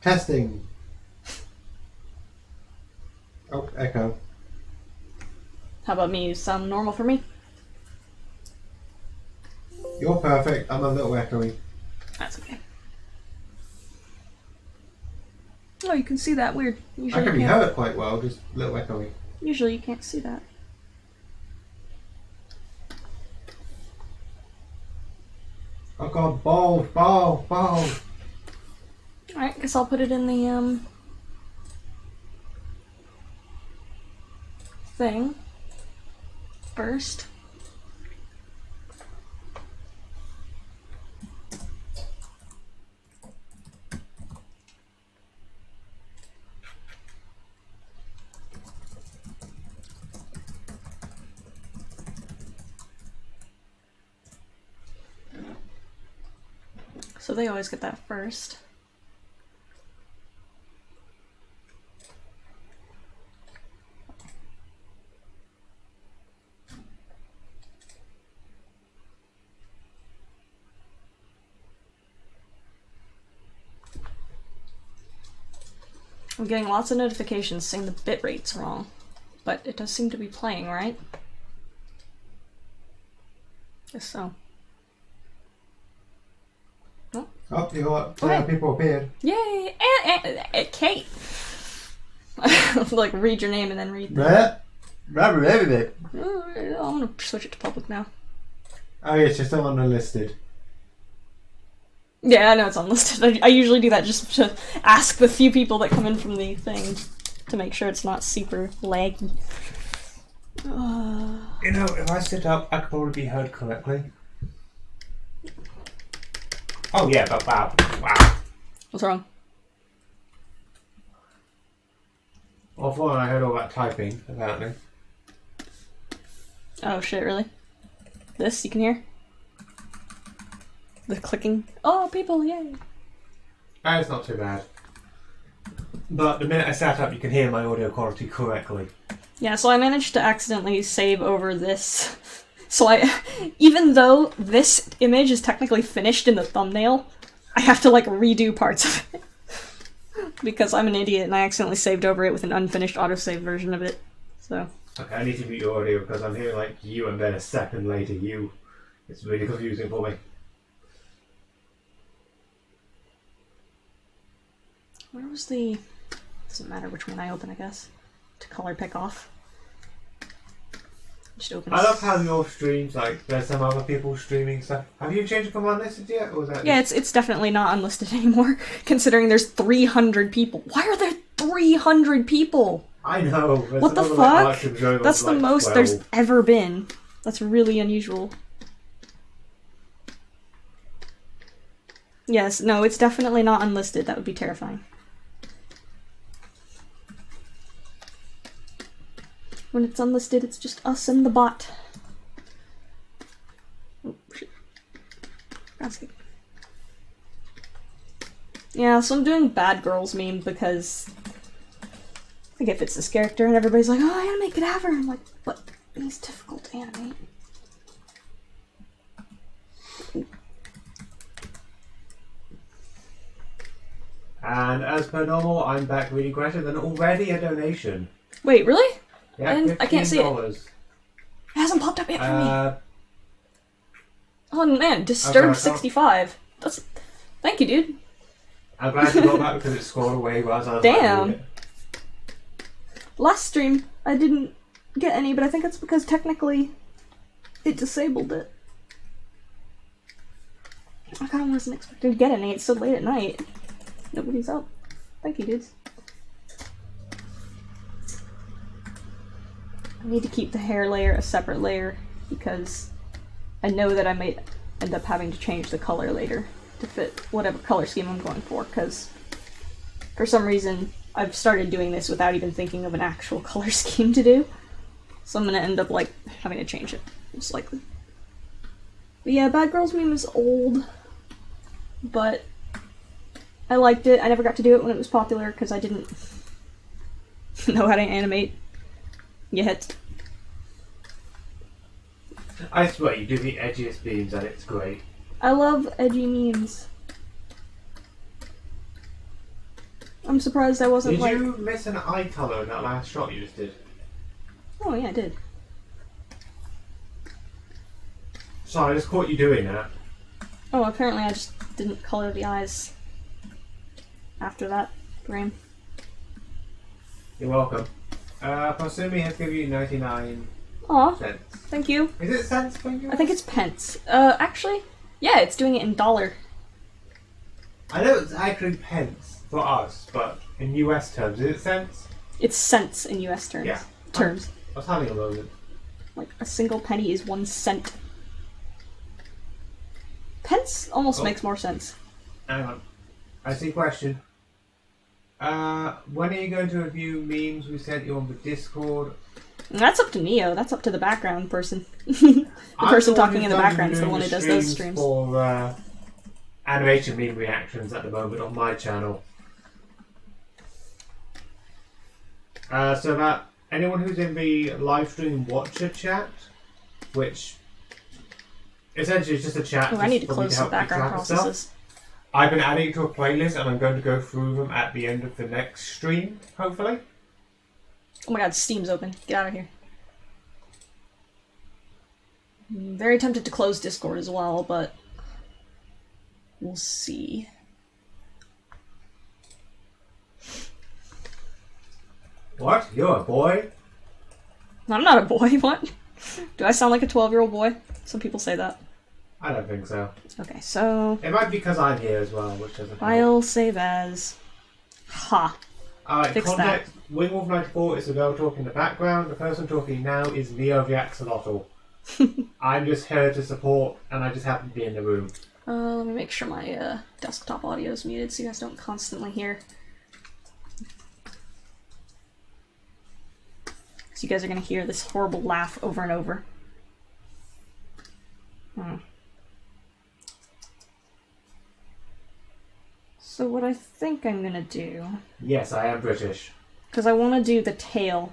Testing. Oh, echo. How about me? You sound normal for me? You're perfect. I'm a little echoey. That's okay. Oh, you can see that. Weird. I can be heard quite well, just a little echoey. Usually you can't see that. Oh god, bold. Alright, guess I'll put it in the, thing first. So they always get that first. I'm getting lots of notifications saying the bitrate's wrong, but it does seem to be playing, right? Guess so. Oh, you got people appeared. Yay! And Kate! Like, read your name and then read the... I'm gonna switch it to public now. Oh yes, you're still unlisted. Yeah, I know it's unlisted. I usually do that just to ask the few people that come in from the thing to make sure it's not super laggy. You know, if I sit up, I could probably be heard correctly. Oh yeah, but wow. What's wrong? Well, for one, I heard all that typing, apparently. Oh shit, really? This you can hear? The clicking? Oh, people, yay! It's not too bad. But the minute I sat up, you can hear my audio quality correctly. Yeah, so I managed to accidentally save over this. So even though this image is technically finished in the thumbnail, I have to like redo parts of it. Because I'm an idiot and I accidentally saved over it with an unfinished autosave version of it. So. Okay, I need to mute your audio because I'm hearing like you and then a second later you. It's really confusing for me. Where was the... Doesn't matter which one I open, I guess. To color pick off. Just open. I love how your streams, like, there's some other people streaming stuff. Have you changed it from unlisted yet? Or is that yeah, it's definitely not unlisted anymore, considering there's 300 people. Why are there 300 people? I know. What the fuck? That's the most 12. there's ever been. That's really unusual. Yes, no, it's definitely not unlisted. That would be terrifying. When it's unlisted, it's just us and the bot. Oh, shit. That's good. Yeah, so I'm doing Bad Girls meme because I think it fits this character, and everybody's like, oh, animate cadaver! I'm like, but he's difficult to animate. And as per normal, I'm back reading questions and already a donation. Wait, really? Yeah, I can't see it. $15. It hasn't popped up yet for me. Oh man, Disturbed 65. That's... Thank you, dude. I'm glad you got that because it scored away while I was Damn. it. Last stream, I didn't get any, but I think it's because technically it disabled it. I kind of wasn't expecting to get any. It's so late at night. Nobody's up. Thank you, dudes. I need to keep the hair layer a separate layer because I know that I might end up having to change the color later to fit whatever color scheme I'm going for, because for some reason I've started doing this without even thinking of an actual color scheme to do. So I'm gonna end up like having to change it, most likely. But yeah, Bad Girls meme is old, but I liked it. I never got to do it when it was popular because I didn't know how to animate yet. I swear, you do the edgiest beams and it's great. I love edgy memes. I'm surprised I wasn't Did you miss an eye colour in that last shot you just did? Oh yeah, I did. Sorry, I just caught you doing that. Oh, apparently I just didn't color the eyes after that frame. You're welcome. Posumi has given you 99 Aw, cents. thank you. Is it cents for you? I think it's pence. Actually, yeah, it's doing it in dollar. I know it's actually pence for us, but in US terms, is it cents? It's cents in US terms. Yeah. Terms. I was having a moment. Like, a single penny is 1 cent. Pence almost makes more sense. Hang on. I see a question. When are you going to review memes we sent you on the Discord? That's up to Neo. That's up to the background person. The person talking in the background is the one who does those streams. For animation meme reactions at the moment on my channel. So that anyone who's in the live stream watcher chat, which essentially is just a chat. Oh, I need to close some background processes. I've been adding it to a playlist and I'm going to go through them at the end of the next stream, hopefully. Oh my god, Steam's open. Get out of here. I'm very tempted to close Discord as well, but we'll see. What? You're a boy? I'm not a boy, what? Do I sound like a 12-year-old boy? Some people say that. I don't think so. Okay, so... It might be because I'm here as well, which doesn't help. File, save as... Ha. Alright, Fix context. Wingwolf94 is the girl talking in the background. The person talking now is Neo the Axolotl. I'm just here to support, and I just happen to be in the room. Let me make sure my desktop audio is muted so you guys don't constantly hear. So you guys are going to hear this horrible laugh over and over. So what I think I'm going to do... Yes, I am British. Because I want to do the tail.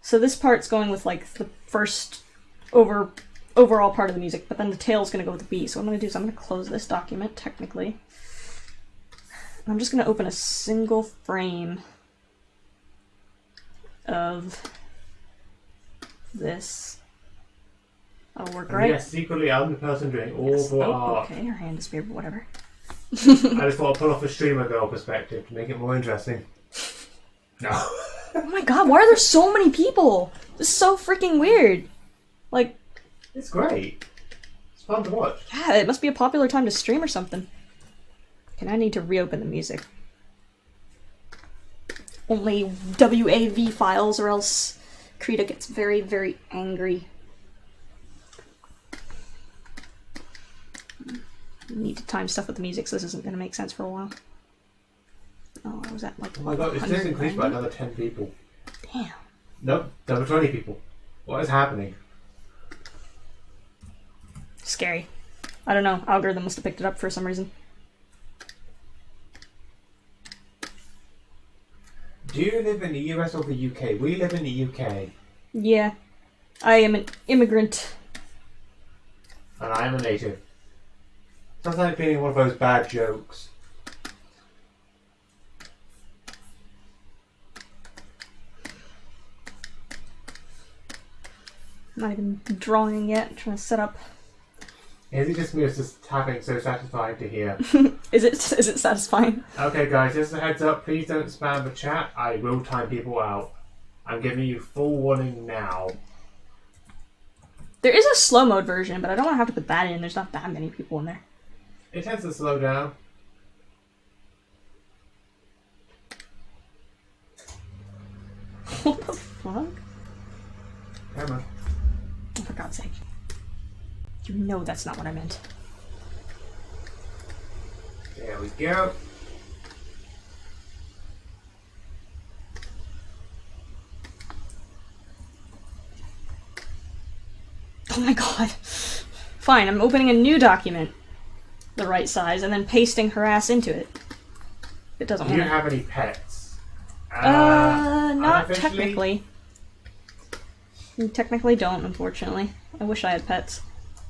So this part's going with, like, the first overall part of the music, but then the tail's going to go with the beat. So what I'm going to do is I'm going to close this document, technically. And I'm just going to open a single frame of this. That'll work, right? Yes, secretly I'm the person doing all the art. Okay, your hand is weird, but whatever. I just want to pull off a streamer girl perspective to make it more interesting. No. Oh my god, why are there so many people? This is so freaking weird. Like... It's great. It's fun to watch. Yeah, it must be a popular time to stream or something. Okay, I need to reopen the music. Only WAV files or else Krita gets very, very angry. Need to time stuff with the music so this isn't going to make sense for a while. Oh, I was at like... Oh my god, it's just increased by another 10 people. Damn. Nope, another 20 people. What is happening? Scary. I don't know, algorithm must have picked it up for some reason. Do you live in the US or the UK? We live in the UK. Yeah. I am an immigrant. And I am a native. Sounds like being one of those bad jokes. I'm not even drawing yet, I'm trying to set up. Is it just me or is this tapping so satisfying to hear? Is it satisfying? Okay guys, just a heads up, please don't spam the chat. I will time people out. I'm giving you full warning now. There is a slow mode version, but I don't want to have to put that in. There's not that many people in there. It tends to slow down. What the fuck? Come on. Oh, for God's sake. You know that's not what I meant. There we go. Oh my god. Fine, I'm opening a new document. The right size, and then pasting her ass into it. It doesn't Do you want have any pets? not technically. We technically don't, unfortunately. I wish I had pets.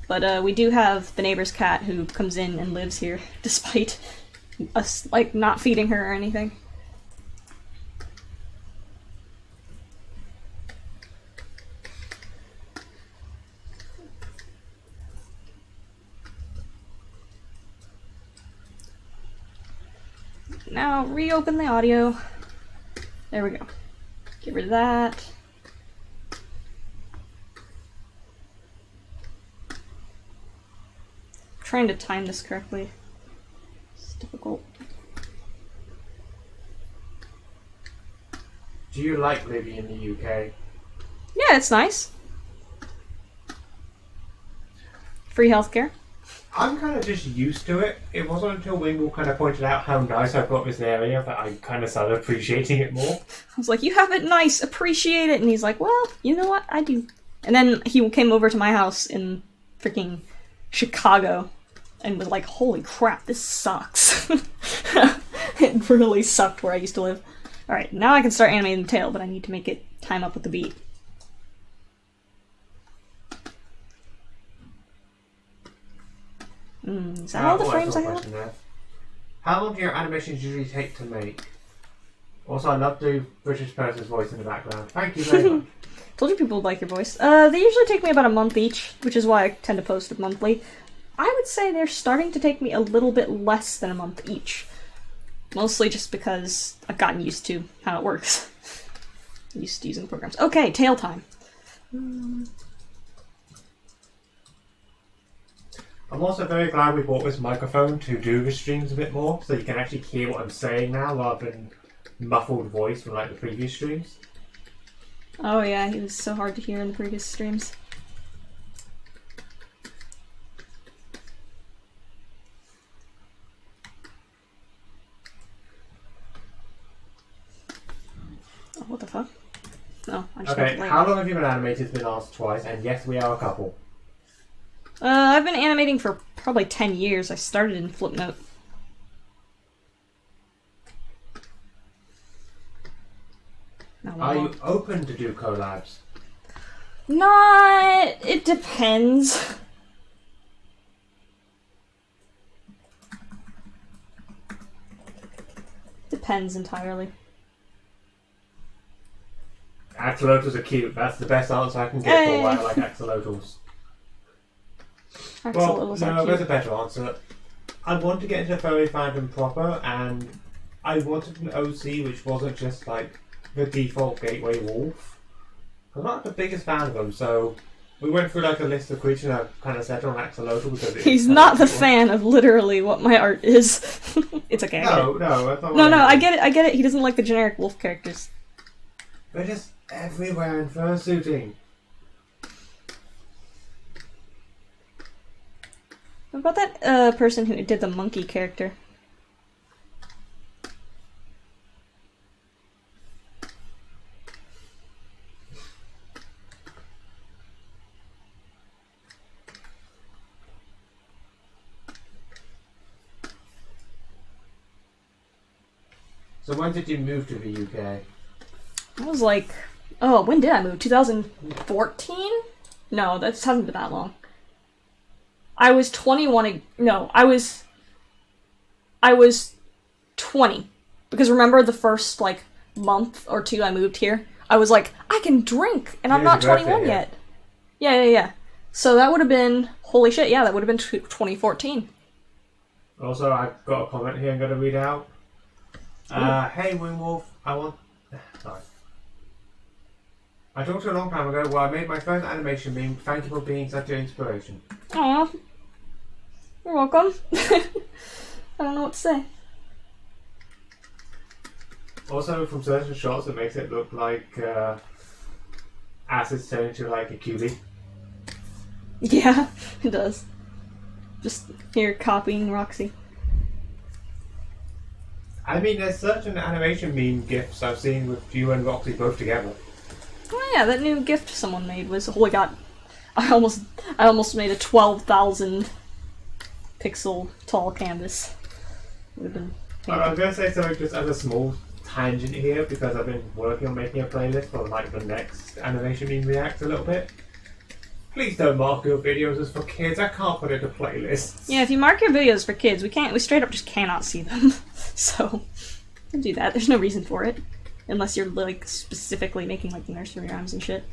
But we do have the neighbor's cat who comes in and lives here, despite us, like, not feeding her or anything. now reopen the audio. There we go. Get rid of that. Trying to time this correctly. It's difficult. Do you like living in the UK? Yeah, it's nice. Free healthcare. I'm kind of just used to it. It wasn't until Wingle kind of pointed out how nice I thought this area that I kind of started appreciating it more. I was like, you have it nice, appreciate it. And he's like, well, you know what, I do. And then he came over to my house in freaking Chicago and was like, holy crap, this sucks. It really sucked where I used to live. Alright, now I can start animating the tail, but I need to make it time up with the beat. Is that all the frames I have? There. How long do your animations usually take to make? Also, I love the British person's voice in the background. Thank you very much. Told you people would like your voice. They usually take me about a month each, which is why I tend to post it monthly. I would say they're starting to take me a little bit less than a month each. Mostly just because I've gotten used to how it works. Used to using programs. Okay, tail time. I'm also very glad we bought this microphone to do the streams a bit more, so you can actually hear what I'm saying now rather than muffled voice from like the previous streams. Oh yeah, he was so hard to hear in the previous streams. Oh, what the fuck? No, I just Okay, how long have you been animated? It's been asked twice, and yes, we are a couple. I've been animating for probably 10 years. I started in Flipnote. Are you open to do collabs? Not... It depends. Depends entirely. Axolotls are cute. That's the best answer I can get for why I like axolotls. Well, no, there's a better answer. I want to get into furry fandom proper, and I wanted an OC which wasn't just like the default gateway wolf. I'm not the biggest fan of them, so we went through like a list of creatures and I kind of settled on axolotl because he's not the fan of literally what my art is. It's okay. No, that's not. No, I get it. I get it. He doesn't like the generic wolf characters. They're just everywhere in fursuiting. What about that person who did the monkey character? So when did you move to the UK? I was like, oh, when did I move? 2014? No, that hasn't been that long. I was 21. No, I was 20. Because remember the first like month or two I moved here, I was like, I can drink, and I'm not 21 yet. Yeah. So that would have been, holy shit, yeah, that would have been 2014. Also, I've got a comment here I'm going to read out. Hey Wingwolf, sorry. I talked to you a long time ago where I made my first animation meme. Thank you for being such an inspiration. Aw. You're welcome. I don't know what to say. Also, from certain shots, it makes it look like acid's turned into like a cutie. Yeah, it does. Just here copying Roxy. I mean, there's certain animation meme gifs I've seen with you and Roxy both together. Oh yeah, that new gift someone made was, holy god, I almost made a 12,000 pixel tall canvas. Would have been painful. I'm going to say something just as a small tangent here because I've been working on making a playlist for like the next animation meme react a little bit. Please don't mark your videos as for kids. I can't put it into playlists. Yeah, if you mark your videos for kids, we straight up just cannot see them. So, don't do that. There's no reason for it. Unless you're, like, specifically making, like, nursery rhymes and shit.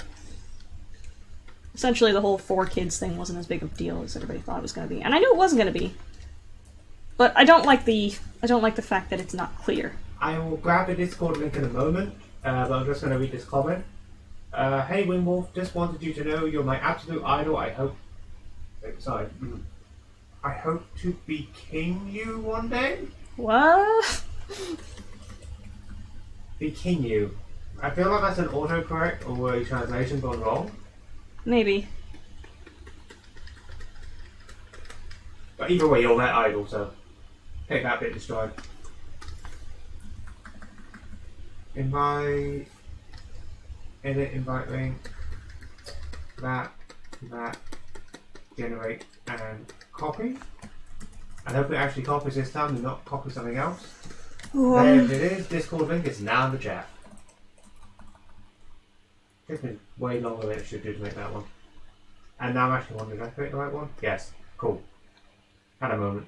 Essentially, the whole 4 kids thing wasn't as big of a deal as everybody thought it was going to be. And I knew it wasn't going to be. But I don't like the fact that it's not clear. I will grab the Discord link in a moment, but I'm just going to read this comment. Hey Wingwolf, just wanted you to know you're my absolute idol. I hope to be king you one day. What? Be king you. I feel like that's an autocorrect or a translation gone wrong. Maybe. But either way, you're their idol, so take that bit to stride. Invite. Edit invite link. That. Generate and copy. I hope it actually copies this time and not copy something else. There it is. Discord link is now in the chat. It's been way longer than it should do to make that one. And now I'm actually wondering, did I create the right one? Yes. Cool. Had a moment.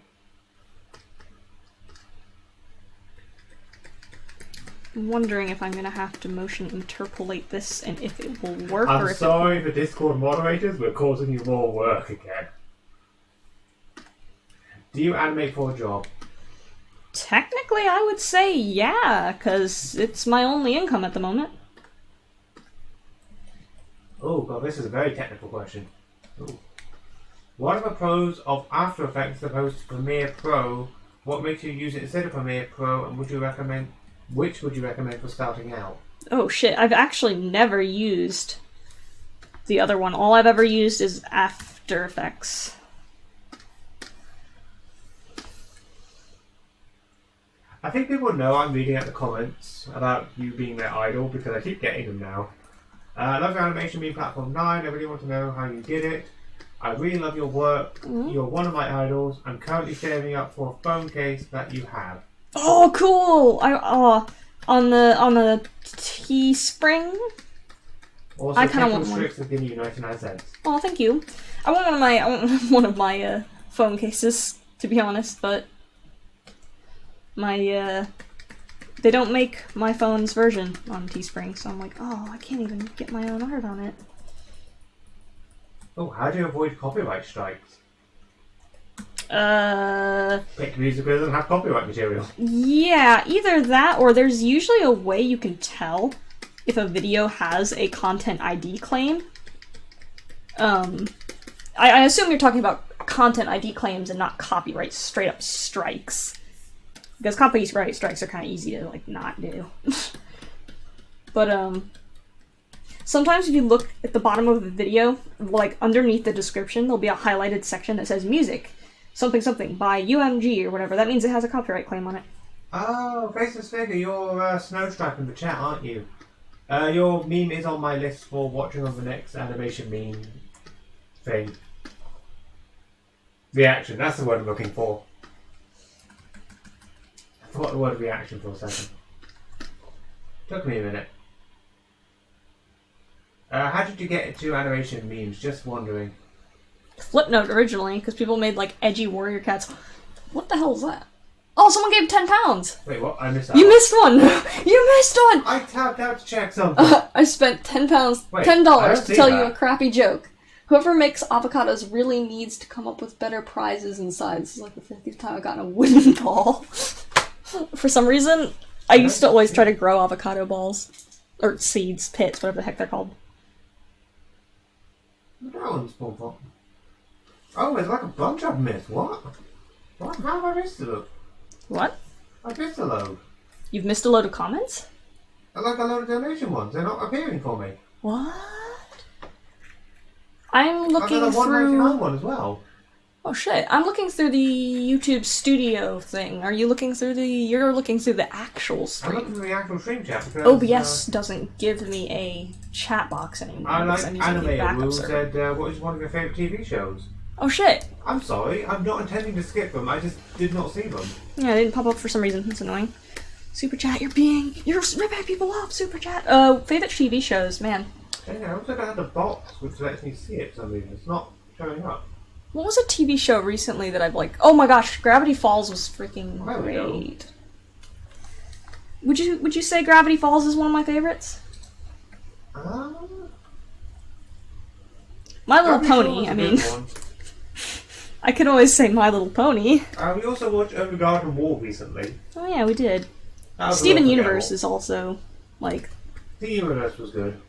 I'm wondering if I'm gonna have to motion interpolate this and if it will work. I'm sorry for Discord moderators, we're causing you more work again. Do you animate for a job? Technically, I would say yeah, because it's my only income at the moment. Oh god, this is a very technical question. Ooh. What are the pros of After Effects as opposed to Premiere Pro? What makes you use it instead of Premiere Pro, and which would you recommend for starting out? Oh shit, I've actually never used the other one. All I've ever used is After Effects. I think people know I'm reading out the comments about you being their idol because I keep getting them now. I love your animation being platform 9. I really want to know how you did it. I really love your work. You're one of my idols. I'm currently saving up for a phone case that you have. Oh, cool! On the Teespring. Also, I kind of want Pickle one. Tricks have given you 99 cents. Oh, thank you. I want one of my phone cases, to be honest, but my they don't make my phone's version on Teespring, so I'm like, oh, I can't even get my own art on it. Oh, how do you avoid copyright strikes? Pick music that doesn't have copyright material. Yeah, either that or there's usually a way you can tell if a video has a content ID claim. I assume you're talking about content ID claims and not copyright straight up strikes. Because copyright strikes are kind of easy to, like, not do. But, sometimes if you look at the bottom of the video, like, underneath the description, there'll be a highlighted section that says music. Something something by UMG or whatever. That means it has a copyright claim on it. Oh, Faceless Figure, you're Snowstripe in the chat, aren't you? Your meme is on my list for watching on the next animation meme thing. Reaction, that's the word I'm looking for. I forgot the word reaction for a second. Took me a minute. How did you get into animation memes? Just wondering. Flipnote originally, because people made, like, edgy warrior cats. What the hell is that? Oh, someone gave £10! Wait, what? I missed that. You missed one! You missed one! I tapped out to check something. I spent £10, Wait, $10 to tell that. you a crappy joke. Whoever makes avocados really needs to come up with better prizes inside. This is like the 50th time I've gotten a wooden ball. For some reason, I used to always try to grow avocado balls. Or seeds, pits, whatever the heck they're called. That one's full. Oh, there's like a bunch I've missed. What? What? How have I missed a load? What? I've missed a load. You've missed a load of comments? Like a load of donation ones. They're not appearing for me. What? I'm looking and then a through... 199 one as well. Oh shit, I'm looking through the YouTube studio thing. Are you looking through the... You're looking through the actual I'm stream. looking for the actual stream chat because... OBS doesn't give me a chat box anymore. I like because I'm using the Animated backup Who server. said, what is one of your favourite TV shows? Oh shit. I'm sorry, I'm not intending to skip them, I just did not see them. Yeah, it didn't pop up for some reason. It's annoying. Super chat, you're ripping people off. Super chat. Favorite TV shows, man. Dang, I also don't have the box which lets me see it for some reason. It's not showing up. What was a TV show recently that I've like... Oh my gosh, Gravity Falls was freaking There we go. great. Would you say Gravity Falls is one of my favorites? My Little Gravity Pony, Falls I is a mean. good one. I could always say My Little Pony. We also watched Overgarden Wall recently. Oh yeah, we did. That was Steven a lot Universe forgettable. is also, like... The Universe was good.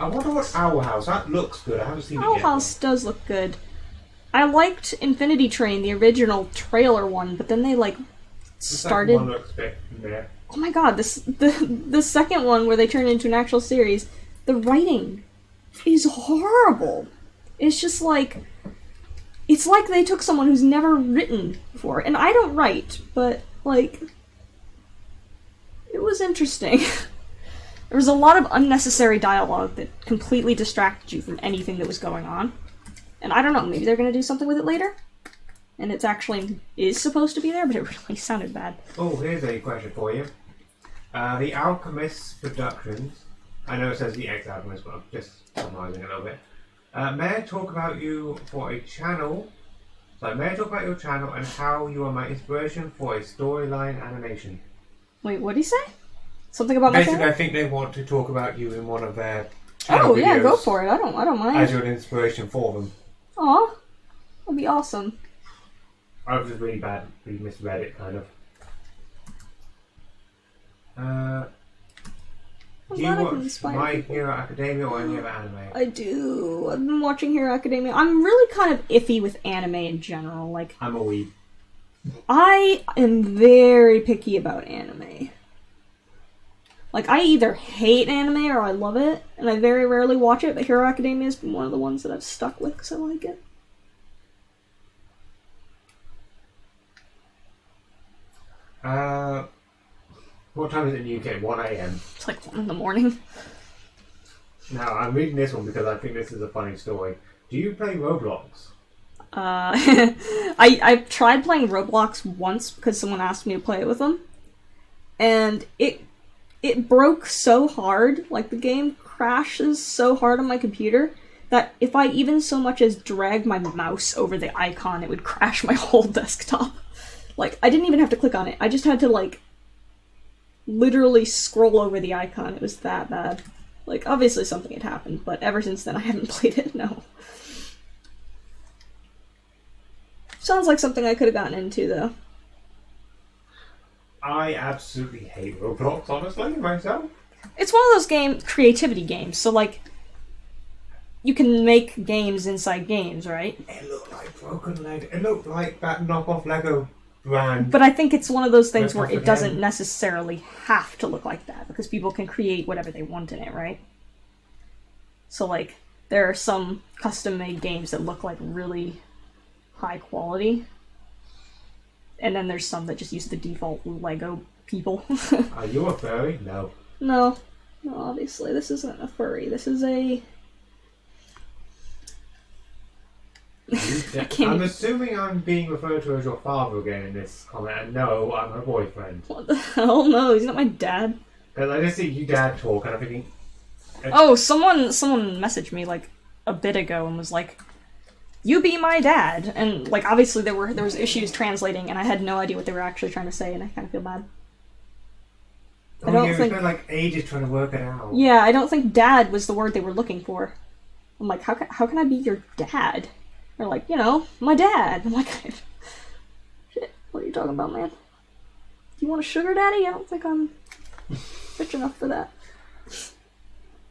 I want to watch Owl House. That looks good. I haven't seen it Owl yet. House does look good. I liked Infinity Train, the original trailer one, but then they, like, started... The second one looks a bit meh. Oh my god, the second one where they turned into an actual series, the writing is horrible. It's just like... It's like they took someone who's never written before. And I don't write, but, like... It was interesting. There was a lot of unnecessary dialogue that completely distracted you from anything that was going on. And I don't know, maybe they're gonna do something with it later? And it's actually is supposed to be there, but it really sounded bad. Oh, here's a question for you. The Alchemist Productions. I know it says the ex-Alchemist, but I'm just summarising a little bit. May I talk about you for a channel? So, may I talk about your channel and how you are my inspiration for a storyline animation? Wait, what did he say? Something about my Basically, channel? I think they want to talk about you in one of their channel Oh yeah, videos go for it. I don't mind. as you're an inspiration for them. Aw, that'd be awesome. I was just really misread it, kind of. Do you glad I can watch inspire My people. Hero Academia or any other anime? I do. I've been watching Hero Academia. I'm really kind of iffy with anime in general. Like, I'm a weeb. I am very picky about anime. Like, I either hate anime or I love it, and I very rarely watch it, but Hero Academia has been one of the ones that I've stuck with because I like it. What time is it in the UK? 1 AM. It's like 1 in the morning. Now, I'm reading this one because I think this is a funny story. Do you play Roblox? I've tried playing Roblox once because someone asked me to play it with them, and it broke so hard, like the game crashes so hard on my computer, that if I even so much as dragged my mouse over the icon, it would crash my whole desktop. Like, I didn't even have to click on it, I just had to, like, literally scroll over the icon. It was that bad. Like, obviously something had happened, but ever since then I haven't played it, no. Sounds like something I could have gotten into, though. I absolutely hate Roblox, honestly, myself. It's one of those creativity games, so, like, you can make games inside games, right? It looked like Broken Lego. It looked like that knockoff Lego brand. But I think it's one of those things where Rip-off it doesn't again. necessarily have to look like that, because people can create whatever they want in it, right? So, like, there are some custom-made games that look like really high quality, and then there's some that just use the default Lego people. Are you a furry? No. No, obviously, this isn't a furry. This is a... I'm assuming I'm being referred to as your father again in this comment, and no, I'm her boyfriend. What the hell? No, he's not my dad. Because I just see you dad talk, and I'm thinking... Oh, someone messaged me, like, a bit ago and was like, "You be my dad," and, like, obviously there was issues translating, and I had no idea what they were actually trying to say, and I kind of feel bad. Oh, yeah, we spent like ages trying to work it out. Yeah, I don't think dad was the word they were looking for. I'm like, how can I be your dad? They're like, my dad. I'm like, shit, what are you talking about, man? Do you want a sugar daddy? I don't think I'm rich enough for that.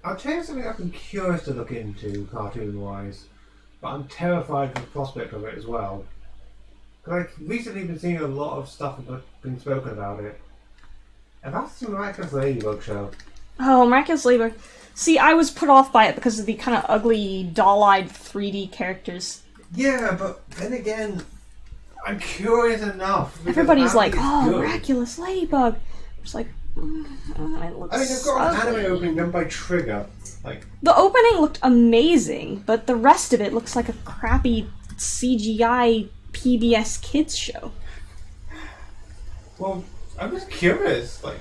I'll tell you something I've been curious to look into, cartoon-wise, but I'm terrified of the prospect of it as well. Because I've recently been seeing a lot of stuff being spoken about it. And that's the Miraculous Ladybug show. Oh, Miraculous Ladybug. See, I was put off by it because of the kind of ugly, doll-eyed 3D characters. Yeah, but then again, I'm curious enough. Everybody's like, apparently oh, it's good. Miraculous Ladybug. It's like, it looks I mean, they've got an ugly. anime opening done by Trigger. Like, The opening looked amazing, but the rest of it looks like a crappy CGI PBS Kids show. well, I'm just curious, like,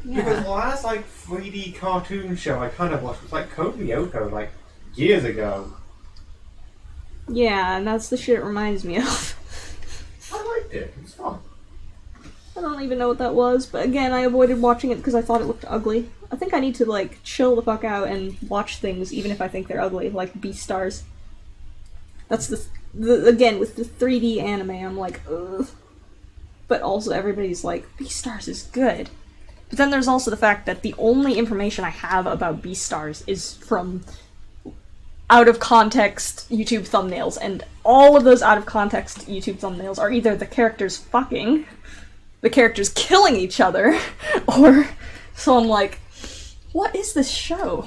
because the last, 3D cartoon show I kind of watched was, Code Lyoko, years ago. Yeah, and that's the shit it reminds me of. I liked it. It was fun. I don't even know what that was, but again, I avoided watching it because I thought it looked ugly. I think I need to, like, chill the fuck out and watch things even if I think they're ugly, like Beastars. That's again, with the 3D anime, I'm like, ugh. But also everybody's like, Beastars is good. But then there's also the fact that the only information I have about Beastars is from out-of-context YouTube thumbnails, and all of those out-of-context YouTube thumbnails are either the characters fucking, the characters killing each other, or... So I'm like, what is this show?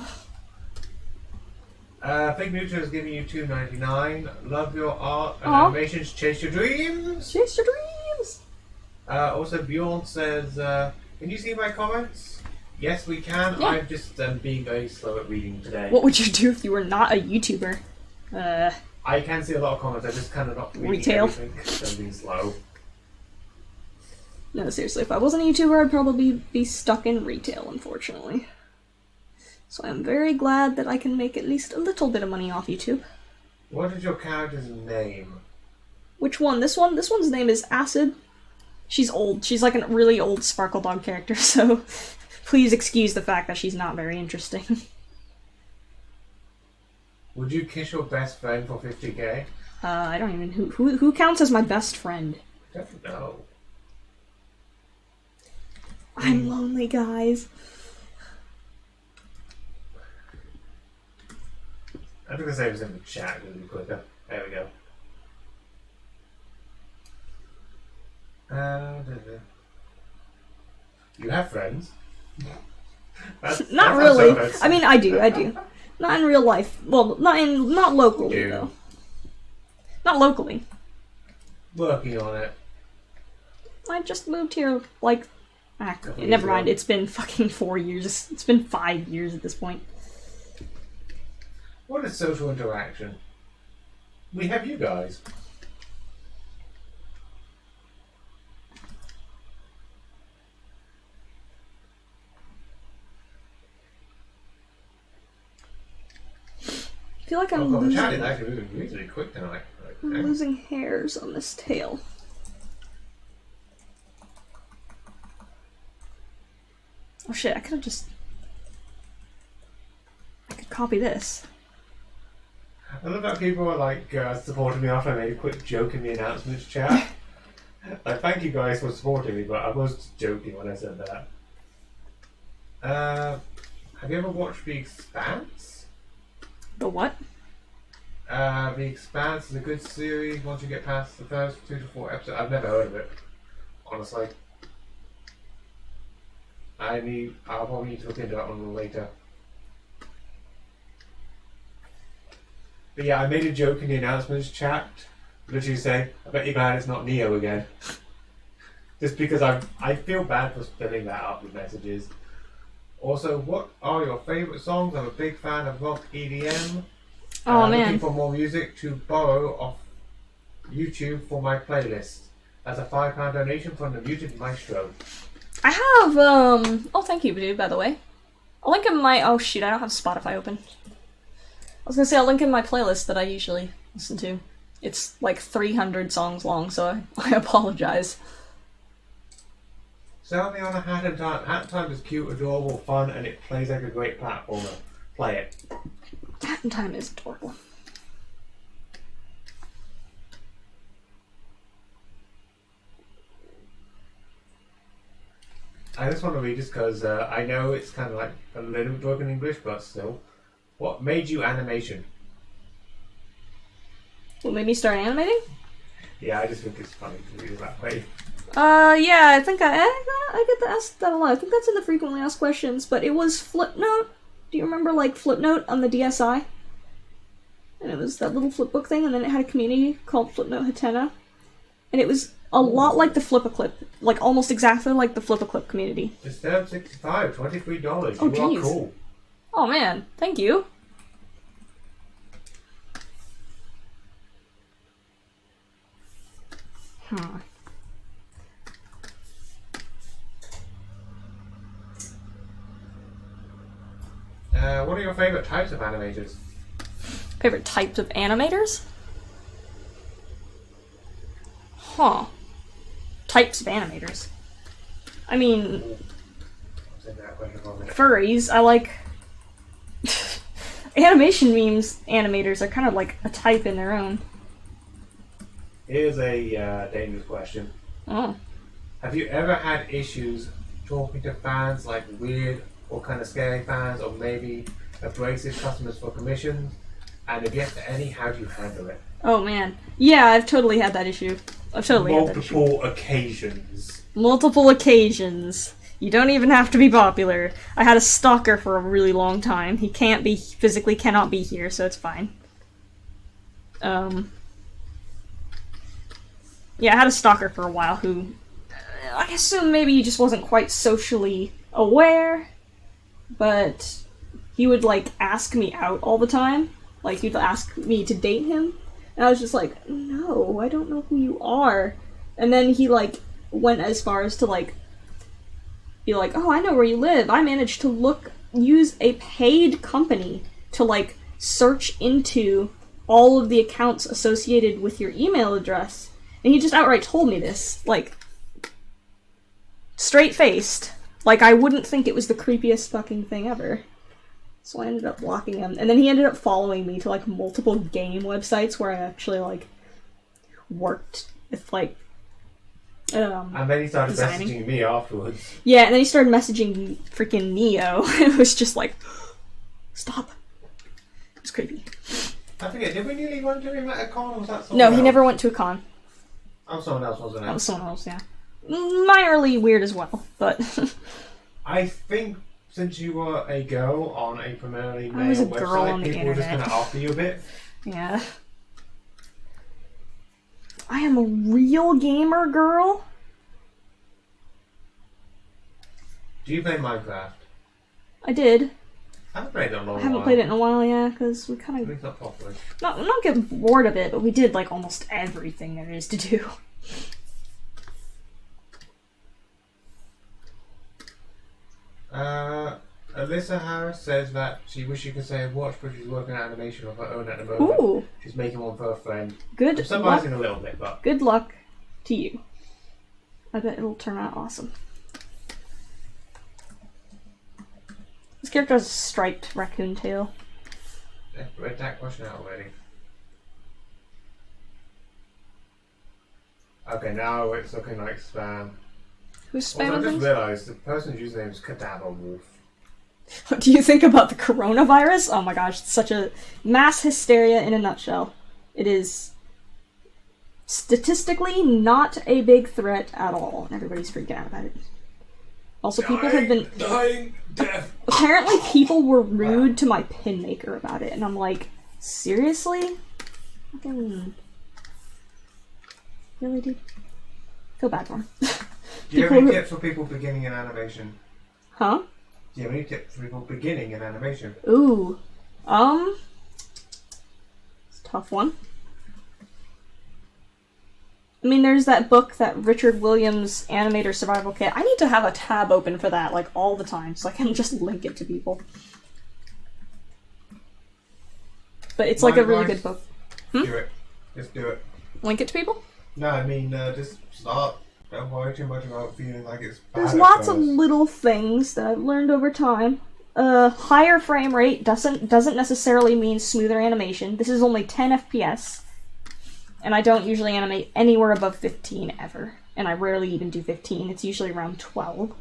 Fake Mutual is giving you $2.99. Love your art and Aww. animations. Chase your dreams. Chase your dreams! Also, Bjorn says, can you see my comments? Yes, we can. Yeah. I'm just being very slow at reading today. What would you do if you were not a YouTuber? I can see a lot of comments. I just kind of not reading Retail. everything because I'm being slow. No, seriously, if I wasn't a YouTuber, I'd probably be stuck in retail, unfortunately. So I'm very glad that I can make at least a little bit of money off YouTube. What is your character's name? Which one? This one? This one's name is Acid. She's old. She's like a really old Sparkle Dog character, so please excuse the fact that she's not very interesting. Would you kiss your best friend for 50k? I don't even... Who counts as my best friend? Don't know. I'm lonely, guys. I'm going to say it was in the chat, it'll be quicker. There we go. You have friends? Not really. I mean, I do. Not in real life. Well, not locally, You. though. Not locally. Working on it. I just moved here, like... Couple never years mind, ago. it's been fucking 4 years. It's been 5 years at this point. What is social interaction? We have you guys. I feel like I'm Oh, the chat is losing, actually moving reasonably quick tonight. I'm Okay. losing hairs on this tail. Oh shit, I could copy this. I love that people are like supporting me after I made a quick joke in the announcements chat. Like, thank you guys for supporting me, but I was just joking when I said that. Have you ever watched The Expanse? The what? The Expanse is a good series once you get past the first 2 to 4 episodes. I've never heard of it, honestly. I'll probably need to look into that one a little later. But yeah, I made a joke in the announcements chat, literally saying, I bet you're glad it's not Neo again. Just because I feel bad for filling that up with messages. Also, what are your favourite songs? I'm a big fan of rock EDM. Oh Looking man. for more music to borrow off YouTube for my playlist. That's a £5 donation from the Muted Maestro. I have, oh thank you, dude, by the way. I'll link in my, oh shoot, I don't have Spotify open. I was gonna say I'll link in my playlist that I usually listen to. It's like 300 songs long, so I apologize. Sell me on a Hat in Time. Hat in Time is cute, adorable, fun, and it plays like a great platformer. Play it. Hat in Time is adorable. I just want to read this because I know it's kind of like a little bit broken English, but still. What made you animation? What made me start animating? Yeah, I just think it's funny to read it that way. Yeah, I think I get asked that a lot. I think that's in the frequently asked questions, but it was Flipnote. Do you remember, like, Flipnote on the DSi? And it was that little flipbook thing, and then it had a community called Flipnote Hatena. And it was a lot like the Flip-A-Clip. Like, almost exactly like the Flip-A-Clip community. Disturb 65, $23. Oh, You are jeez. cool. Oh man, thank you. What are your favourite types of animators? Favorite types of animators? Huh. Types of animators. I mean, I'll take that question for a minute. furries, I like... Animation memes animators are kind of like a type in their own. Here's a dangerous question. Oh. Have you ever had issues talking to fans, like weird or kind of scary fans, or maybe abrasive customers for commissions? And if yes to any, how do you handle it? Oh man. Yeah, I've totally had that issue. I've totally had that issue. Multiple occasions. Multiple occasions. You don't even have to be popular. I had a stalker for a really long time. He physically cannot be here, so it's fine. Yeah, I had a stalker for a while who, I assume maybe he just wasn't quite socially aware, but he would, like, ask me out all the time. Like, he'd ask me to date him, and I was just like, no, I don't know who you are. And then he, like, went as far as to, like, be like, oh, I know where you live. I managed to use a paid company to, like, search into all of the accounts associated with your email address. And he just outright told me this, like, straight-faced. Like, I wouldn't think it was the creepiest fucking thing ever. So I ended up blocking him. And then he ended up following me to, like, multiple game websites where I actually, like, worked with, like, and then he started designing. messaging me afterwards. Yeah, and then he started messaging freaking Neo. It was just like, stop. It was creepy. I forget, did we nearly run into him at a con, or was that someone No, else? he never went to a con. Oh, someone else, wasn't it? That was someone else, yeah. Minorly weird as well, but... I think since you were a girl on a primarily I was male a girl website, on the people were just internet. going to after you a bit. Yeah. I am a real gamer girl? Do you play Minecraft? I did. I haven't played it in a long I haven't while. played it in a while, yeah, because we At kind of... least not properly. Not get bored of it, but we did, like, almost everything there is to do. Alyssa Harris says that she wishes she could say watch, but she's working on animation of her own at the moment. Ooh. She's making one for a friend. Good I'm summarising a little bit, but... Good luck to you. I bet it'll turn out awesome. This character has a striped raccoon tail. Yeah, read that question out already. Okay, now it's looking like spam. Who's Also, I spamming just things? realised the person's username is Cadaver Wolf. What do you think about the coronavirus? Oh my gosh, it's such a mass hysteria in a nutshell. It is statistically not a big threat at all, and everybody's freaking out about it. Also, people have been... Dying, death. Apparently people were rude to my pin maker about it, and I'm like, seriously? Fucking... Really, dude? Feel bad for him. Do you have any tips for people beginning in animation? Huh? Do you have any tips for people beginning in animation? Ooh. It's a tough one. I mean, there's that book, that Richard Williams Animator Survival Kit. I need to have a tab open for that, like, all the time, so I can just link it to people. But it's like a really good book. Do it. Just do it. Link it to people? No, I mean, just start. Don't worry too much about feeling like it's bad. There's at lots of first. little things that I've learned over time. Higher frame rate doesn't necessarily mean smoother animation. This is only 10 FPS. And I don't usually animate anywhere above 15 ever. And I rarely even do 15. It's usually around 12.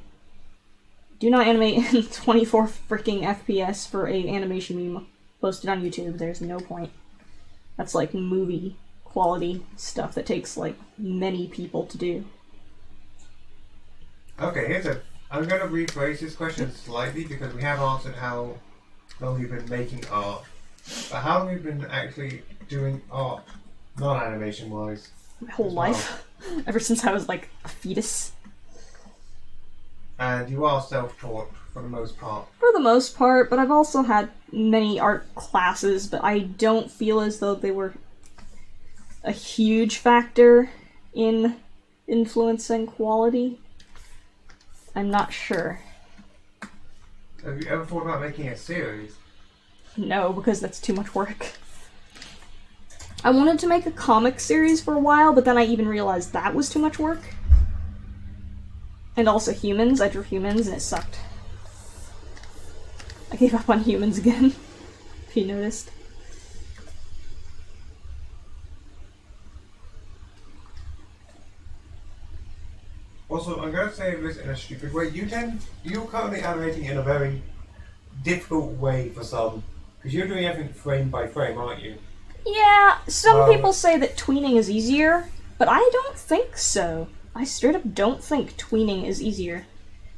Do not animate in 24 freaking FPS for a animation meme posted on YouTube. There's no point. That's like movie quality stuff that takes like many people to do. Okay, I'm going to rephrase this question slightly because we have answered how long you've been making art. But how long have you been actually doing art, non-animation wise? My whole life. Ever since I was like a fetus. And you are self-taught for the most part. For the most part, but I've also had many art classes, but I don't feel as though they were a huge factor in influencing quality. I'm not sure. Have you ever thought about making a series? No, because that's too much work. I wanted to make a comic series for a while, but then I even realized that was too much work. And also humans. I drew humans and it sucked. I gave up on humans again, if you noticed. Also, I'm going to say this in a stupid way. You're currently animating in a very difficult way for some, because you're doing everything frame by frame, aren't you? Yeah, some people say that tweening is easier, but I don't think so. I straight up don't think tweening is easier.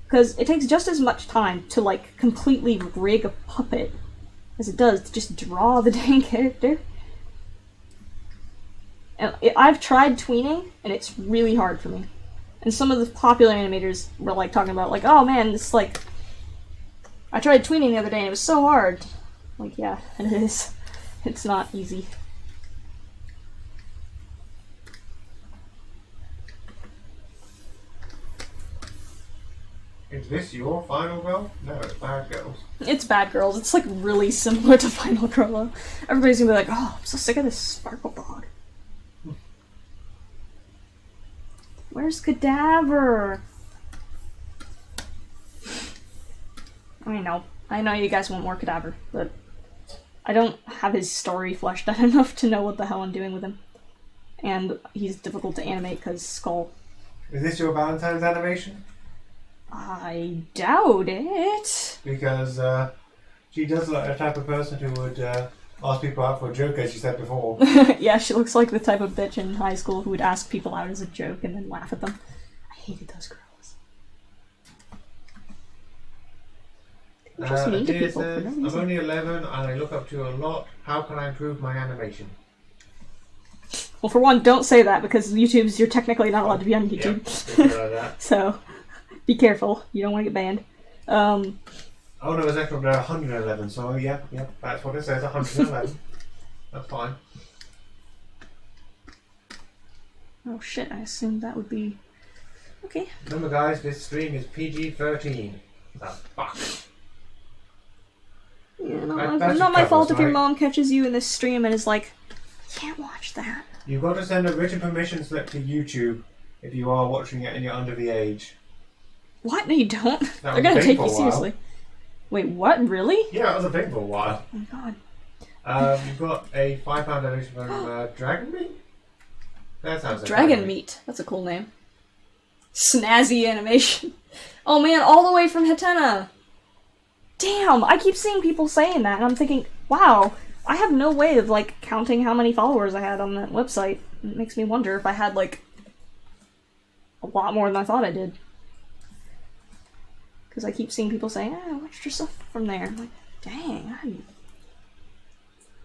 Because it takes just as much time to, like, completely rig a puppet as it does to just draw the dang character. And I've tried tweening, and it's really hard for me. And some of the popular animators were, like, talking about, like, oh man, this, like... I tried tweening the other day, and it was so hard. Like, yeah, it is. It's not easy. Is this your final girl? No, it's Bad Girls. It's Bad Girls. It's like really similar to Final Girl though. Everybody's gonna be like, oh, I'm so sick of this sparkle dog. Where's Cadaver? I know you guys want more Cadaver, but I don't have his story fleshed out enough to know what the hell I'm doing with him. And he's difficult to animate because skull. Is this your Valentine's animation? I doubt it. Because she does look like the type of person who would ask people out for a joke, as you said before. Yeah, she looks like the type of bitch in high school who would ask people out as a joke and then laugh at them. I hated those girls. They were just mean to people for no reason. I'm only 11 and I look up to you a lot. How can I improve my animation? Well, for one, don't say that because you're technically not allowed to be on YouTube. Yeah, So, be careful. You don't want to get banned. Oh no, it's actually 111, so yeah, that's what it says, 111. That's fine. Oh shit, I assumed that would be... Okay. Remember guys, this stream is PG-13. The fuck? Yeah, no, it's not my fault if your mom catches you in this stream and is like, you can't watch that. You've got to send a written permission slip to YouTube if you are watching it and you're under the age. What? No, you don't. They're gonna take you seriously. Wait, what? Really? Yeah, it was a thing for a while. Oh my god. You've got a £5 donation from Dragon Meat? That sounds like Dragon Meat. That's a cool name. Snazzy animation. Oh man, all the way from Hatena. Damn, I keep seeing people saying that and I'm thinking, wow, I have no way of like counting how many followers I had on that website. It makes me wonder if I had like a lot more than I thought I did. Because I keep seeing people saying, I watched your stuff from there. I'm like, dang.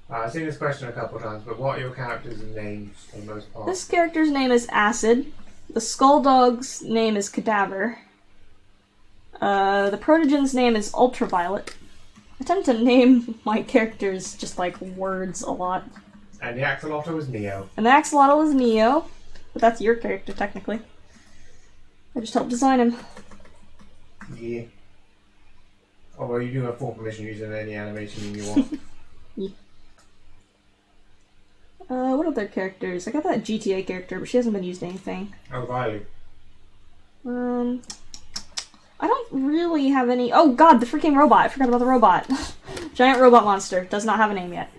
I've seen this question a couple times, but what are your characters' names for the most part? This character's name is Acid. The Skull Dog's name is Cadaver. The Protogen's name is Ultraviolet. I tend to name my characters just like words a lot. And the Axolotl is Neo. And the Axolotl is Neo. But that's your character, technically. I just helped design him. Yeah. Although you do have full permission using any animation you want. Yeah. What other characters? I got that GTA character, but she hasn't been used in anything. Oh, Riley. I don't really have any... Oh god, the freaking robot! I forgot about the robot. Giant robot monster. Does not have a name yet.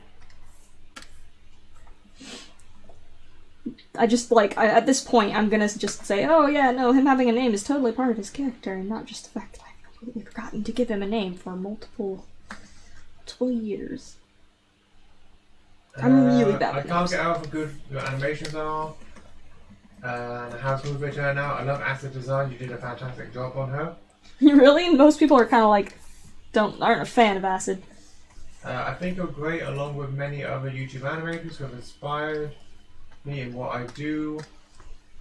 I just, at this point, I'm gonna just say, oh yeah, no, him having a name is totally part of his character, and not just the fact that I've completely forgotten to give him a name for multiple years. I'm really bad I with can't names. get out how good your animations are, and how smooth they turn out. I love Acid Design, you did a fantastic job on her. Really? Most people are kind of like, aren't a fan of Acid. I think you're great along with many other YouTube animators who have inspired me in what I do,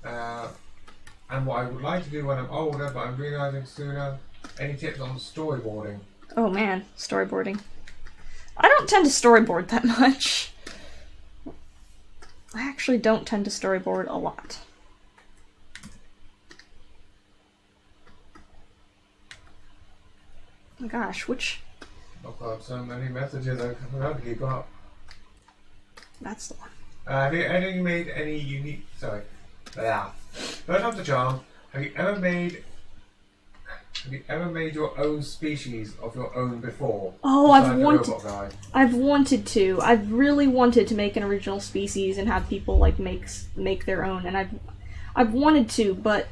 and what I would like to do when I'm older, but I'm realizing sooner. Any tips on storyboarding? Oh man, storyboarding. I don't tend to storyboard that much. I actually don't tend to storyboard a lot. Oh my gosh, which... Oh god, so many messages I forgot to keep up. That's the one. Have you ever made any unique... Sorry. Yeah. First off the charm, have you ever made Have you ever made your own species of your own before? Oh, Besides I've wanted to. I've really wanted to make an original species and have people like make their own, and I've wanted to, but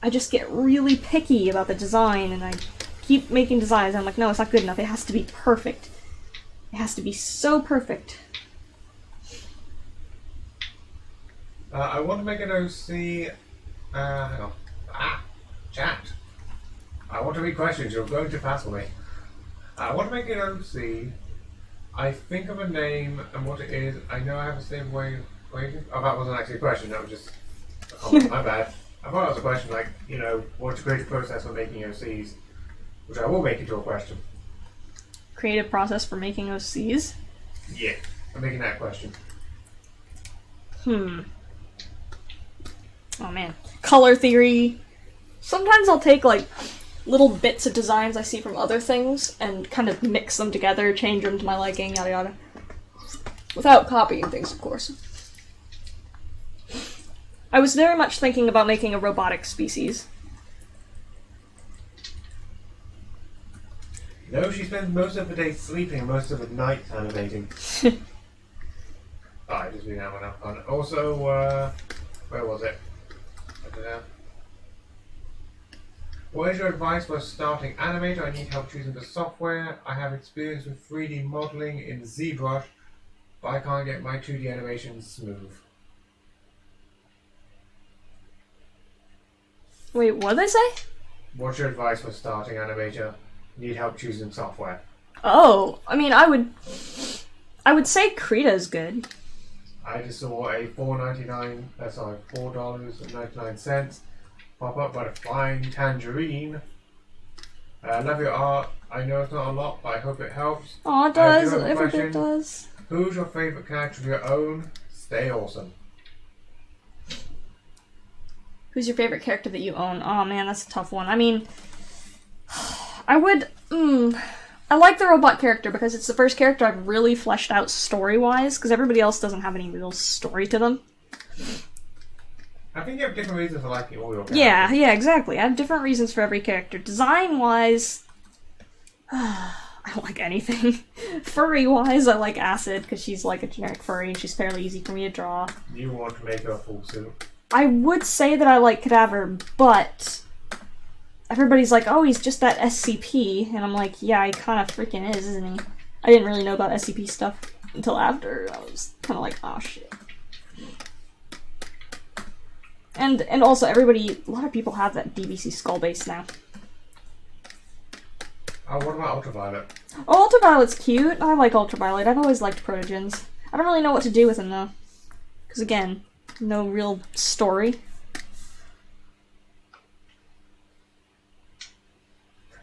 I just get really picky about the design, and I keep making designs. And I'm like, no, it's not good enough. It has to be perfect. It has to be so perfect. I want to make an OC. Hang on. Chat. I want to read questions. You're going too fast for me. I want to make an OC. I think of a name and what it is. I know I have the same way. Oh, that wasn't actually a question. That was just a comment. My bad. I thought it was a question like, you know, what's the creative process for making OCs? Which I will make into a question. Creative process for making OCs? Yeah, I'm making that a question. Oh man. Color theory. Sometimes I'll take like little bits of designs I see from other things and kind of mix them together, change them to my liking, yada yada. Without copying things, of course. I was very much thinking about making a robotic species. No, she spends most of the day sleeping and most of the night animating. I just read that one up. And also, where was it? I don't know. What is your advice for starting Animator? I need help choosing the software. I have experience with 3D modeling in ZBrush, but I can't get my 2D animations smooth. Wait, what did they say? What's your advice for starting Animator? Need help choosing software. Oh, I mean, I would say Krita is good. I just saw a $4.99 pop up by the Flying Tangerine. I love your art. I know it's not a lot, but I hope it helps. Oh, it does. Every bit does. Who's your favourite character of your own? Stay awesome. Who's your favorite character that you own? Oh man, that's a tough one. I mean, I like the robot character because it's the first character I've really fleshed out story-wise, because everybody else doesn't have any real story to them. I think you have different reasons for liking all your characters. Yeah, exactly. I have different reasons for every character. Design-wise, I don't like anything. Furry-wise, I like Acid, because she's like a generic furry, and she's fairly easy for me to draw. You want to make her a full suit. I would say that I like Cadaver, but everybody's like, oh, he's just that SCP, and I'm like, yeah, he kind of freaking is, isn't he? I didn't really know about SCP stuff until after. I was kind of like, oh shit. And also, a lot of people have that DBC skull base now. Oh, what about Ultraviolet? Oh, Ultraviolet's cute. I like Ultraviolet. I've always liked Protogens. I don't really know what to do with him, though. Because, again, no real story.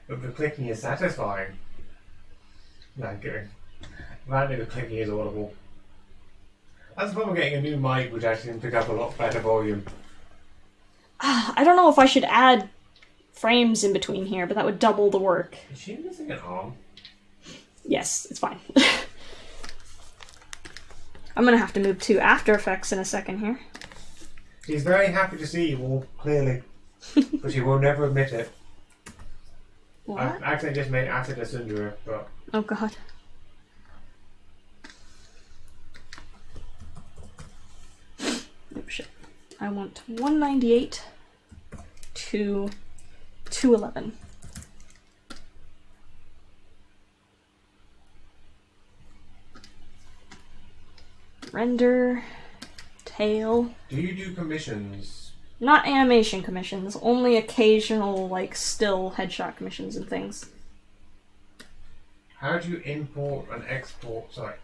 But the clicking is satisfying. No, I'm kidding. Apparently the clicking is audible. That's the problem with getting a new mic, which actually can pick up a lot better volume. I don't know if I should add frames in between here, but that would double the work. Is she missing an arm? Yes, it's fine. I'm gonna have to move to After Effects in a second here. She's very happy to see you all, clearly. But she will never admit it. What? I actually just made Acid a Syndra, but... Oh god. Oh shit. I want 198 to 211. Render, tail. Do you do commissions? Not animation commissions, only occasional, like, still headshot commissions and things. How do you import and export? Sorry.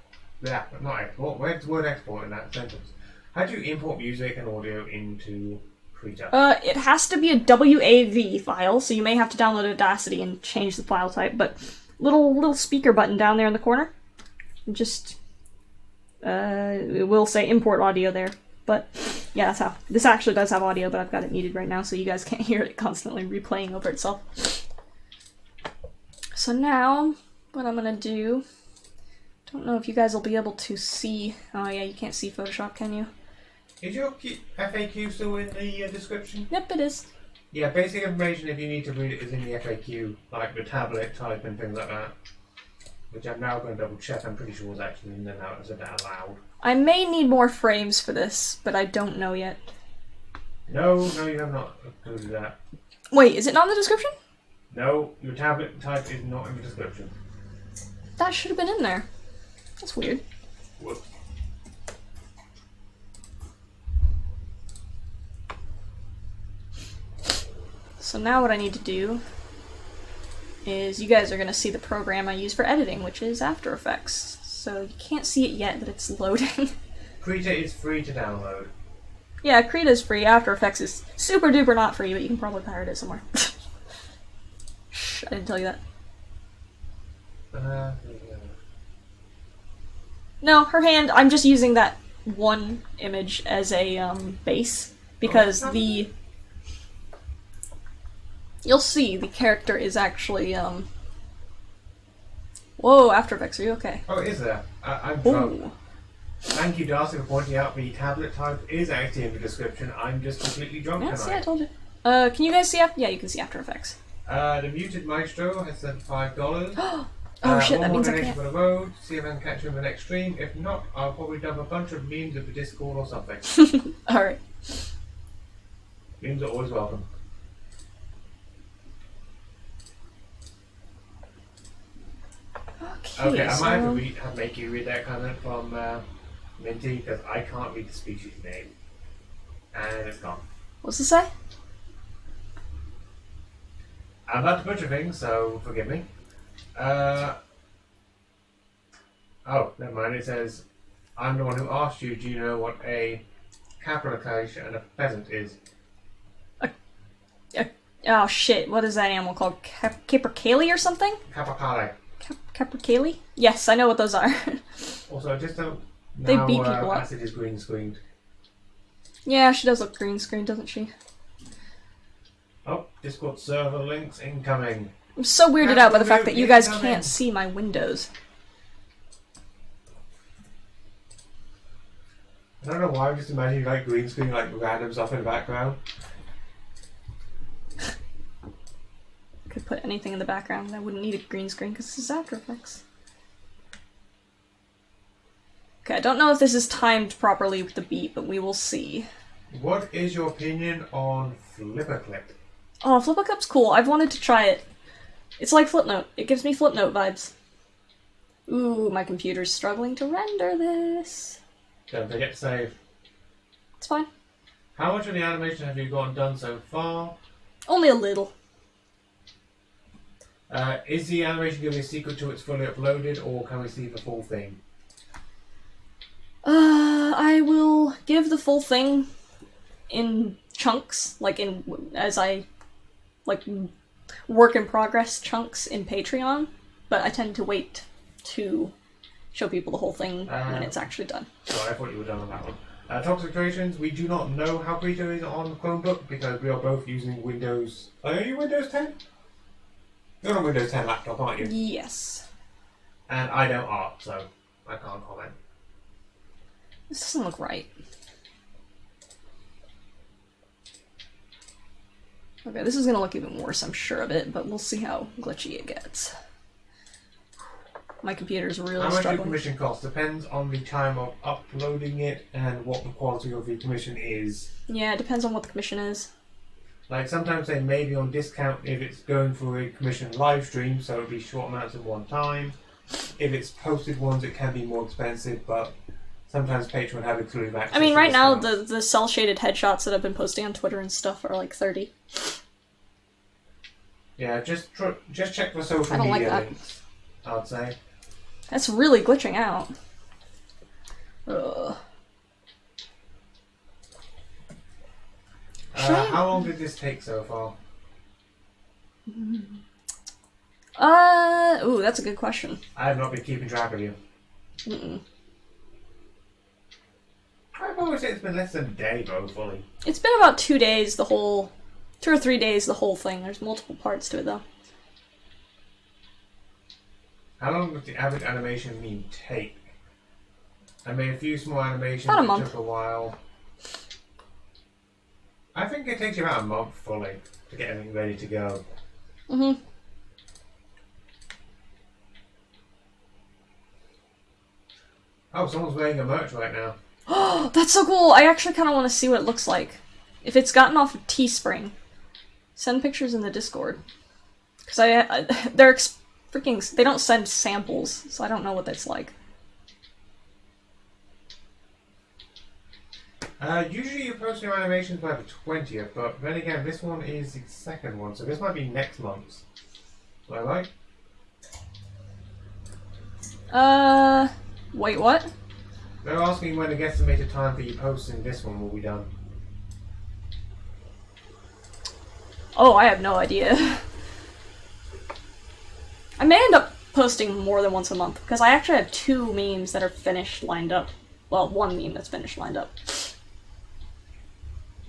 Yeah, not export. Where's the word export in that sentence? How do you import music and audio into Krita? It has to be a WAV file, so you may have to download Audacity and change the file type, but little speaker button down there in the corner. Just, it will say import audio there. But, yeah, that's how. This actually does have audio, but I've got it muted right now, so you guys can't hear it constantly replaying over itself. So now, what I'm gonna do... Don't know if you guys will be able to see... Oh yeah, you can't see Photoshop, can you? Is your FAQ still in the description? Yep, it is. Yeah, basic information if you need to read it is in the FAQ, like the tablet type and things like that. Which I'm now going to double check. I'm pretty sure it's actually in there now. It's a bit loud. I may need more frames for this, but I don't know yet. No, you have not included that. Wait, is it not in the description? No, your tablet type is not in the description. That should have been in there. That's weird. Whoops. So now what I need to do is you guys are going to see the program I use for editing, which is After Effects. So you can't see it yet, but it's loading. Krita is free to download. Yeah, Krita is free. After Effects is super duper not free, but you can probably pirate it somewhere. Shh, I didn't tell you that. Yeah. No, her hand, I'm just using that one image as a base, because you'll see the character is actually, Whoa, After Effects, are you okay? Oh, is there? I'm drunk. Ooh. Thank you, Darcy, for pointing out the tablet type is actually in the description. I'm just completely drunk Yeah, tonight. see, I told you. Can you guys see Yeah, you can see After Effects. The Muted Maestro has sent $5. Oh shit, that one more means I donation can't. for the road. See if I can catch you in the next stream. If not, I'll probably dump a bunch of memes of the Discord or something. Alright. Memes are always welcome. Okay, I might have to make you read that comment from Minty because I can't read the species name. And it's gone. What's it say? I'm about to butcher things, so forgive me. Oh, never mind. It says, I'm the one who asked you, do you know what a capercaillie and a pheasant is? Oh shit, what is that animal called? Capercaillie or something? Capercaillie. Capercaillie? Yes, I know what those are. Also, just don't They now beat people up. Acid is green screened. Yeah, she does look green screen, doesn't she? Oh, Discord server links incoming. I'm so weirded out by the fact that you guys can't see my windows. I don't know why, I'm just imagining like green screen, like random stuff in the background. Could put anything in the background. I wouldn't need a green screen because this is After Effects. Okay, I don't know if this is timed properly with the beat, but we will see. What is your opinion on Flipperclip? Oh, Flipperclip's cool. I've wanted to try it. It's like Flipnote. It gives me Flipnote vibes. Ooh, my computer's struggling to render this. Don't forget to save. It's fine. How much of the animation have you gotten done so far? Only a little. Is the animation giving a secret till it's fully uploaded, or can we see the full thing? I will give the full thing in chunks, as I work in progress chunks in Patreon, but I tend to wait to show people the whole thing when it's actually done. Sorry, I thought you were done on that one. Toxic Creations, we do not know how Krita is on Chromebook because we are both using Windows. Are you Windows 10? You're on a Windows 10 laptop, aren't you? Yes. And I don't art, so I can't comment. This doesn't look right. Okay, this is gonna look even worse, I'm sure of it, but we'll see how glitchy it gets. My computer's really How much struggling. your commission cost depends on the time of uploading it and what the quality of the commission is. Yeah, it depends on what the commission is. Like sometimes they may be on discount if it's going for a commission live stream, so it'll be short amounts at one time. If it's posted ones, it can be more expensive, but sometimes Patreon have exclusive access. I mean, to right now, discounts. the cel-shaded headshots that I've been posting on Twitter and stuff are like 30. Yeah, just check the social I don't like media that. links, I'd say. That's really glitching out. Ugh. How long did this take so far? Ooh, that's a good question. I have not been keeping track of you. Mm-mm. I've always said it's been less than a day, though, fully. It's been about 2 days, 2 or 3 days, the whole thing. There's multiple parts to it, though. How long does the average animation mean take? I made a few small animations. About a It month. took a while. I think it takes you about a month fully. to get everything ready to go. Mm-hmm. Oh, someone's wearing a merch right now. Oh, that's so cool! I actually kind of want to see what it looks like. If it's gotten off of Teespring, send pictures in the Discord. Because they're freaking... They don't send samples, so I don't know what that's like. Usually you post your animations by the 20th, but then again, this one is the second one, so this might be next month's. Am I right? Wait, what? They're asking when the guesstimated time for you posting this one will be done. Oh, I have no idea. I may end up posting more than once a month, because I actually have 2 memes that are finished lined up. Well, 1 meme that's finished lined up.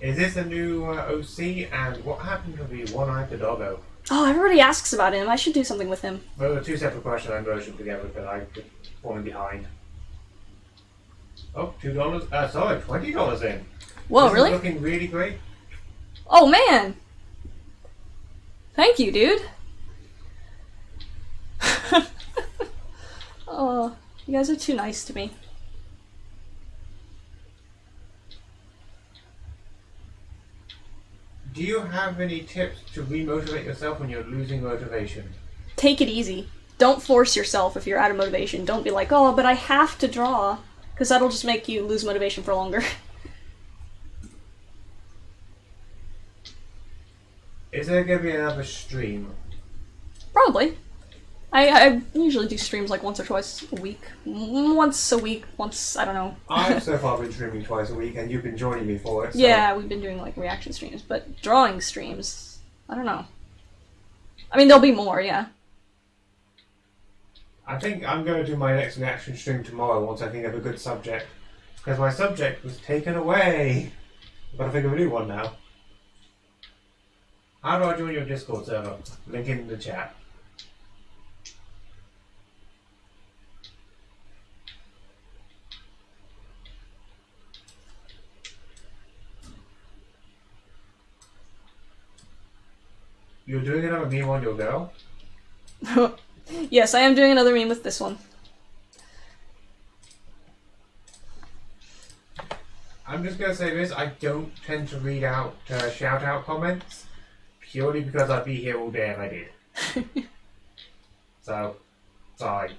Is this a new OC, and what happened to the one-eyed doggo? Oh, everybody asks about him. I should do something with him. Well, there are 2 separate questions I merged them together, but I've fallen behind. Oh, $2? Sorry, $20 in. Whoa, this really? Is looking really great. Oh, man! Thank you, dude! Oh, you guys are too nice to me. Do you have any tips to remotivate yourself when you're losing motivation? Take it easy. Don't force yourself if you're out of motivation. Don't be like, oh, but I have to draw. Because that'll just make you lose motivation for longer. Is there going to be another stream? Probably. I usually do streams like once or twice a week. Once a week, once, I don't know. I've so far been streaming twice a week, and you've been joining me for it. So. Yeah, we've been doing like reaction streams, but drawing streams, I don't know. I mean, there'll be more, yeah. I think I'm going to do my next reaction stream tomorrow once I think of a good subject. Because my subject was taken away. I've got to think of a new one now. How do I join your Discord server? Link in the chat. You're doing another meme on your girl? Yes, I am doing another meme with this one. I'm just going to say this, I don't tend to read out shout-out comments, purely because I'd be here all day if I did. So, sorry.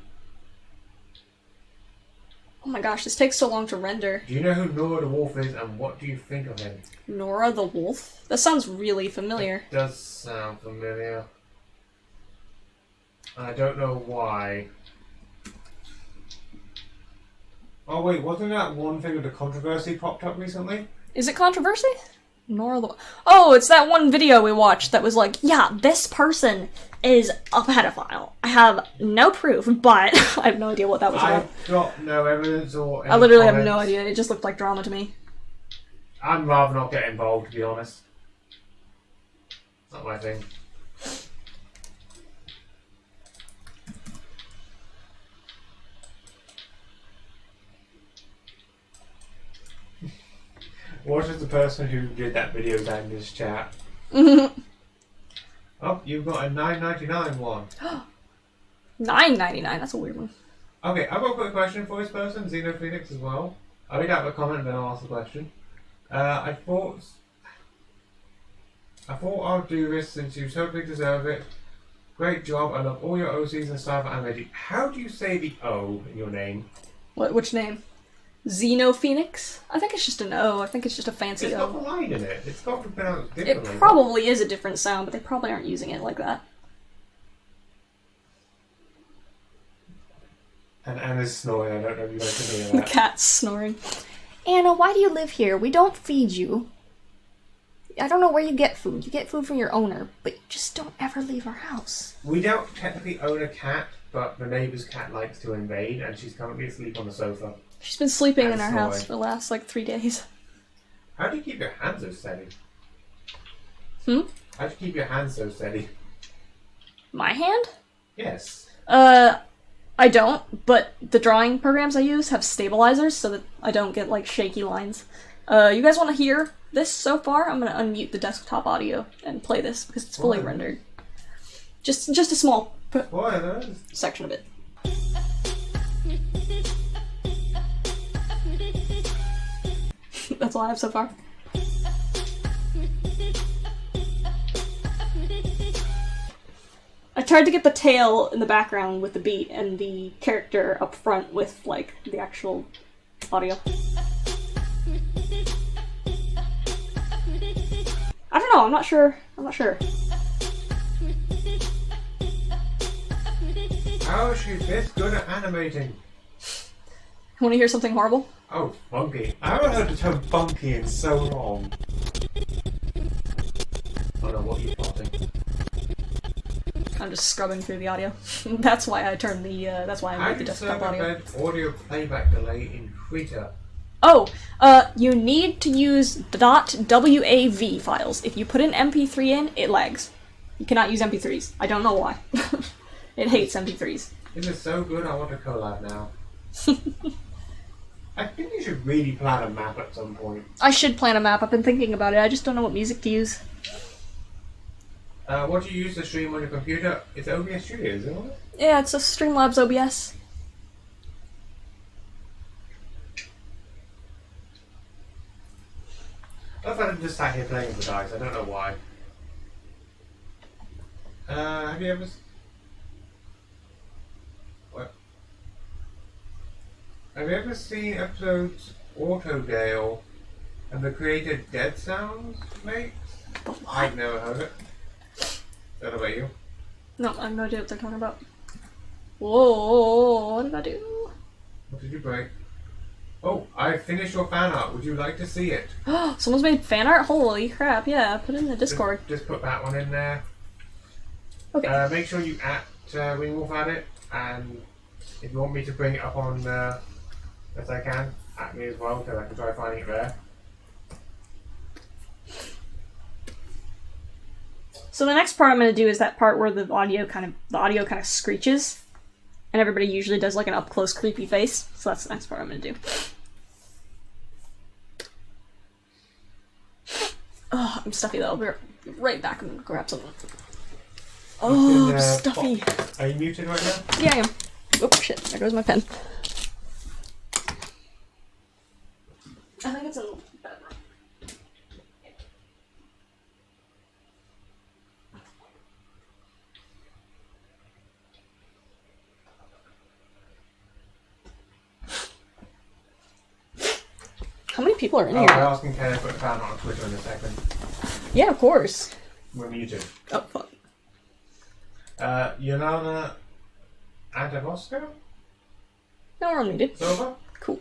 Oh my gosh, this takes so long to render. Do you know who Nora the Wolf is, and what do you think of him? Nora the Wolf? That sounds really familiar. It does sound familiar. I don't know why. Oh wait, wasn't that one thing with the controversy popped up recently? Is it controversy? Nora the... Oh, it's that one video we watched that was like, yeah, this person is a pedophile. I have no proof, but I have no idea what that was about. I've got no evidence or any I literally have comments. no idea. It just looked like drama to me. I'd rather not get involved, to be honest. It's not my thing. What is the person who did that video down in this chat? Oh, you've got a $9.99 one. $9.99. That's a weird one. Okay, I've got a quick question for this person, Xeno Phoenix as well. I'll read out the comment and then I'll ask the question. I thought I'll do this since you totally deserve it. Great job. I love all your OCs and stuff. I'm ready. How do you say the O in your name? Which name? Xeno Phoenix? I think it's just an O. I think it's just a fancy It's O. got the line in it. It's got to be pronounced It differently. probably is a different sound, but they probably aren't using it like that. And Anna's snoring. I don't know if you guys can hear The that. cat's snoring. Anna, why do you live here? We don't feed you. I don't know where you get food. You get food from your owner, but you just don't ever leave our house. We don't technically own a cat, but the neighbour's cat likes to invade, and she's currently asleep on the sofa. She's been sleeping in And our house snoring. for the last, 3 days. How do you keep your hands so steady? Hmm? How do you keep your hands so steady? My hand? Yes. I don't, but the drawing programs I use have stabilizers so that I don't get, shaky lines. You guys want to hear this so far? I'm gonna unmute the desktop audio and play this because it's fully rendered. Just a small section of it. That's all I have so far. I tried to get the tail in the background with the beat and the character up front with, like, the actual audio. I don't know, I'm not sure. How is she this good at animating? Want to hear something horrible? Oh, funky. I haven't heard the term funky in so long. Oh no, what are you plotting? I'm just scrubbing through the audio. That's why I turned the, that's why I made the desktop audio. Audio playback delay in krita. Oh, you need to use .wav files. If you put an MP3 in, it lags. You cannot use MP3s. I don't know why. It hates MP3s. This is so good, I want to collab now. I think you should really plan a map at some point. I should plan a map. I've been thinking about it. I just don't know what music to use. What do you use to stream on your computer? It's OBS Studio, isn't it? Yeah, it's a Streamlabs OBS. I thought I'm just sat here playing with the dice. I don't know why. Have you ever... What? Have you ever seen episodes Autodale and the created dead sounds makes? I've never heard it. What about you? No, I have no idea what they're talking about. Whoa, what did I do? What did you break? Oh, I finished your fan art. Would you like to see it? Someone's made fan art? Holy crap, yeah, put it in the Discord. Just put that one in there. Okay. Make sure you Wingwolf at it, and if you want me to bring it up on as I can, at me as well, because I can try finding it there. So the next part I'm going to do is that part where the audio kind of screeches, and everybody usually does like an up close creepy face. So that's the next part I'm going to do. Oh, I'm stuffy though. I'll be right back and grab something. Oh, I'm stuffy. Are you muted right now? Yeah, I am. Oh shit! There goes my pen. I think it's in the bedroom. How many people are in here? I'll be asking Ken to put a fan on Twitter in a second. Yeah, of course. We're muted. Oh, fuck. Yolana Adavosco? No, we're unmuted. Silva? Cool.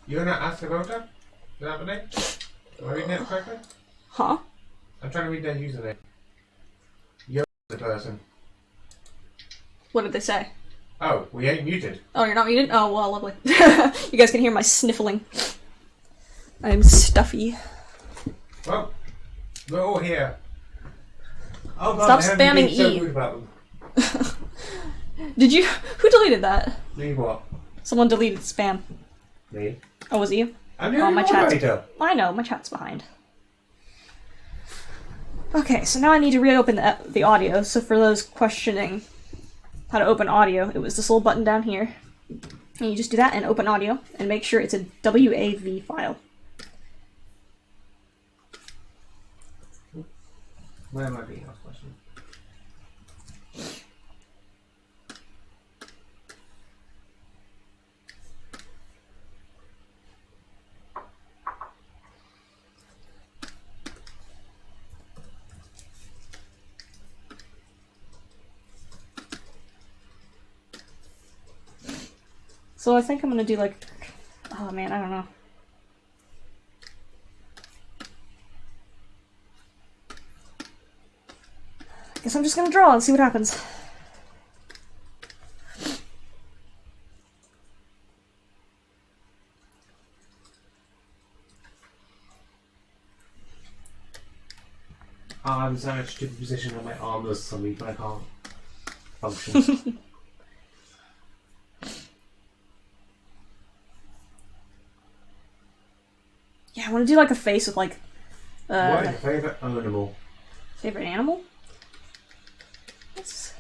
Yona Ascavota? Is that the name? Am I reading it correctly? Huh? I'm trying to read their username. You're the person. What did they say? Oh, we ain't muted. Oh, you're not muted? Oh, well, lovely. You guys can hear my sniffling. I'm stuffy. Well, we're all here. Oh god, Stop spamming E. So rude about them. Did you? Who deleted that? Me what? Someone deleted spam. Me? Oh, was it you? I'm the Oh, only my chat's. moderator. I know, my chat's behind. Okay, so now I need to reopen the audio. So for those questioning how to open audio, it was this little button down here. And you just do that and open audio, and make sure it's a WAV file. Where am I being asked question? So I think I'm gonna do like, oh man, I don't know. Guess I'm just gonna draw and see what happens. I'm in such a stupid position on my arm as something, but I can't function. Yeah, I want to do like a face with like. What is your favourite animal? Favorite animal? That's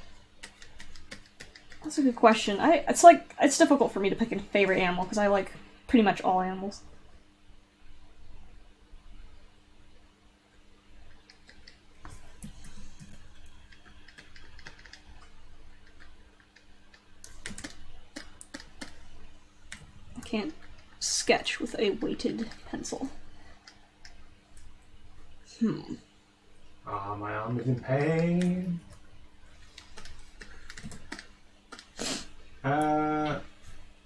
a good question. It's difficult for me to pick a favorite animal because I like pretty much all animals. I can't sketch with a weighted pencil. Ah, my arm is in pain.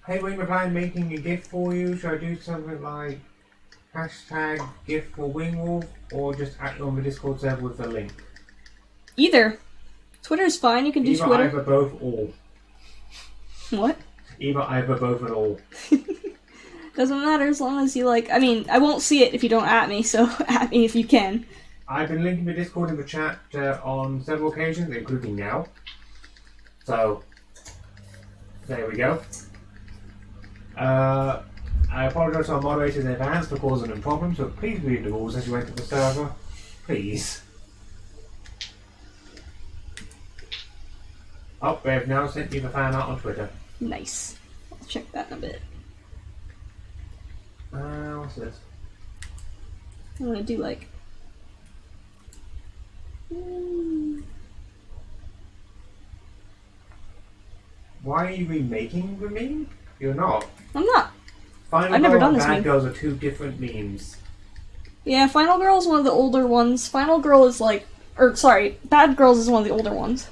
Hey, Wing McLean making a GIF for you. Should I do something like hashtag GIF for Wingwolf or just act on the Discord server with the link? Either. Twitter's fine, you can do Twitter. Either both or. What? Either both at all. Doesn't matter as long as you like. I mean, I won't see it if you don't at me, so at me if you can. I've been linking the Discord in the chat on several occasions, including now. So, there we go. I apologise to our moderators in advance for causing them problems, but please read the rules as you enter the server. Please. Oh, they've now sent you the fan art on Twitter. Nice. I'll check that in a bit. What's this? I'm gonna do like. Why are you remaking the meme? You're not. I'm not. Final I've never Girl done and this Bad meme. Girls are two different memes. Yeah, Final Girl is one of the older ones. Final Girl is like. Or, sorry, Bad Girls is one of the older ones.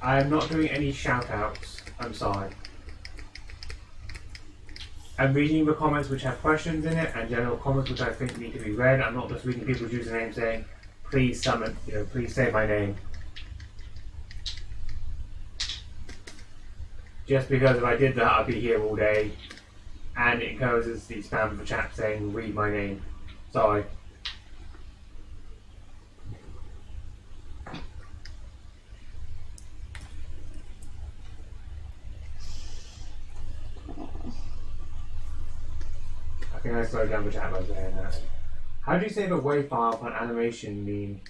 I am not doing any shout-outs. I'm sorry. I'm reading the comments which have questions in it and general comments which I think need to be read. I'm not just reading people's usernames saying, please summon, please say my name. Just because if I did that, I'd be here all day. And it encourages the spam of the chat saying, read my name. Sorry. I think I slowed down the chat by saying that. How do you save a WAV file for an animation meme?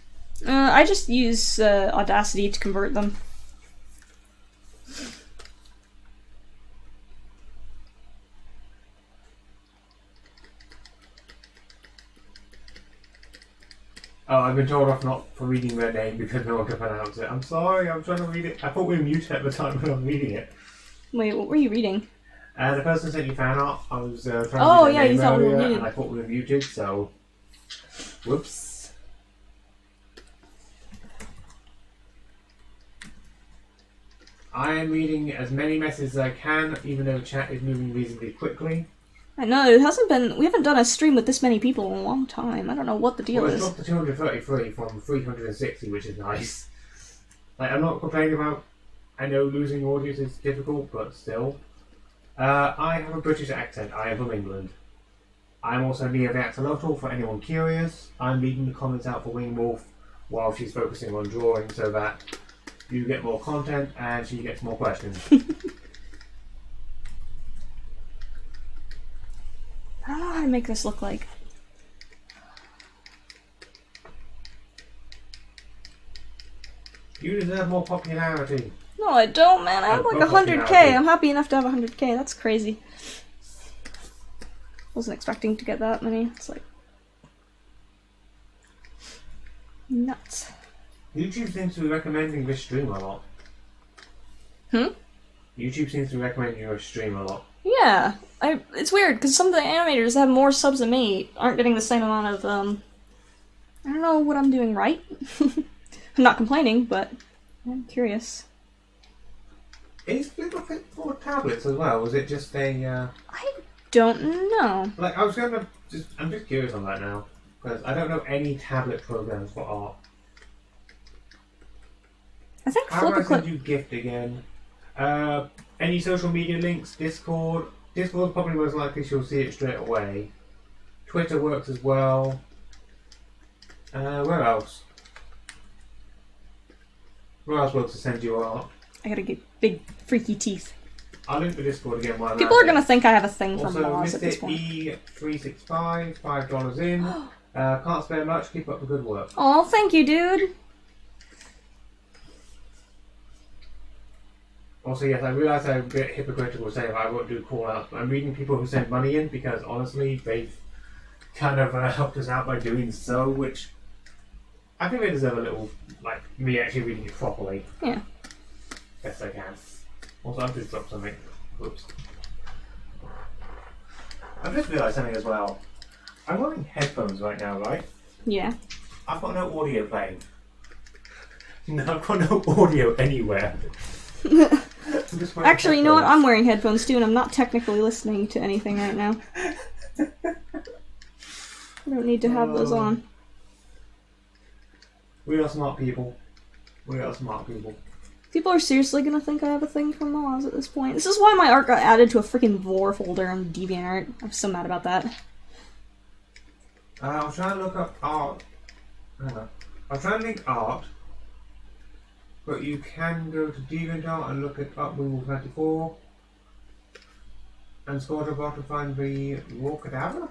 I just use Audacity to convert them. Oh, I've been told off not for reading their name because no one can pronounce it. I'm sorry, I'm trying to read it. I thought we were muted at the time when I was reading it. Wait, what were you reading? The person sent you fan art. I was trying to Oh, read yeah, their you name thought we were earlier, muted. and I thought we were muted, so... Whoops. I am reading as many messages as I can, even though the chat is moving reasonably quickly. I know, it hasn't been. We haven't done a stream with this many people in a long time. I don't know what the deal Well, it's is. dropped to 233 from 360, which is nice. Like, I'm not complaining about. I know losing audience is difficult, but still. I have a British accent. I am from England. I'm also near the axolotl for anyone curious. I'm reading the comments out for Wingwolf while she's focusing on drawing so that you get more content and she gets more questions. I don't know how to make this look like. You deserve more popularity. No, I don't, man. I have like 100k. I'm happy enough to have 100k. That's crazy. Wasn't expecting to get that many. It's like nuts. YouTube seems to be recommending this stream a lot. YouTube seems to be recommending your stream a lot. Yeah, it's weird because some of the animators that have more subs than me aren't getting the same amount of I don't know what I'm doing right. I'm not complaining, but I'm curious. Is Little Fit for tablets as well? Was it just a? I don't know. Like I'm just curious on that now because I don't know any tablet programs for art. I think How do I Flip a send Clip. you gift again? Any social media links? Discord. Discord probably most likely she'll see it straight away. Twitter works as well. Where else? Where else works to send you art? I gotta get big freaky teeth. I'll link the Discord again. While People are gonna think I have a thing for also, Moz at this Mr. point. E365, $5 in. Can't spare much. Keep up the good work. Oh, thank you, dude. Also, yes, I realise I'm a bit hypocritical saying I won't do call-outs, but I'm reading people who send money in because, honestly, they've kind of helped us out by doing so, which I think they deserve a little, like, me actually reading it properly. Yeah. Best I can. Also, I've just dropped something. Whoops. I've just realised something as well. I'm wearing headphones right now, right? Yeah. I've got no audio playing. No, I've got no audio anywhere. Actually, you know what? I'm wearing headphones too, and I'm not technically listening to anything right now. I don't need to have those on. We are smart people. We are smart people. People are seriously gonna think I have a thing for Moz at this point. This is why my art got added to a freaking vor folder on DeviantArt. I'm so mad about that. I was trying to look up art. I don't know. I was trying to link art, but you can go to DeviantArt and look it up Google 24 and scroll to the bottom to find the raw cadaver.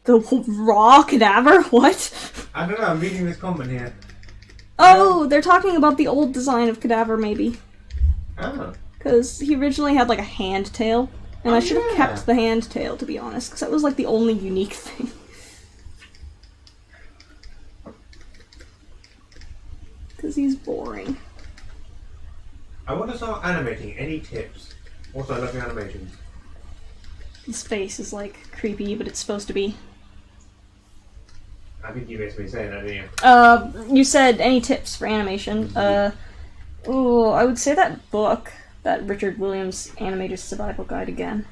The raw cadaver? What? I don't know. I'm reading this comment here. Oh, they're talking about the old design of cadaver, maybe. Oh. Because he originally had like a hand tail, and I should have yeah. kept the hand tail, to be honest, because that was like the only unique thing. Because he's boring. I want to start animating. Any tips? Also, I love your animations. His face is like creepy, but it's supposed to be. I think you basically saying that, didn't you? You said any tips for animation. Oh, I would say that book, that Richard Williams Animated Survival Guide again.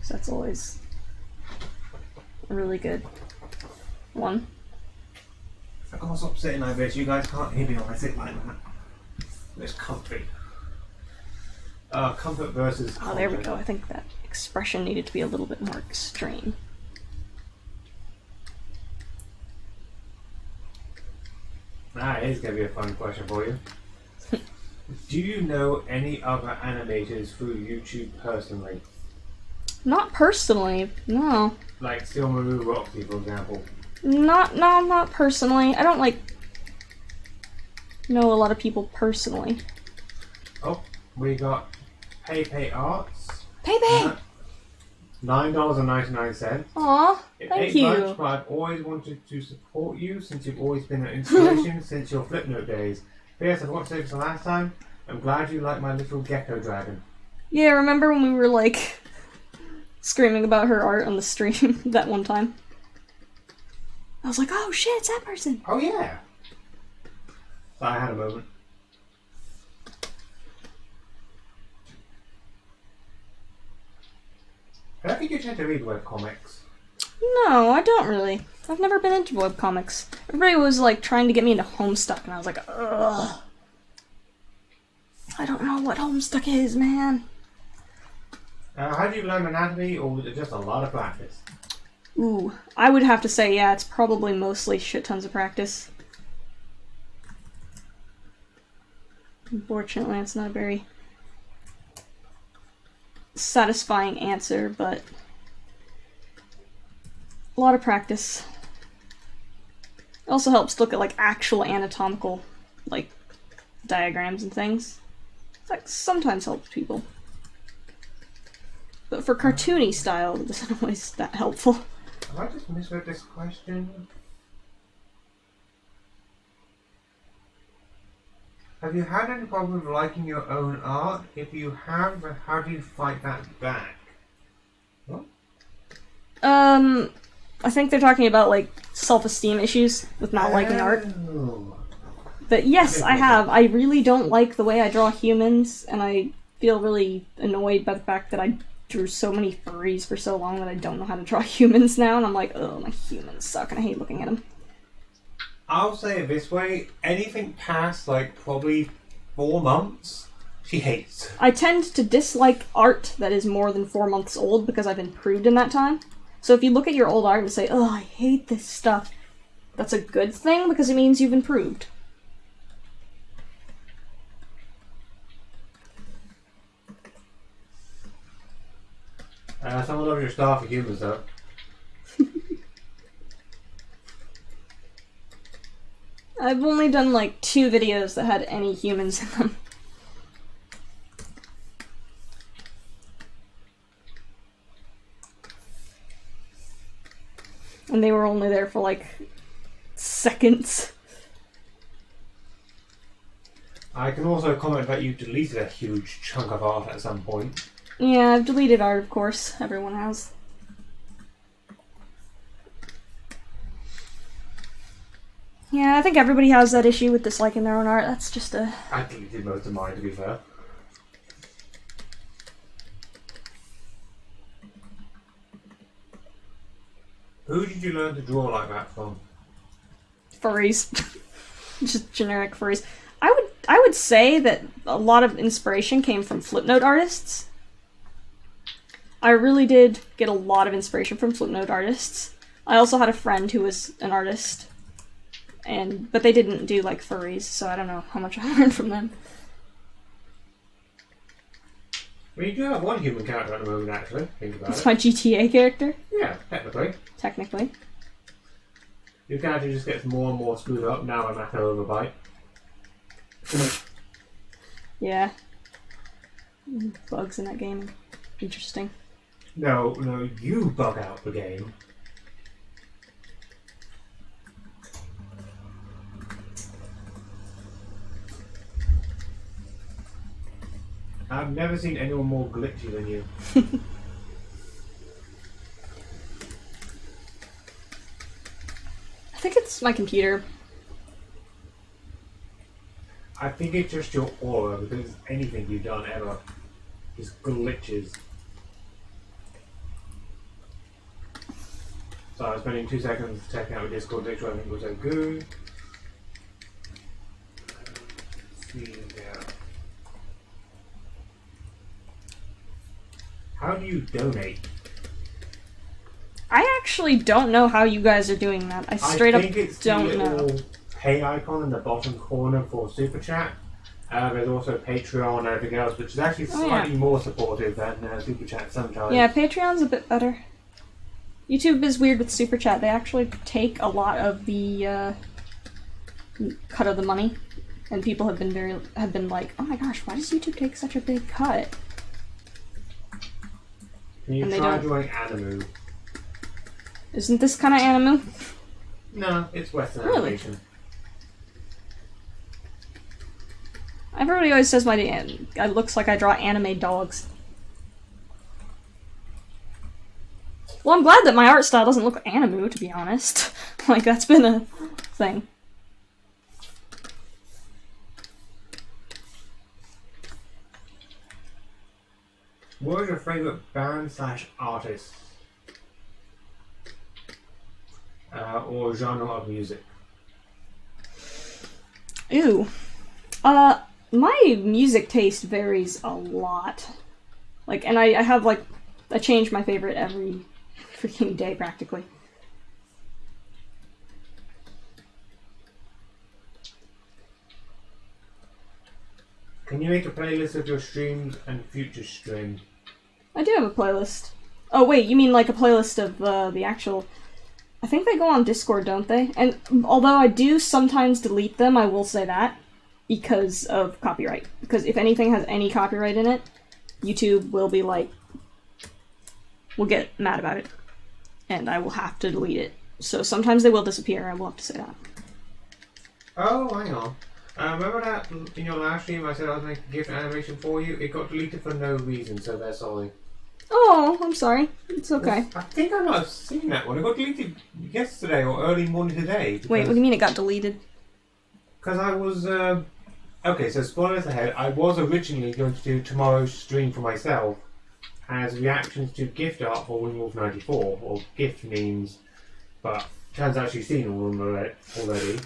So that's always a really good one. I can't stop sitting like this. You guys can't hear me when I sit like that. It's comfy. Comfort versus Oh, there we content. go. I think that expression needed to be a little bit more extreme. That is going to be a fun question for you. Do you know any other animators through YouTube personally? Not personally, no. Like Steel Maru Roxy, for example. Not personally. I don't like know a lot of people personally. Oh, we got PayPay Arts. PayPay! $9.99. Aw, It thank ain't you. much, but I've always wanted to support you since you've always been an inspiration since your Flipnote days. P.S. I've watched it the last time. I'm glad you like my little gecko dragon. Yeah, remember when we were like screaming about her art on the stream that one time? I was like, oh shit, it's that person. Oh yeah. So I had a moment. I don't think you tend to read webcomics. No, I don't really. I've never been into webcomics. Everybody was like trying to get me into Homestuck, and I was like, ugh. I don't know what Homestuck is, man. How do you learn anatomy, or was it just a lot of practice? Ooh, I would have to say, yeah, it's probably mostly shit tons of practice. Unfortunately, it's not a very satisfying answer, but a lot of practice. It also helps to look at like actual anatomical like diagrams and things. That sometimes helps people. But for cartoony style, it isn't always that helpful. Have I just misread this question? Have you had any problem with liking your own art? If you have, then how do you fight that back? What? I think they're talking about like self-esteem issues with not liking art. Oh. But yes, I have. I really don't like the way I draw humans, and I feel really annoyed by the fact that I drew so many furries for so long that I don't know how to draw humans now, and I'm like, oh, my humans suck, and I hate looking at them. I'll say it this way, anything past like probably 4 months, she hates. I tend to dislike art that is more than 4 months old because I've improved in that time. So if you look at your old art and say, oh, I hate this stuff, that's a good thing because it means you've improved. Someone loves your star for humans, though. I've only done like 2 videos that had any humans in them. And they were only there for like seconds. I can also comment that you deleted a huge chunk of art at some point. Yeah, I've deleted art, of course. Everyone has. Yeah, I think everybody has that issue with disliking their own art. That's just a... I deleted most of mine, to be fair. Who did you learn to draw like that from? Furries. Just generic furries. I would say that a lot of inspiration came from Flipnote artists. I really did get a lot of inspiration from Flipnote artists. I also had a friend who was an artist, but they didn't do like furries, so I don't know how much I learned from them. I mean, you do have one human character at the moment, actually. Think about it. It's my GTA character. Yeah, technically. Technically. Your character just gets more and more screwed up now I'm at an overbite. Yeah. Bugs in that game. Interesting. No, you bug out the game. I've never seen anyone more glitchy than you. I think it's my computer. I think it's just your aura, because anything you've done ever just glitches. So I was spending 2 seconds checking out the Discord to make sure everything was so good. See now. How do you donate? I actually don't know how you guys are doing that. I straight up think it's don't the know. little pay icon in the bottom corner for Super Chat. There's also Patreon and everything else, which is actually slightly more supportive than Super Chat sometimes. Yeah, Patreon's a bit better. YouTube is weird with Super Chat. They actually take a lot of the cut of the money, and people have been like, "Oh my gosh, why does YouTube take such a big cut?" Can you try doing Animu? Isn't this kind of Animu? No, it's Western Really? animation. Everybody always says it looks like I draw anime dogs. Well, I'm glad that my art style doesn't look Animu, to be honest. Like, that's been a thing. What is your favourite band / artist? Or genre of music? Ew. My music taste varies a lot. Like, and I have, like, I change my favorite every freaking day, practically. Can you make a playlist of your streams and future streams? I do have a playlist. Oh, wait, you mean like a playlist of the actual... I think they go on Discord, don't they? And although I do sometimes delete them, I will say that, because of copyright. Because if anything has any copyright in it, YouTube will be like... will get mad about it. And I will have to delete it. So sometimes they will disappear, I will have to say that. Oh, hang on. Remember that in your last stream I said I was making a GIF animation for you? It got deleted for no reason, so they're sorry. Oh, I'm sorry. It's okay. I think I might have seen that one. It got deleted yesterday or early morning today. Wait, what do you mean it got deleted? Because I was... okay, so spoilers ahead. I was originally going to do tomorrow's stream for myself as reactions to gift art for Wingwolf 94, or gift memes, but turns out she's seen all of them already.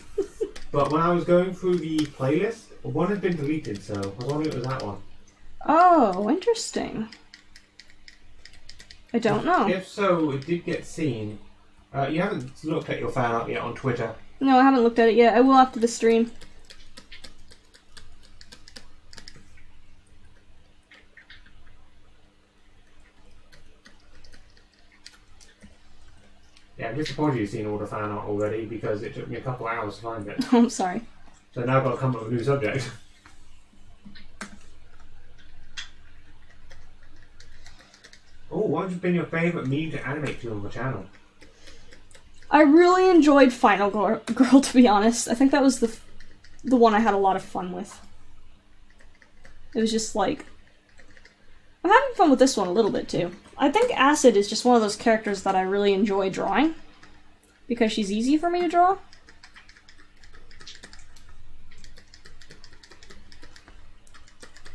But when I was going through the playlist, one had been deleted, so I was wondering if it was that one. Oh, interesting. I don't know. If so, it did get seen. You haven't looked at your fan art yet on Twitter. No, I haven't looked at it yet. I will after the stream. Yeah, I'm disappointed you've seen all the fan art already because it took me a couple hours to find it. I'm sorry. So now I've got to come up with a new subject. Oh, what has been your favourite meme to animate to on the channel? I really enjoyed Final Girl, to be honest. I think that was the one I had a lot of fun with. It was just like... I'm having fun with this one a little bit, too. I think Acid is just one of those characters that I really enjoy drawing. Because she's easy for me to draw.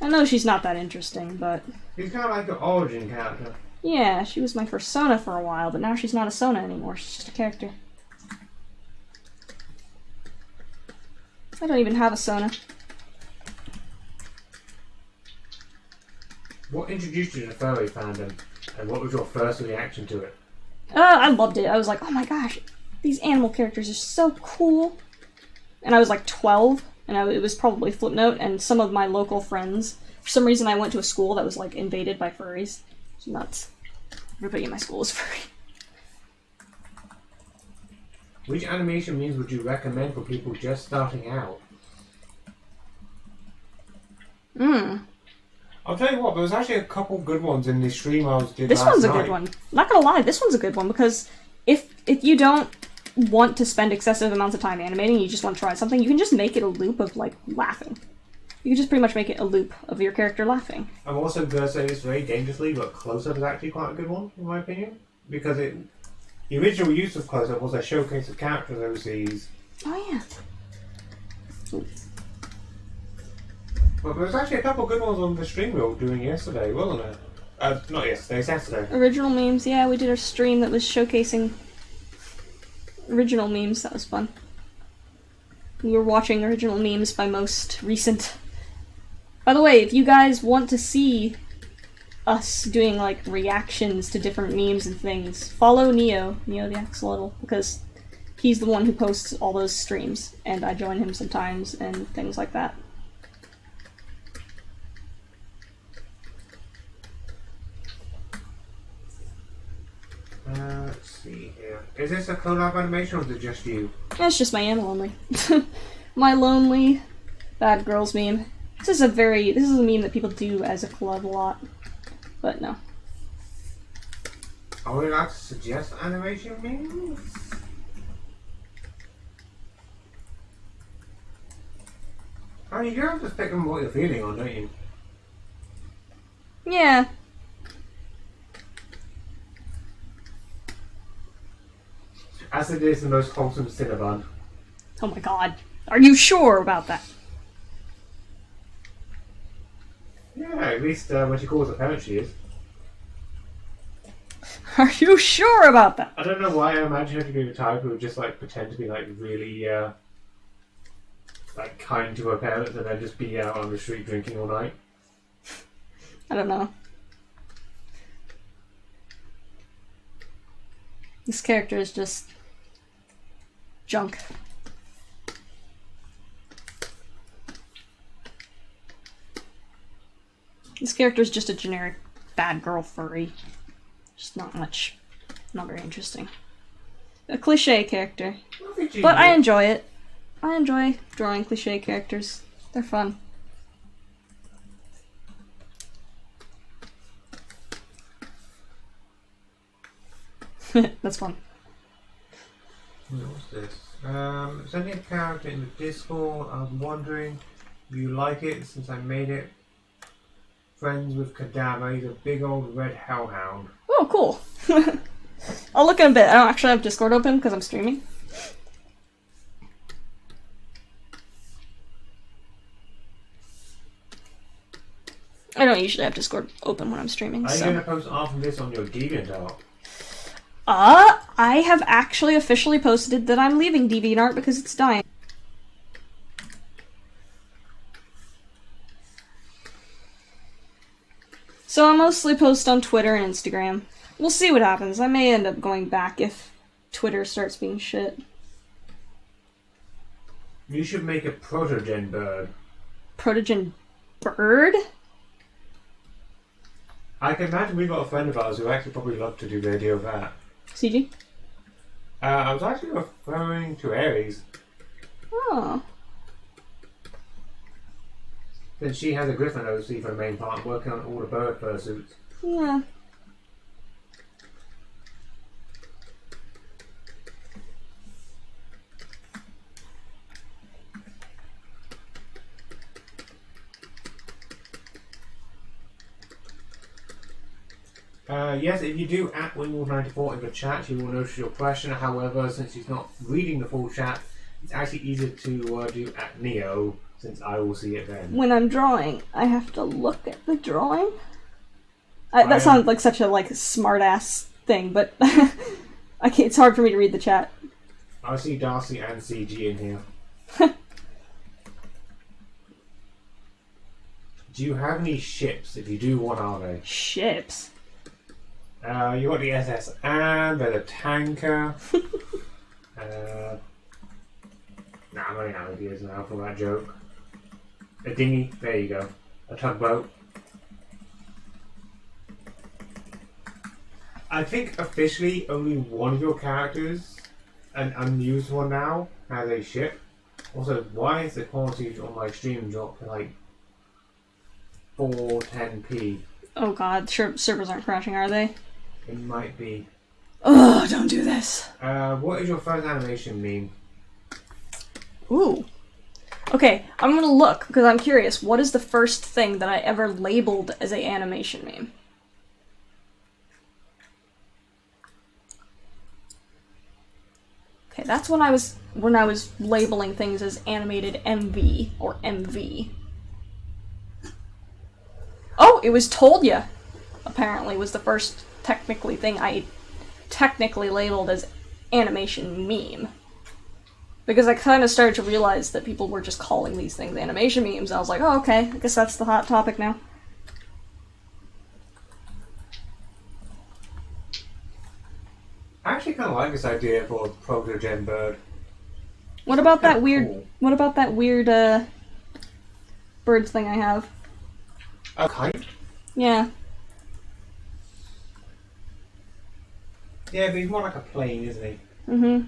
I know she's not that interesting, but... She's kind of like an origin character. Yeah, she was my first Sona for a while, but now she's not a Sona anymore. She's just a character. I don't even have a Sona. What introduced you to the furry fandom, and what was your first reaction to it? I loved it. I was like, oh my gosh, these animal characters are so cool. And I was like 12, and it was probably Flipnote, and some of my local friends. For some reason, I went to a school that was like invaded by furries. It's nuts. Everybody in my school is furry. Which animation memes would you recommend for people just starting out? I'll tell you what, there was actually a couple good ones in the stream I did This last one's a night. good one. Not gonna lie, this one's a good one because if you don't want to spend excessive amounts of time animating, you just want to try something, you can just make it a loop of like laughing. You can just pretty much make it a loop of your character laughing. I'm also going to say this very dangerously, but Close-Up is actually quite a good one, in my opinion. Because the original use of Close-Up was a showcase of characters overseas. Oh yeah. But there was actually a couple of good ones on the stream we were doing yesterday, wasn't there? Not yesterday, Saturday. Original memes, yeah, we did our stream that was showcasing original memes. That was fun. We were watching original memes by most recent. By the way, if you guys want to see us doing like reactions to different memes and things, follow Neo the Axolotl, because he's the one who posts all those streams, and I join him sometimes and things like that. Let's see here. Is this a collab animation or is it just you? It's just my animal only. My lonely bad girls meme. This is a meme that people do as a collab a lot, but no. Are we allowed to suggest animation memes? Oh, you do have to pick on what you're feeling on, don't you? Yeah. Acid is the most wholesome Cinnabon. Oh my god. Are you sure about that? Yeah, at least when she calls her parents she is. Are you sure about that? I don't know why I imagine her to be the type who would just like pretend to be like really like kind to her parents and then just be out on the street drinking all night. I don't know. This character is just junk. This character is just a generic bad girl furry. Just not much. Not very interesting. A cliche character. But I enjoy it. I enjoy drawing cliche characters. They're fun. That's fun. What's this? Sending a character in the Discord. I was wondering if you like it since I made it. Friends with Cadaver. He's a big old red hellhound. Oh, cool. I'll look in a bit. I don't actually have Discord open because I'm streaming. I don't usually have Discord open when I'm streaming. Are you going to post after this on your DeviantArt? I have actually officially posted that I'm leaving DeviantArt because it's dying. So I mostly post on Twitter and Instagram. We'll see what happens. I may end up going back if Twitter starts being shit. You should make a protogen bird. Protogen bird? I can imagine we've got a friend of ours who actually probably love to do the idea of that. CG? I was actually referring to Aries. Oh. Since she has a Griffin OC for the main part, working on all the bird fursuits. Yeah. Yes, if you do at Wingwolf94 in the chat, she will notice your question. However, since she's not reading the full chat, it's actually easier to do at Neo, since I will see it then. When I'm drawing, I have to look at the drawing. That sounds like such a smart ass thing, but it's hard for me to read the chat. I see Darcy and CG in here. Do you have any ships? If you do, what are they? Ships? You got the SS Anne, there's a tanker. I'm running out of ideas now from that joke. A dinghy, there you go. A tugboat. I think officially only one of your characters, an unused one now, has a ship. Also, why is the quality on my stream dropped to like 410p? Oh god, servers aren't crashing, are they? It might be. Ugh, don't do this. What is your first animation meme? Ooh. Okay, I'm gonna look, because I'm curious. What is the first thing that I ever labeled as a animation meme? Okay, that's when I was labeling things as animated MV or MV. Oh, it was Told Ya, apparently, was the first technically thing I technically labeled as animation meme. Because I kind of started to realize that people were just calling these things animation memes, and I was like, oh, okay, I guess that's the hot topic now. I actually kind of like this idea for a proto-gen bird. What about that weird, cool. What about that weird, birds thing I have? A kite? Yeah. Yeah, but he's more like a plane, isn't he? Mm-hmm.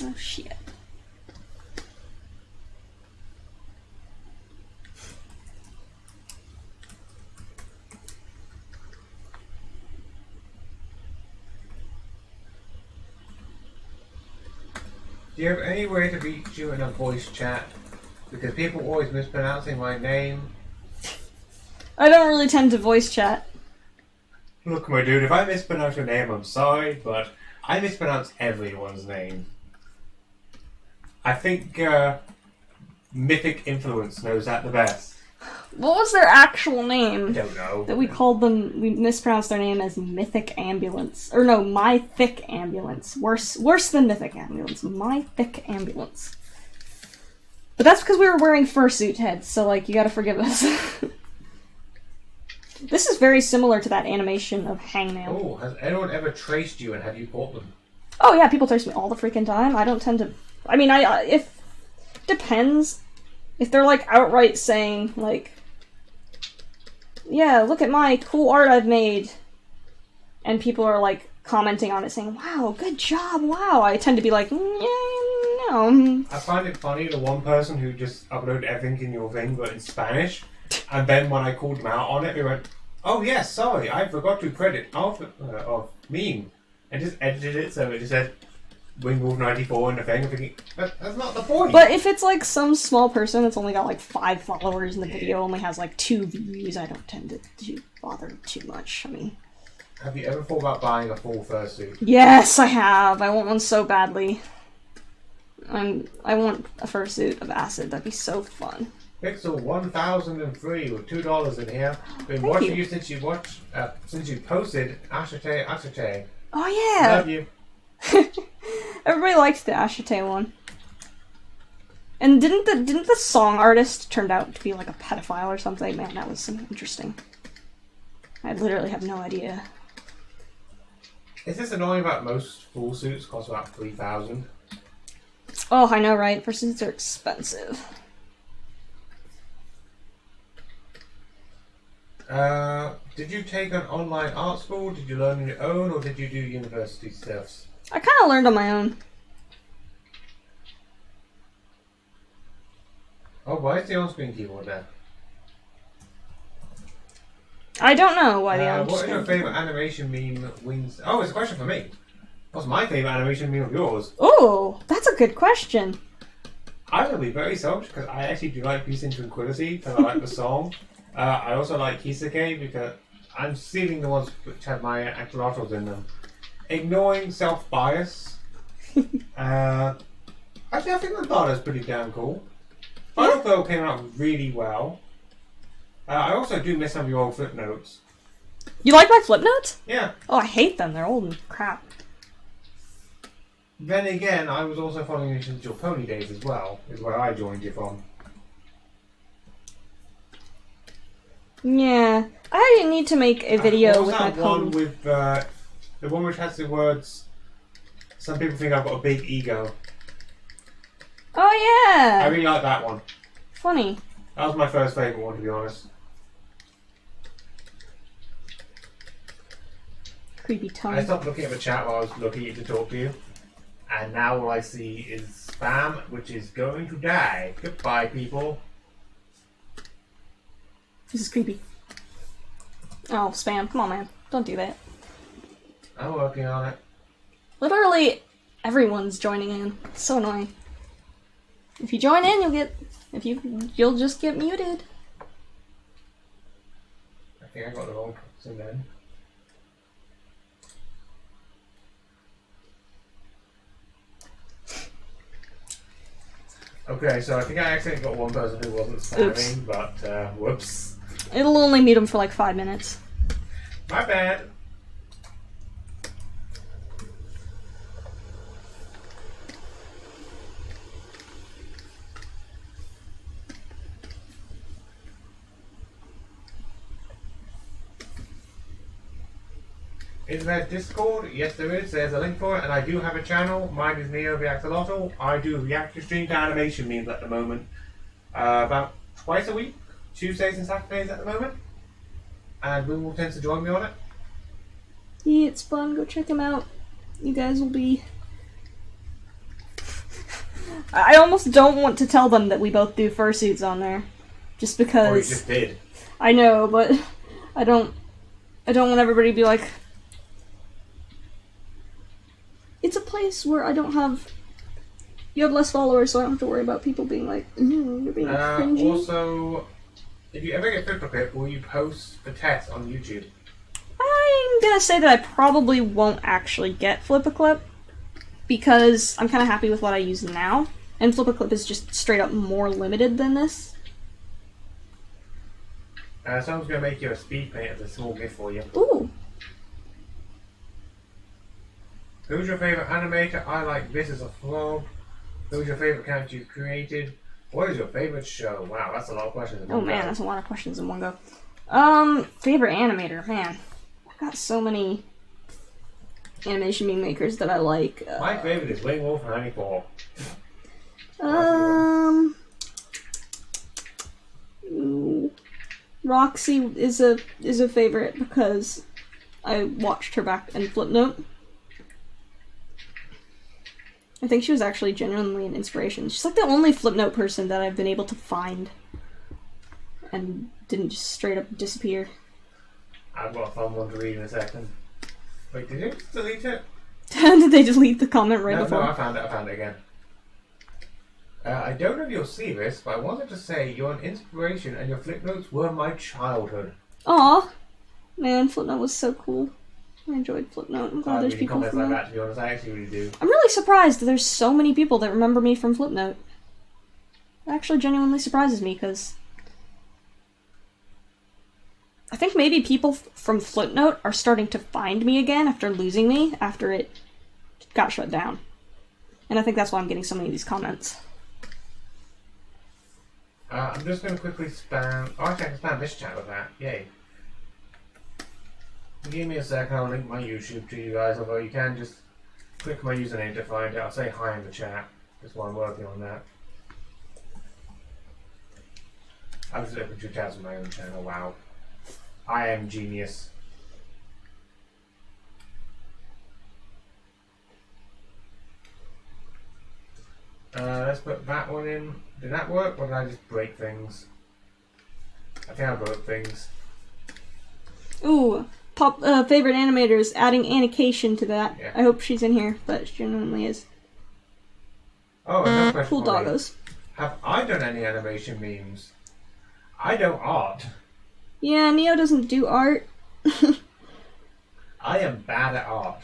Oh, shit. Do you have any way to reach you in a voice chat? Because people always mispronouncing my name. I don't really tend to voice chat. Look, my dude, if I mispronounce your name, I'm sorry, but I mispronounce everyone's name. I think Mythic Influence knows that the best. What was their actual name? I don't know. That we called them, we mispronounced their name as Mythic Ambulance. Or no, My Thick Ambulance. Worse than Mythic Ambulance. My Thick Ambulance. But that's because we were wearing fursuit heads, so like, you gotta forgive us. This is very similar to that animation of Hangnail. Oh, has anyone ever traced you and have you caught them? Oh yeah, people trace me all the freaking time. I don't tend to... I mean, if... Depends. If they're like outright saying, like... Yeah, look at my cool art I've made. And people are like commenting on it saying, wow, good job, wow. I tend to be like, yeah, no. I find it funny, the one person who just uploaded everything in your thing but in Spanish, and then when I called them out on it, they went, oh yes, sorry, I forgot to credit of meme. And just edited it so it just said Wingwolf94 in the thing. I'm thinking, that's not the point. But if it's like some small person that's only got like 5 followers and the video only has like 2 views, I don't tend to bother too much. I mean... Have you ever thought about buying a full fursuit? Yes, I have. I want one so badly. I want a fursuit of acid. That'd be so fun. Pixel 1003 with $2 in here. Been Thank watching you. you since you posted Ashite. Oh yeah. Love you. Everybody liked the Ashite one. And didn't the song artist turn out to be like a pedophile or something? Man, that was interesting. I literally have no idea. Is this annoying about most full suits cost about 3,000? Oh, I know, right? Fursuits are expensive. Did you take an online art school? Did you learn on your own, or did you do university stuffs? I kind of learned on my own. Oh, why is the on-screen keyboard there? I don't know why the on-screen. What is your favourite animation meme wins? Oh, it's a question for me. What's my favourite animation meme of yours? Oh, that's a good question. I'm going to be very selfish because I actually do like Peace and Tranquility because I like the song. I also like Kisake because I'm stealing the ones which have my axolotls in them. Ignoring self-bias. Actually, I think the bar is pretty damn cool. Final Girl came out really well. I also do miss some of your old flip notes. You like my flip notes? Yeah. Oh, I hate them. They're old and crap. Then again, I was also following you since your pony days as well, is where I joined you from. Yeah. I didn't need to make a video with my pony. One with the one which has the words, some people think I've got a big ego. Oh, yeah. I really like that one. Funny. That was my first favourite one, to be honest. Creepy tongue. I stopped looking at the chat while I was looking at you to talk to you. And now all I see is spam, which is going to die. Goodbye, people. This is creepy. Oh, spam. Come on, man. Don't do that. I'm working on it. Literally, everyone's joining in. It's so annoying. If you join in, you'll just get muted. I think I got the wrong person then. Okay, so I think I accidentally got one person who wasn't spamming, but whoops. It'll only mute them for like 5 minutes. My bad. Is there Discord? Yes, there is. There's a link for it, and I do have a channel. Mine is Neo the Axolotl. I do reaction stream to animation memes at the moment. About twice a week, Tuesdays and Saturdays at the moment. And Will tends to join me on it. Yeah, it's fun. Go check him out. You guys will be... I almost don't want to tell them that we both do fursuits on there. Just because... Or you just did. I know, but I don't want everybody to be like... It's a place where I don't have... You have less followers, so I don't have to worry about people being like, you're being cringy. Also, if you ever get FlipaClip, will you post the test on YouTube? I'm gonna say that I probably won't actually get FlipaClip, because I'm kind of happy with what I use now, and FlipaClip is just straight up more limited than this. Someone's going to make you a speed paint as a small gift for you. Ooh. Who's your favourite animator? I like this as a vlog. Who's your favourite character you've created? What is your favourite show? Wow, that's a lot of questions. Oh man, that's a lot of questions in one go. Favorite animator? Man, I've got so many animation meme makers that I like. My favourite is Wing Wolf 94. Roxy is a favorite because I watched her back in Flipnote. I think she was actually genuinely an inspiration. She's like the only Flipnote person that I've been able to find and didn't just straight up disappear. I've got a fun one to read in a second. Wait, did you delete it? Did they delete the comment right before? No, I found it again. I don't know if you'll see this, but I wanted to say you're an inspiration and your Flipnotes were my childhood. Aw, man, Flipnote was so cool. I enjoyed Flipnote. I'm glad there's people comments from like that, to be honest. I actually really do. I'm really surprised that there's so many people that remember me from Flipnote. It actually genuinely surprises me, because I think maybe people from Flipnote are starting to find me again after losing me, after it got shut down. And I think that's why I'm getting so many of these comments. I'm just going to quickly spam... Oh, actually I can spam this chat with that. Yay. Give me a second, I'll link my YouTube to you guys, although you can just click my username to find it. I'll say hi in the chat, just while I'm working on that. I've just opened 2 tabs on my own channel, wow. I am genius. Let's put that one in. Did that work, or did I just break things? I think I broke things. Ooh, favorite animators, adding annotation to that. Yeah. I hope she's in here, but she genuinely is. Oh, another question. Cool for you. doggos. Have I done any animation memes? I don't art. Yeah, Neo doesn't do art. I am bad at art.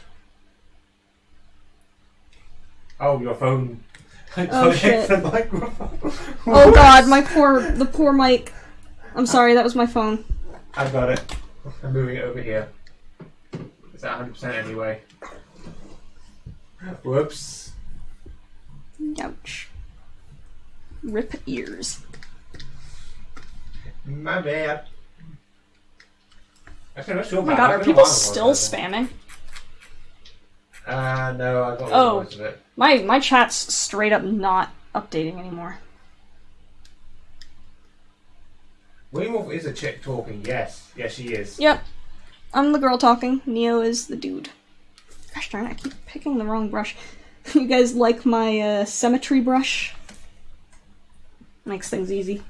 Oh, your phone. Oh, shit. The microphone. Oh god, the poor mic. I'm sorry, that was my phone. I've got it. I'm moving it over here. It's at 100% anyway. Whoops. Ouch. Rip ears. My bad. Actually, I'm not sure. Oh my god, are people still spamming? No, I got most of it. My chat's straight up not updating anymore. Wingwolf is a chick talking, yes. Yes, she is. Yep. I'm the girl talking. Neo is the dude. Gosh darn it, I keep picking the wrong brush. You guys like my symmetry brush? Makes things easy.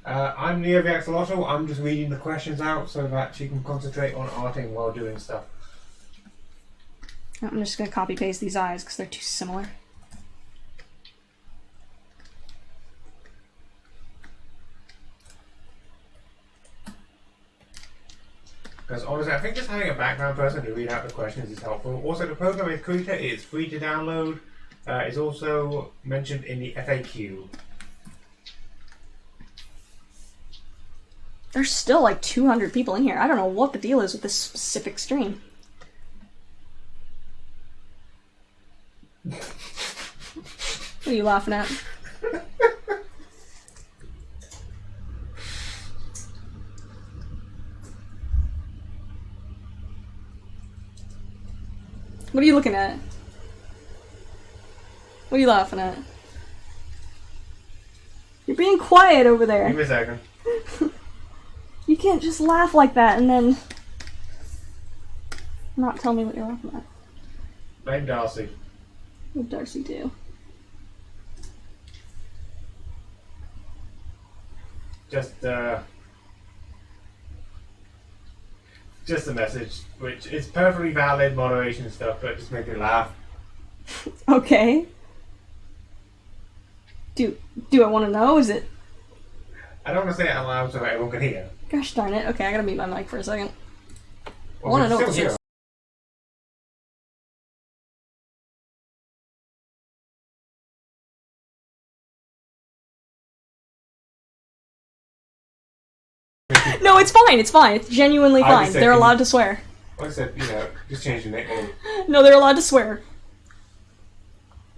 I'm Neo the Axolotl. I'm just reading the questions out so that she can concentrate on arting while doing stuff. I'm just gonna copy paste these eyes because they're too similar. Because honestly, I think just having a background person to read out the questions is helpful. Also, the program is Krita. It's free to download. It's also mentioned in the FAQ. There's still like 200 people in here. I don't know what the deal is with this specific stream. What are you laughing at? What are you looking at? What are you laughing at? You're being quiet over there. Give me a second. You can't just laugh like that and then not tell me what you're laughing at. Blame Darcy. What did Darcy do? Just a message, which is perfectly valid moderation stuff, but just make me laugh. Okay. Do I want to know? Is it? I don't want to say it out loud so that everyone can hear. Gosh darn it. Okay, I gotta mute my mic for a second. I Well, want to we know can what still this is. No, it's fine. It's fine. It's genuinely I was fine. They're thinking- allowed to swear. Like I said, just change your nickname. No, they're allowed to swear.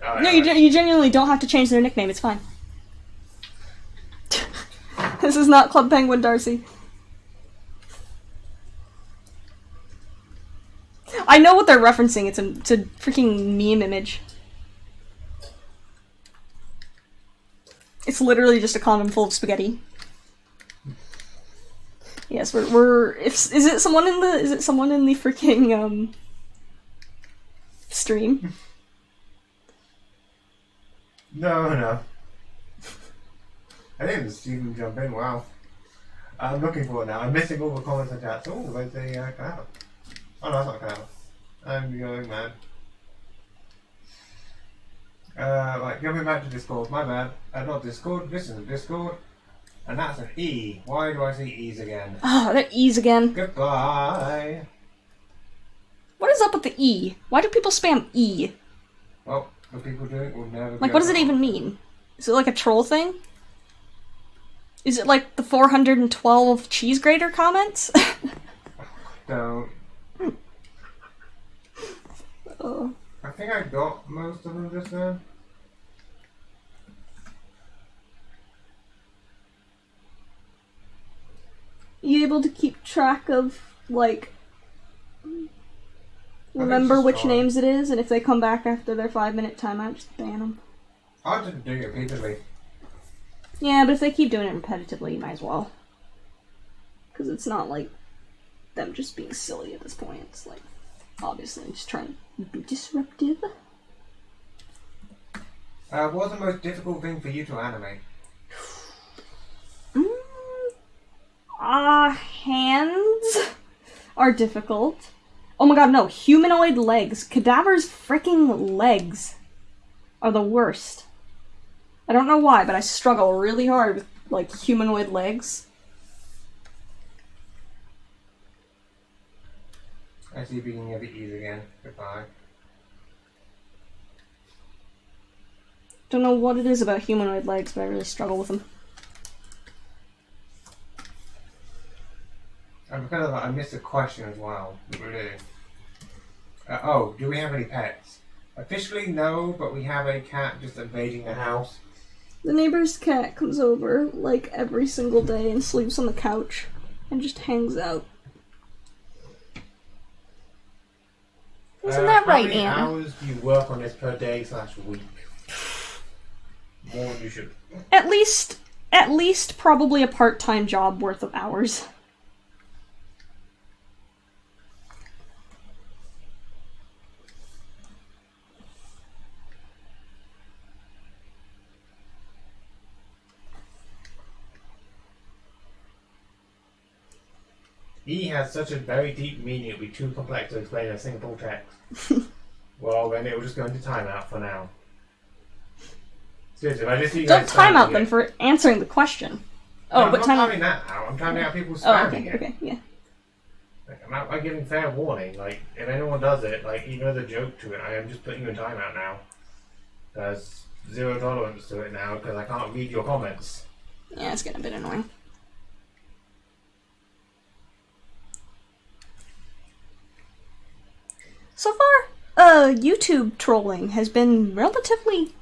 Alright, No, you genuinely don't have to change their nickname. It's fine. This is not Club Penguin, Darcy. I know what they're referencing. It's a freaking meme image. It's literally just a condom full of spaghetti. Yes, is it someone in the freaking stream? No. I didn't even see them jump in, wow. I'm looking for it now. I'm missing all the comments and chats. Oh, there's a canal. Oh no, that's not a canal. I'm going mad. Right, jumping back to Discord, my bad. Not Discord, this isn't Discord. And that's an E. Why do I see E's again? Oh, that E's again. Goodbye. What is up with the E? Why do people spam E? Well, the people doing it will never Like, what does it even mean? Is it like a troll thing? Is it like the 412 cheese grater comments? Don't. Oh. I think I got most of them just now. you able to keep track of, like, remember which names it is, and if they come back after their 5-minute timeout, just ban them? I didn't do it repeatedly. Yeah, but if they keep doing it repetitively, you might as well. Because it's not like them just being silly at this point. It's like, obviously, just trying to be disruptive. What was the most difficult thing for you to animate? Hands are difficult. Oh my god, no. Humanoid legs. Cadaver's freaking legs are the worst. I don't know why, but I struggle really hard with, like, humanoid legs. I see you beginning of the E's again. Goodbye. Don't know what it is about humanoid legs, but I really struggle with them. And because of that, I missed a question as well. Really. Oh, do we have any pets? Officially, no, but we have a cat just invading the house. The neighbor's cat comes over, like, every single day and sleeps on the couch and just hangs out. Isn't that right, Anna? How many hours do you work on this per day / week? More than you should. At least probably a part-time job worth of hours. E has such a very deep meaning it would be too complex to explain in a single text. Well, then it will just go into timeout for now. Seriously, if I just see you Don't guys time out spamming them it- for answering the question. No, Oh, I'm but not time timing that out. I'm timing out people Oh, spamming okay, it. okay, yeah. Like, I'm not giving fair warning. Like, if anyone does it, like, even as a joke to it, I am just putting you in timeout now. There's 0 tolerance to it now because I can't read your comments. Yeah, it's getting a bit annoying. So far, YouTube trolling has been relatively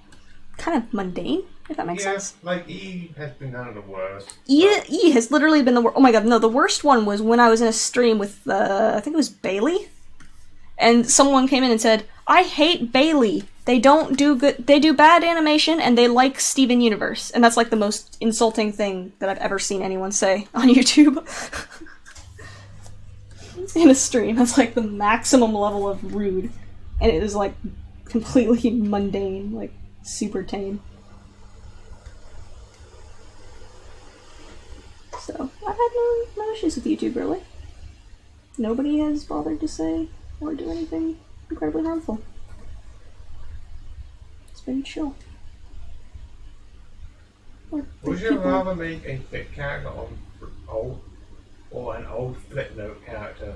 kind of mundane, if that makes sense. Like, E has been kind of the worst. E has literally been the worst. Oh my god, no, the worst one was when I was in a stream with, I think it was Bailey. And someone came in and said, I hate Bailey. They don't do good, they do bad animation, and they like Steven Universe. And that's like the most insulting thing that I've ever seen anyone say on YouTube. In a stream, that's like the maximum level of rude. And it is like completely mundane, like super tame. So, I've had no issues with YouTube, really. Nobody has bothered to say or do anything incredibly harmful. It's been chill. Would you rather make a thick character on old or an old flip note character?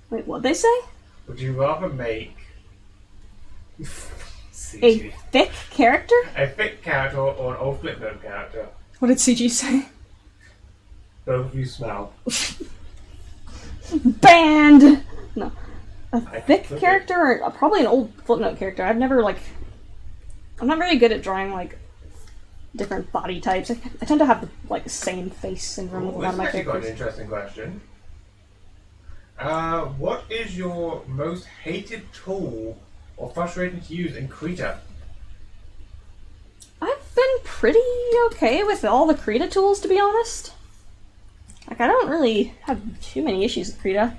Wait, what'd they say? Would you rather make A CG. thick character? A thick character or an old flip note character? What did CG say? Both of you smell. Banned! No. A I thick flip character or probably an old Flipnote character. I've never, like... I'm not very good at drawing, like, different body types. I tend to have, the, like, same face syndrome with a lot This of my has actually got an characters. interesting question. What is your most hated tool or frustrating to use in Krita? I've been pretty okay with all the Krita tools, to be honest. Like, I don't really have too many issues with Krita.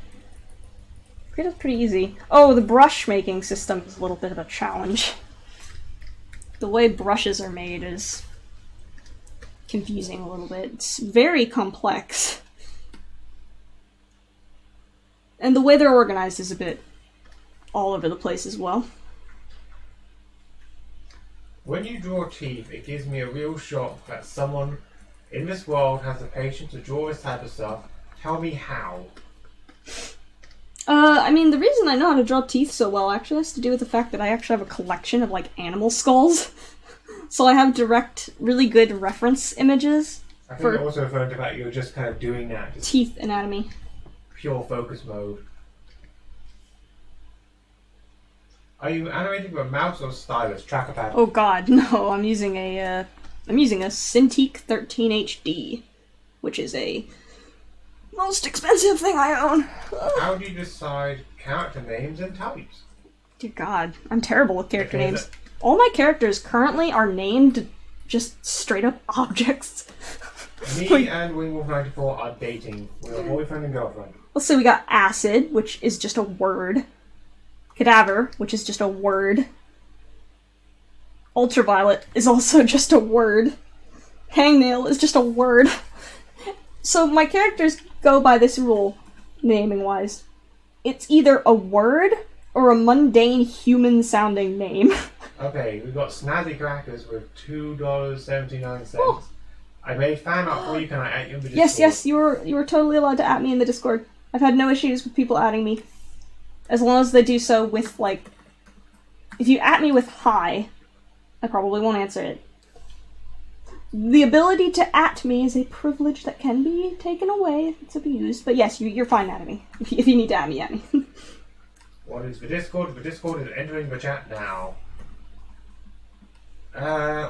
Krita's pretty easy. Oh, the brush making system is a little bit of a challenge. The way brushes are made is confusing a little bit. It's very complex. And the way they're organized is a bit all over the place as well. When you draw teeth, it gives me a real shock that someone in this world has the patience to draw this type of stuff. Tell me how. I mean, the reason I know how to draw teeth so well actually has to do with the fact that I actually have a collection of, like, animal skulls. So I have direct, really good reference images I think for you're also referring to that you're just kind of doing that. Just teeth anatomy. pure focus mode. Are you animating with a mouse or stylus? Trackpad. Oh god, no, I'm using a cintiq 13 HD, which is a Most expensive thing I own. How do you decide character names and types? Dear God, I'm terrible with character Okay, names. All my characters currently are named just straight up objects. Me and Wingwolf94 are dating. We're boyfriend and girlfriend. Let's say we got acid, which is just a word. Cadaver, which is just a word. Ultraviolet is also just a word. Hangnail is just a word. So my characters go by this rule, naming-wise. It's either a word or a mundane human-sounding name. Okay, we've got Snazzy Crackers with $2.79. Oh. I made fan art for you. Can I add you in the Discord? Yes, you were totally allowed to add me in the Discord. I've had no issues with people adding me. As long as they do so with, like... If you at me with hi, I probably won't answer it. The ability to at me is a privilege that can be taken away if it's abused. But yes, you're fine at me. If you need to at me, at me. What is the Discord? The Discord is entering the chat now.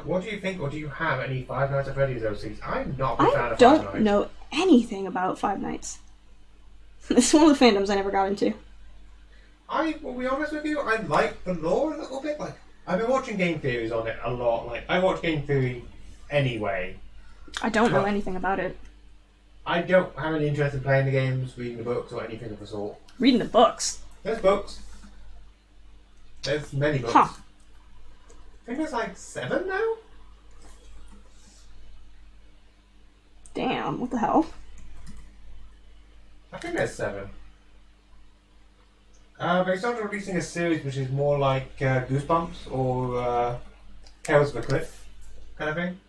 What do you think, or do you have any Five Nights at Freddy's OCs? I'm not a big fan I of Five don't Nights. know anything about Five Nights. It's one of the fandoms I never got into. I will be honest with you, I like the lore a little bit. Like, I've been watching game theories on it a lot. Like, I watch game theory anyway. I don't know anything about it. I don't have any interest in playing the games, reading the books, or anything of the sort. Reading the books. There's books. There's many books. Huh. I think there's like 7 now? Damn, what the hell? I think there's 7. They started releasing a series which is more like Goosebumps or Tales of the Cliff kind of thing.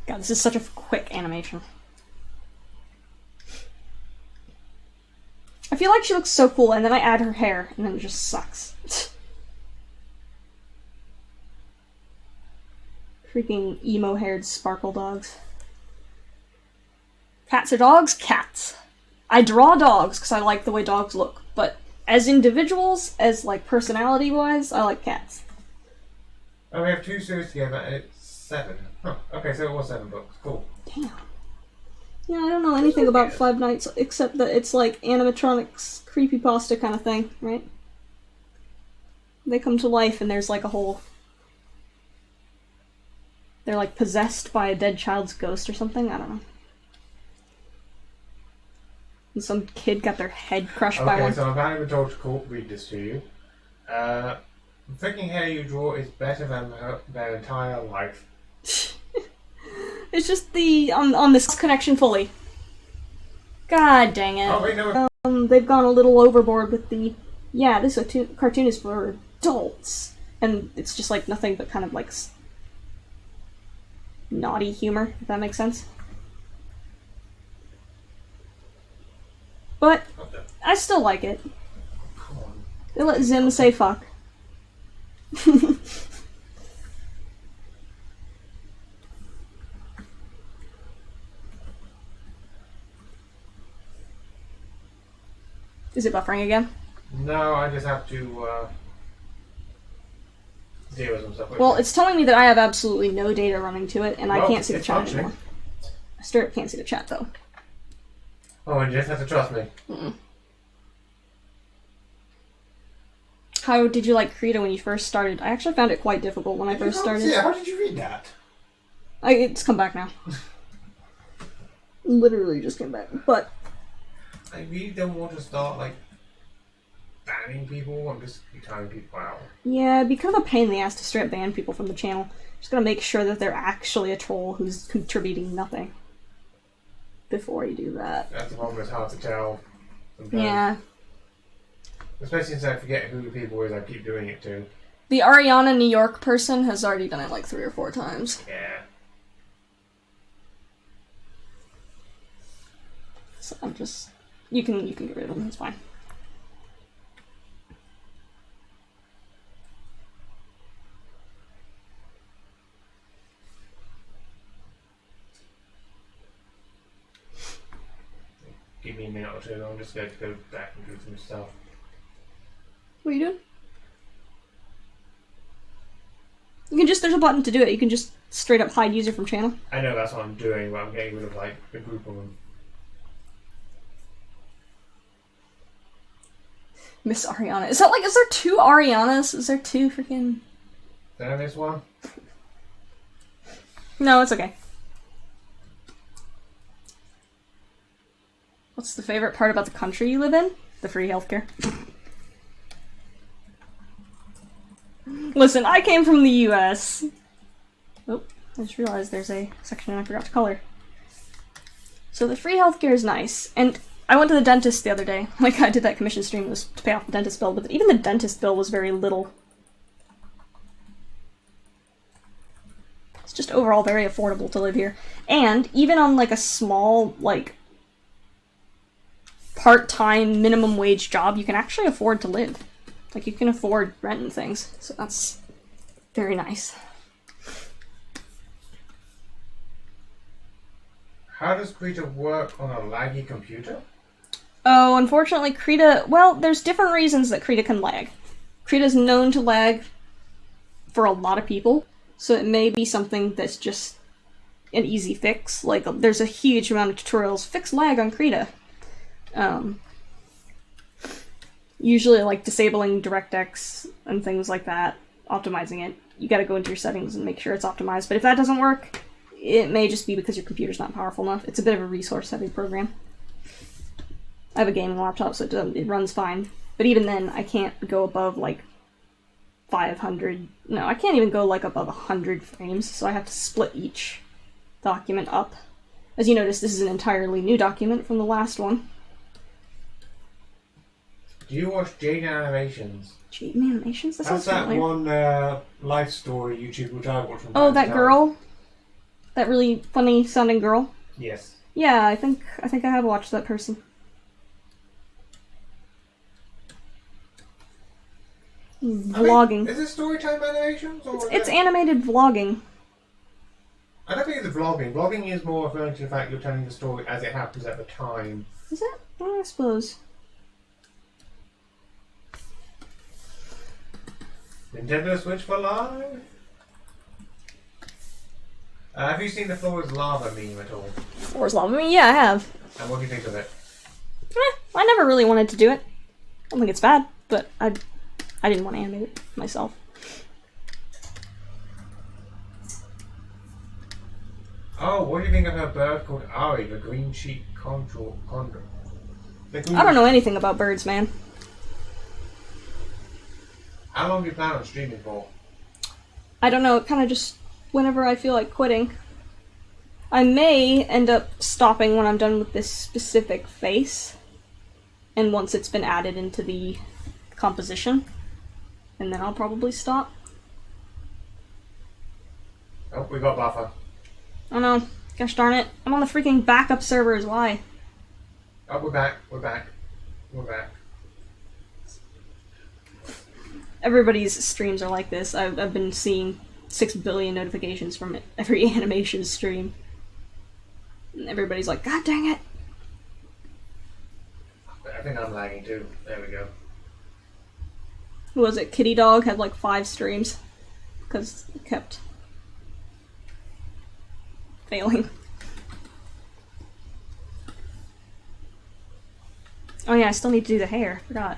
God, this is such a quick animation. I feel like she looks so cool, and then I add her hair, and then it just sucks. Freaking emo-haired sparkle dogs. Cats are dogs? Cats. I draw dogs because I like the way dogs look, but as individuals, as like personality-wise, I like cats. Oh, we have 2 series together, and it's 7. Huh. Okay, so it was 7 books. Cool. Damn. Yeah, I don't know anything about Five Nights except that it's like animatronics, creepypasta kind of thing, right? They come to life and there's like a whole... They're like possessed by a dead child's ghost or something? I don't know. And some kid got their head crushed by one. Okay, so I'm planning to read this to you. The freaking hair you draw is better than their entire life. It's just the on this connection fully. God dang it. Oh, wait, no. They've gone a little overboard with the this cartoon is for adults, and it's just like nothing but kind of like naughty humor, if that makes sense. But I still like it. Come on. They let Zim say fuck. Is it buffering again? No, I just have to deal with some stuff. Well, it's telling me that I have absolutely no data running to it, and I Well, can't see the it's chat functioning. anymore. I still can't see the chat, though. Oh, and you just have to trust me. Mm-mm. How did you like Krita when you first started? I actually found it quite difficult when I first started. Yeah, how did you read that? It's come back now. Literally just came back. But I really don't want to start, like, banning people. I'm just telling people out. yeah, it'd be kind of a pain in the ass to straight ban people from the channel. Just gotta make sure that they're actually a troll who's contributing nothing before you do that. That's the problem, it's hard to tell. Sometimes. Yeah. Especially since I forget who the people is I keep doing it to. The Ariana New York person has already done it like 3 or 4 times. Yeah. So I'm just... You can get rid of them, it's fine. Give me a minute or two, I'm just going to go back and do some stuff. What are you doing? You can just, there's a button to do it. You can just straight up hide user from channel. I know that's what I'm doing, but I'm getting rid of like a group of them. Miss Ariana. Is that like, is there 2 Arianas? Is there 2 freaking... Did I miss one? No, it's okay. What's the favorite part about the country you live in? The free healthcare. Listen, I came from the US. Oh, I just realized there's a section I forgot to color. So the free healthcare is nice, and I went to the dentist the other day. Like, I did that commission stream was to pay off the dentist bill, but even the dentist bill was very little. It's just overall very affordable to live here. And even on, like, a small, like, part-time minimum wage job, you can actually afford to live. Like, you can afford rent and things. So that's very nice. How does krita work on a laggy computer? Oh, unfortunately, krita... Well, there's different reasons that krita can lag. Krita is known to lag for a lot of people, so it may be something that's just an easy fix. Like, there's a huge amount of tutorials, fix lag on krita. Usually, like, disabling DirectX and things like that, optimizing it. You gotta go into your settings and make sure it's optimized, but if that doesn't work, it may just be because your computer's not powerful enough. It's a bit of a resource-heavy program. I have a gaming laptop, so it runs fine. But even then, I can't go above, like, 500... No, I can't even go, like, above 100 frames, so I have to split each document up. As you notice, this is an entirely new document from the last one. Do you watch Jade Animations? Jade Animations? That That's sounds that familiar. one life story YouTube which I watch from Oh, time that to time. girl? That really funny-sounding girl? Yes. Yeah, I think I have watched that person. Vlogging. Is it Storytime Animations? Or It's animated vlogging. I don't think it's vlogging. Vlogging is more referring to the fact you're telling the story as it happens at the time. Is it? I suppose. Nintendo Switch for Live? Have you seen the floor is lava meme at all? Floor is lava? I mean, yeah, I have. And what do you think of it? I never really wanted to do it. I don't think it's bad, but I didn't want to animate it myself. Oh, what do you think of her bird called Ari, the green sheep condor? I don't know anything about birds, man. How long do you plan on streaming for? I don't know, it kind of just whenever I feel like quitting. I may end up stopping when I'm done with this specific face, and once it's been added into the composition, and then I'll probably stop. Oh, we got buffer. Oh no, gosh darn it. I'm on the freaking backup servers, why? Oh, we're back, we're back, we're back. Everybody's streams are like this. I've been seeing 6 billion notifications from every animation stream. And everybody's like, God dang it! I think I'm lagging too. There we go. Who was it? Kitty Dog had like 5 streams. Because it kept failing. Oh yeah, I still need to do the hair. Forgot.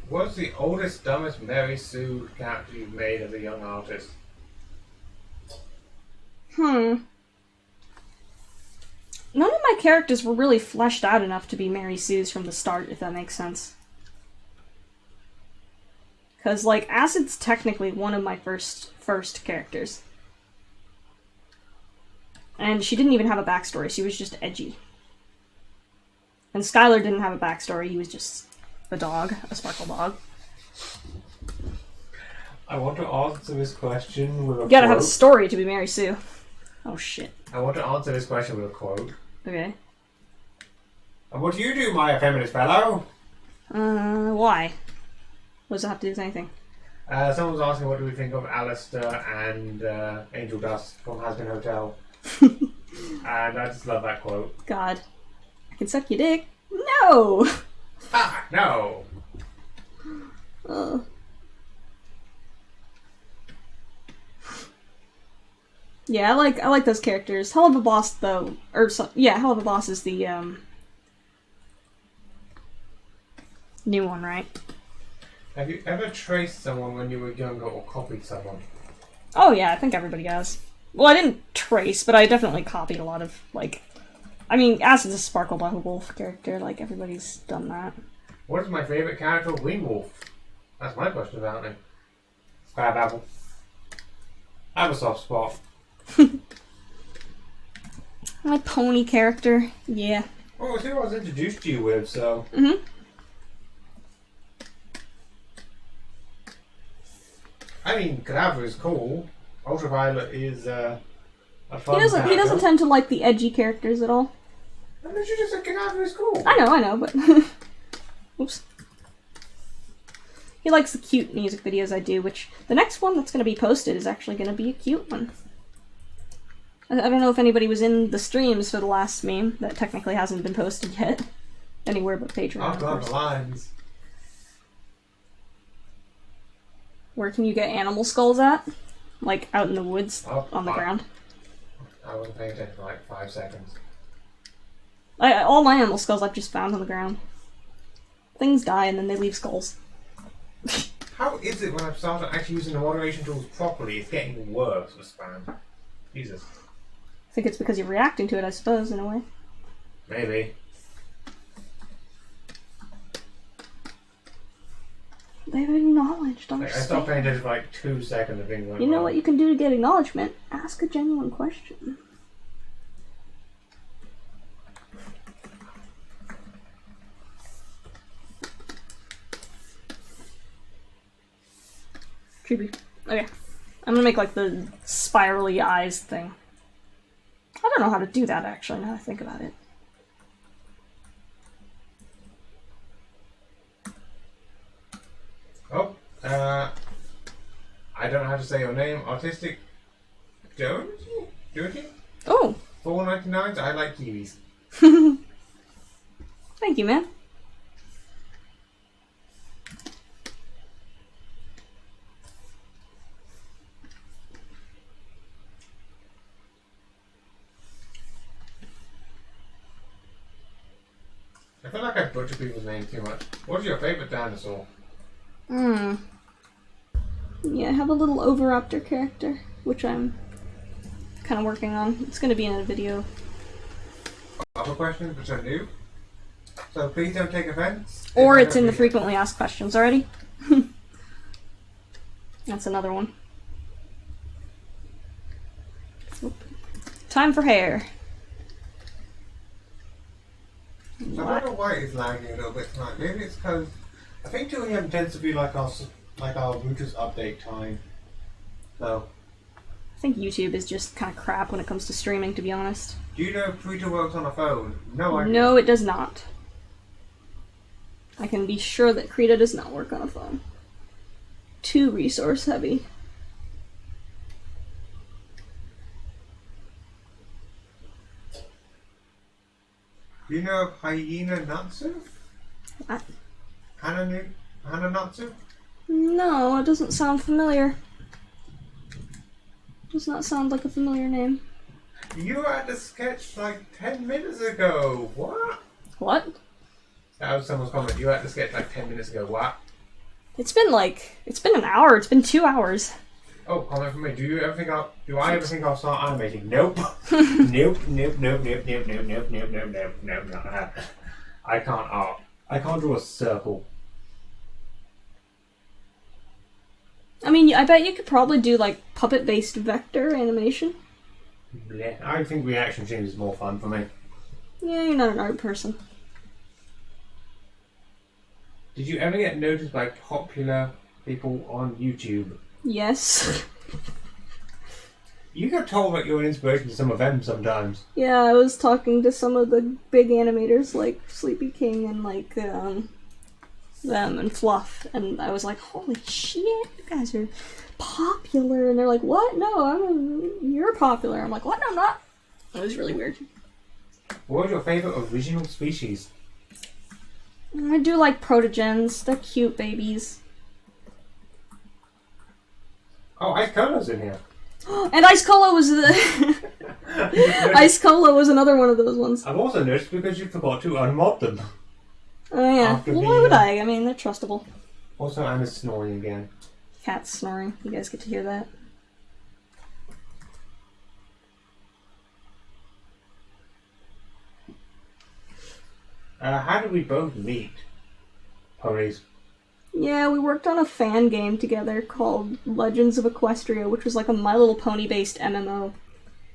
What's the oldest, dumbest Mary Sue character you've made as a young artist? None of my characters were really fleshed out enough to be Mary Sue's from the start, if that makes sense. Because, like, Acid's technically one of my first characters. And she didn't even have a backstory, she was just edgy. And Skylar didn't have a backstory, he was just a dog, a sparkle dog. I want to answer this question with a You gotta quote. have a story to be Mary Sue. Oh shit. I want to answer this question with a quote. Okay. And what do you do, my feminist fellow? Why? What does it have to do with anything? Someone was asking what do we think of Alistair and Angel Dust from Has Been Hotel. And I just love that quote. God. I can suck your dick. No! Ah, no! Yeah, I like those characters. Hell of a Boss though, Hell of a Boss is the new one, right? Have you ever traced someone when you were younger or copied someone? Oh yeah, I think everybody has. Well, I didn't trace, but I definitely copied a lot of, like... I mean, Acid's a Sparkle by Wolf character, like, everybody's done that. What is my favourite character of Green Wolf? That's my question about me. Crab Apple. I have a soft spot. My pony character, yeah. Oh, it's who I was introduced to you with, so... I mean, Cadaver is cool. Ultraviolet is a fun He doesn't character. tend to like the edgy characters at all. I mean, you just said Cadaver is cool. I know, but... Oops. He likes the cute music videos I do, which the next one that's going to be posted is actually going to be a cute one. I don't know if anybody was in the streams for the last meme that technically hasn't been posted yet. Anywhere but Patreon, I've of got course. the lines. Where can you get animal skulls at? Like, out in the woods, on the ground? I wasn't paying attention for like 5 seconds. All my animal skulls I've just found on the ground. Things die and then they leave skulls. How is it when I've started actually using the moderation tools properly, it's getting worse with spam? Jesus. I think it's because you're reacting to it, I suppose, in a way. Maybe. They've acknowledged our Like, I stopped paying attention for like 2 seconds and things went You know wrong. what you can do to get acknowledgement? Ask a genuine question. Creepy. Okay. I'm gonna make like the spirally eyes thing. I don't know how to do that actually, now that I think about it. Oh, I don't know how to say your name. Autistic Doji? Oh! $4.99. I like kiwis. Thank you, man. I feel like I butcher people's names too much. What's your favourite dinosaur? Yeah, I have a little Oviraptor character, which I'm kind of working on. It's going to be in a video. Other questions which are new. So please don't take offence. Or it's in the frequently asked questions already. That's another one. Time for hair. So I don't know why it's lagging a little bit tonight. Maybe it's because I think 2 AM tends to be like our routers update time. So I think YouTube is just kind of crap when it comes to streaming, to be honest. do you know Krita works on a phone? No idea. No, it does not. I can be sure that Krita does not work on a phone. Too resource heavy. Do you know of Hyena Natsu? What? Hana Natsu? No, it doesn't sound familiar. Does not sound like a familiar name. You were at the sketch like 10 minutes ago. What? What? That was someone's comment. You were at the sketch like 10 minutes ago. What? It's been an hour. It's been 2 hours. Oh, comment from me. Do I ever think I'll start animating? Nope. Nope. I can't art. I can't draw a circle. I mean, I bet you could probably do like puppet-based vector animation. Bleh. I think reaction streams is more fun for me. Yeah, you're not an art person. Did you ever get noticed by popular people on YouTube? Yes. You get told that you're an inspiration to some of them sometimes. Yeah, I was talking to some of the big animators like Sleepy King and like them and Fluff, and I was like, holy shit, you guys are popular. And they're like, what? No, you're popular. I'm like, what? No, I'm not. It was really weird. What was your favorite original species? I do like protogens. They're cute babies. Oh, Ice Colo's in here. And Ice Cola was the Ice Cola was another one of those ones. I've also noticed because you forgot to unmod them. Oh yeah. Well, why would I? I mean, they're trustable. Also, Anna's snoring again. Cat's snoring. You guys get to hear that. How did we both meet? Ponies. Yeah, we worked on a fan game together called Legends of Equestria, which was like a My Little Pony based MMO.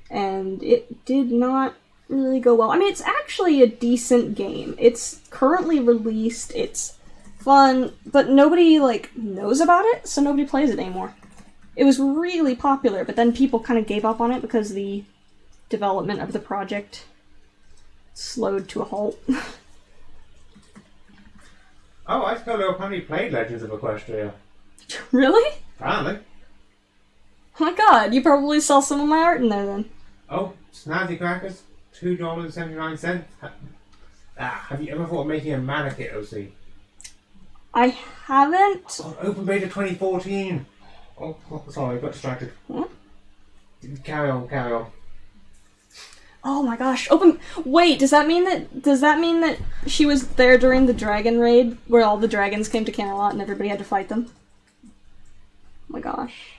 And it did not really go well. I mean, it's actually a decent game. It's currently released, it's fun, but nobody, like, knows about it, so nobody plays it anymore. It was really popular, but then people kind of gave up on it because the development of the project slowed to a halt. Oh, Ice Colo apparently played Legends of Equestria. Really? Apparently. Oh my god, you probably saw some of my art in there then. Oh, Snazzy Crackers, $2.79. Have you ever thought of making a mana kit, OC? I haven't. Oh, Open Beta 2014! Oh, sorry, I got distracted. What? Carry on. Oh my gosh! Wait, does that mean that she was there during the dragon raid where all the dragons came to Camelot and everybody had to fight them? Oh my gosh.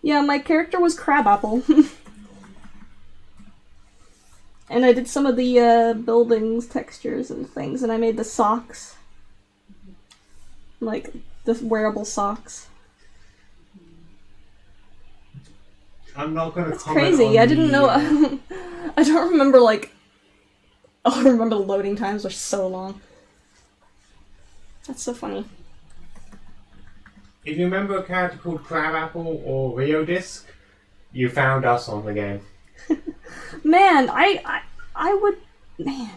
Yeah, my character was Crabapple. And I did some of the buildings, textures, and things, and I made the socks. Like, the wearable socks. I'm not gonna That's comment crazy, on I didn't know. I don't remember, like... I remember the loading times were so long. That's so funny. If you remember a character called Crabapple or Rio Disc, you found us on the game. Man, I would... Man.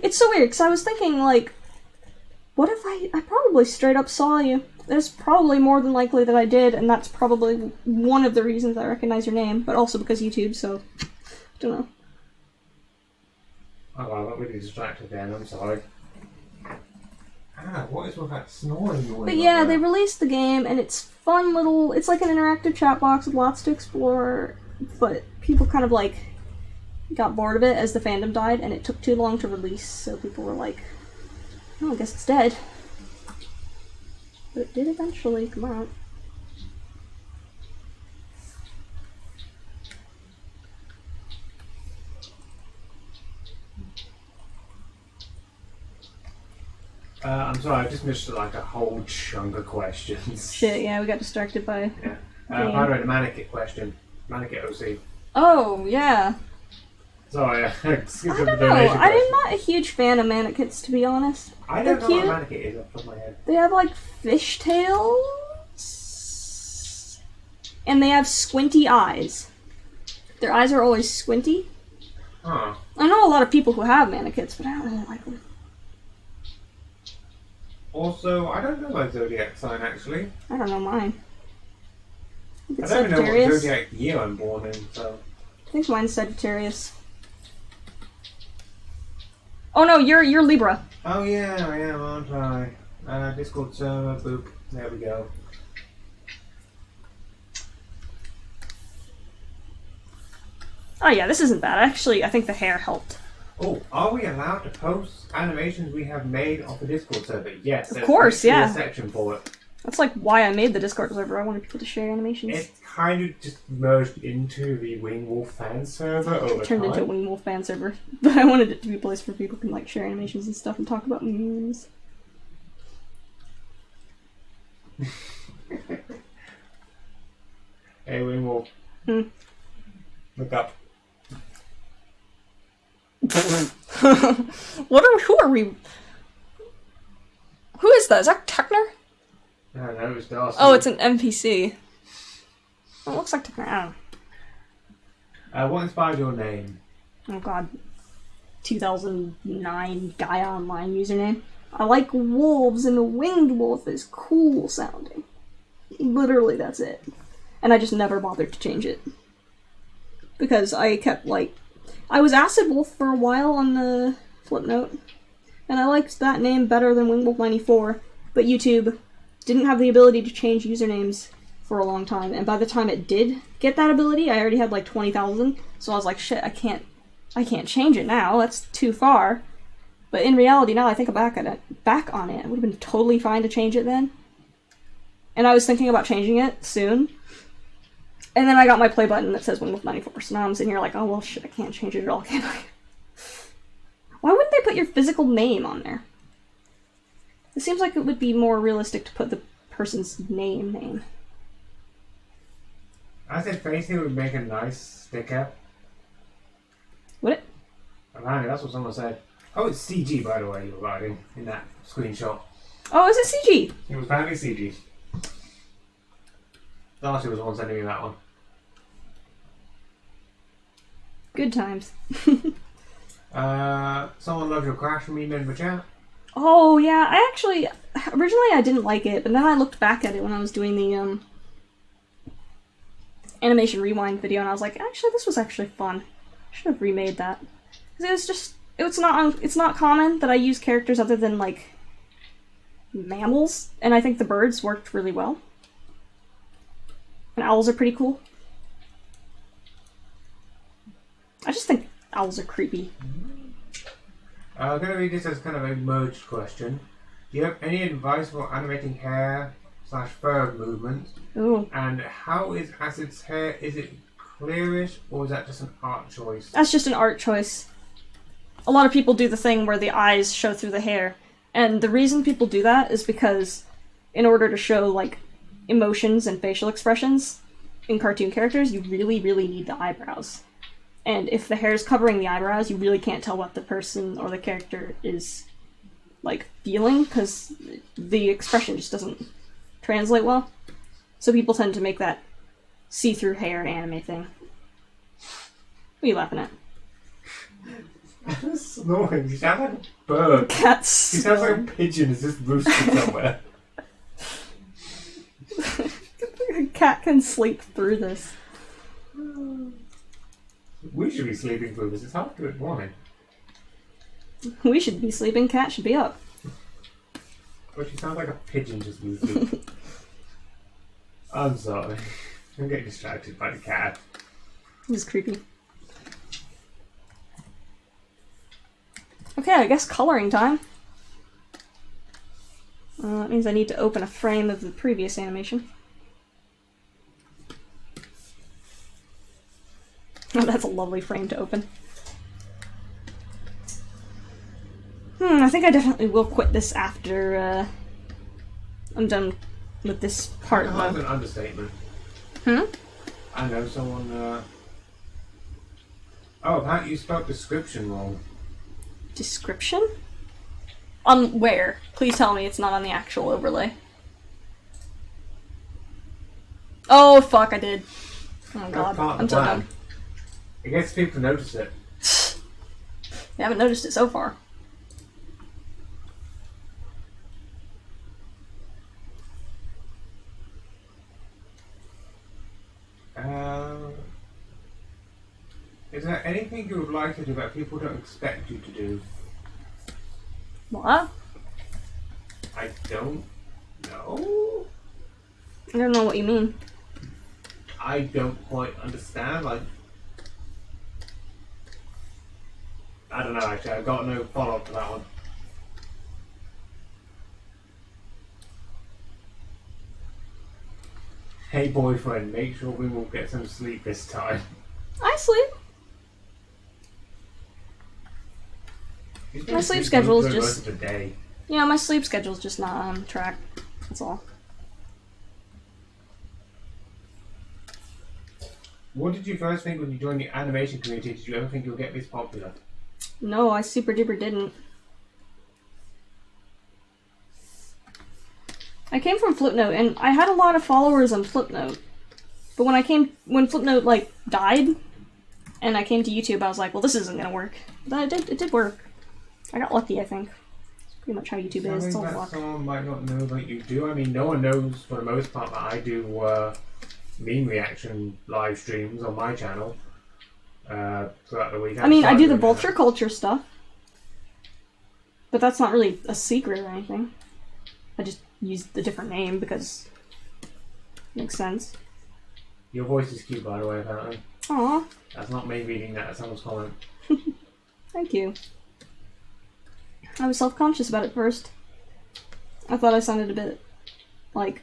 It's so weird, because I was thinking, like... What if I probably straight up saw you? There's probably more than likely that I did, and that's probably one of the reasons I recognize your name, but also because YouTube, so... I don't know. Oh, well, I got really distracted then, I'm sorry. What is with that snoring noise? But yeah, they released the game, and it's fun little... It's like an interactive chat box with lots to explore, but people kind of, like, got bored of it as the fandom died, and it took too long to release, so people were like, oh, I guess it's dead. But it did eventually come out. I'm sorry, I just missed like a whole chunk of questions. Shit, yeah, we got distracted by... Yeah. By the way, the Manakit question. Manakit OC. Oh, yeah. Sorry, I skipped the I don't know, donation question. I'm not a huge fan of mannequins, to be honest. I don't know cute. what a Manakit is off the top of my head. They have, like, fishtails... And they have squinty eyes. Their eyes are always squinty. Huh. I know a lot of people who have mannequins, but I don't really like them. Also, I don't know my zodiac sign actually. I don't know mine. I think I it's don't even know what Sagittarius. zodiac year I'm born in, so... I think mine's Sagittarius. Oh no, you're Libra. Oh yeah, I am, aren't I? Discord server, boop. There we go. Oh yeah, this isn't bad. Actually, I think the hair helped. Oh, are we allowed to post animations we have made off the Discord server? Yes. Of course, yeah. There's a section for it. That's like why I made the Discord server. I wanted people to share animations. It kind of just merged into the Wing Wolf fan server over It turned time. into a Wing Wolf fan server, but I wanted it to be a place for people who can like share animations and stuff and talk about memes. Hey, Wing Wolf. Look up. Who are we? Who is that? Is that Techner? I don't know, it's Darcy. Oh, it's an NPC. Oh, it looks like Techner. I don't know. What inspired your name? Oh god. 2009 Gaia Online username. I like wolves and the winged wolf is cool sounding. Literally, that's it. And I just never bothered to change it. Because I kept, like, I was Acid Wolf for a while on the Flipnote, and I liked that name better than Wingwolf94, but YouTube didn't have the ability to change usernames for a long time, and by the time it did get that ability, I already had like 20,000, so I was like, shit, I can't change it now, that's too far. But in reality, now I think back on it, it would have been totally fine to change it then. And I was thinking about changing it soon. And then I got my play button that says Wingwolf94, so now I'm sitting here like, oh well shit, I can't change it at all, can I? Why wouldn't they put your physical name on there? It seems like it would be more realistic to put the person's name. I said Facey would make a nice sticker. Would it? Apparently, that's what someone said. Oh, it's CG, by the way, you were writing in that screenshot. Oh, is it CG? It was apparently CG. Darcy was the one sending me that one. Good times. Someone loves your crash meme in the chat. Oh, yeah, originally I didn't like it, but then I looked back at it when I was doing the, animation rewind video, and I was like, actually, this was actually fun. I should have remade that. Because it's not common that I use characters other than, like, mammals, and I think the birds worked really well. And owls are pretty cool. I just think owls are creepy. I'm going to read this as kind of a merged question. Do you have any advice for animating hair/fur movement? Ooh. And how is Acid's hair? Is it clearish or is that just an art choice? That's just an art choice. A lot of people do the thing where the eyes show through the hair. And the reason people do that is because in order to show, like, emotions and facial expressions in cartoon characters, you really, really need the eyebrows. And if the hair is covering the eyebrows, you really can't tell what the person or the character is, like, feeling, because the expression just doesn't translate well. So people tend to make that see-through hair anime thing. What are you laughing at? That's snoring. You sound like a bird. Cat's He sounds like a pigeon is just roosting somewhere. A cat can sleep through this. We should be sleeping through this. It's half good morning. We should be sleeping, cat should be up. But she sounds like a pigeon just roosting. I'm sorry. I'm getting distracted by the cat. This is creepy. Okay, I guess coloring time. That means I need to open a frame of the previous animation. Oh, that's a lovely frame to open. I think I definitely will quit this after I'm done with this part. That's an understatement. I know someone. Oh, apparently you spelled description wrong. Description? On where? Please tell me it's not on the actual overlay. Oh fuck, I did. Oh god, I'm so dumb. It gets people to notice it. They haven't noticed it so far. Is there anything you would like to do that people don't expect you to do? What? I don't know. I don't know what you mean. I don't quite understand. Like, I don't know actually. I've got no follow up to that one. Hey boyfriend, make sure we will get some sleep this time. I sleep. My sleep schedule is just... Yeah, my sleep schedule is just not on track. That's all. What did you first think when you joined the animation community? Did you ever think you'll get this popular? No, I super duper didn't. I came from Flipnote, and I had a lot of followers on Flipnote. But when Flipnote, like, died, and I came to YouTube, I was like, well, this isn't gonna work. But it did work. I got lucky, I think. It's pretty much how YouTube is. It's all luck. Someone might not know that you do. I mean, no one knows for the most part that I do meme reaction live streams on my channel. throughout the week. I mean, I do the vulture culture stuff. But that's not really a secret or anything. I just used a different name because it makes sense. Your voice is cute, by the way, apparently. Aww. That's not me reading that, that's someone's comment. Thank you. I was self-conscious about it first. I thought I sounded a bit, like,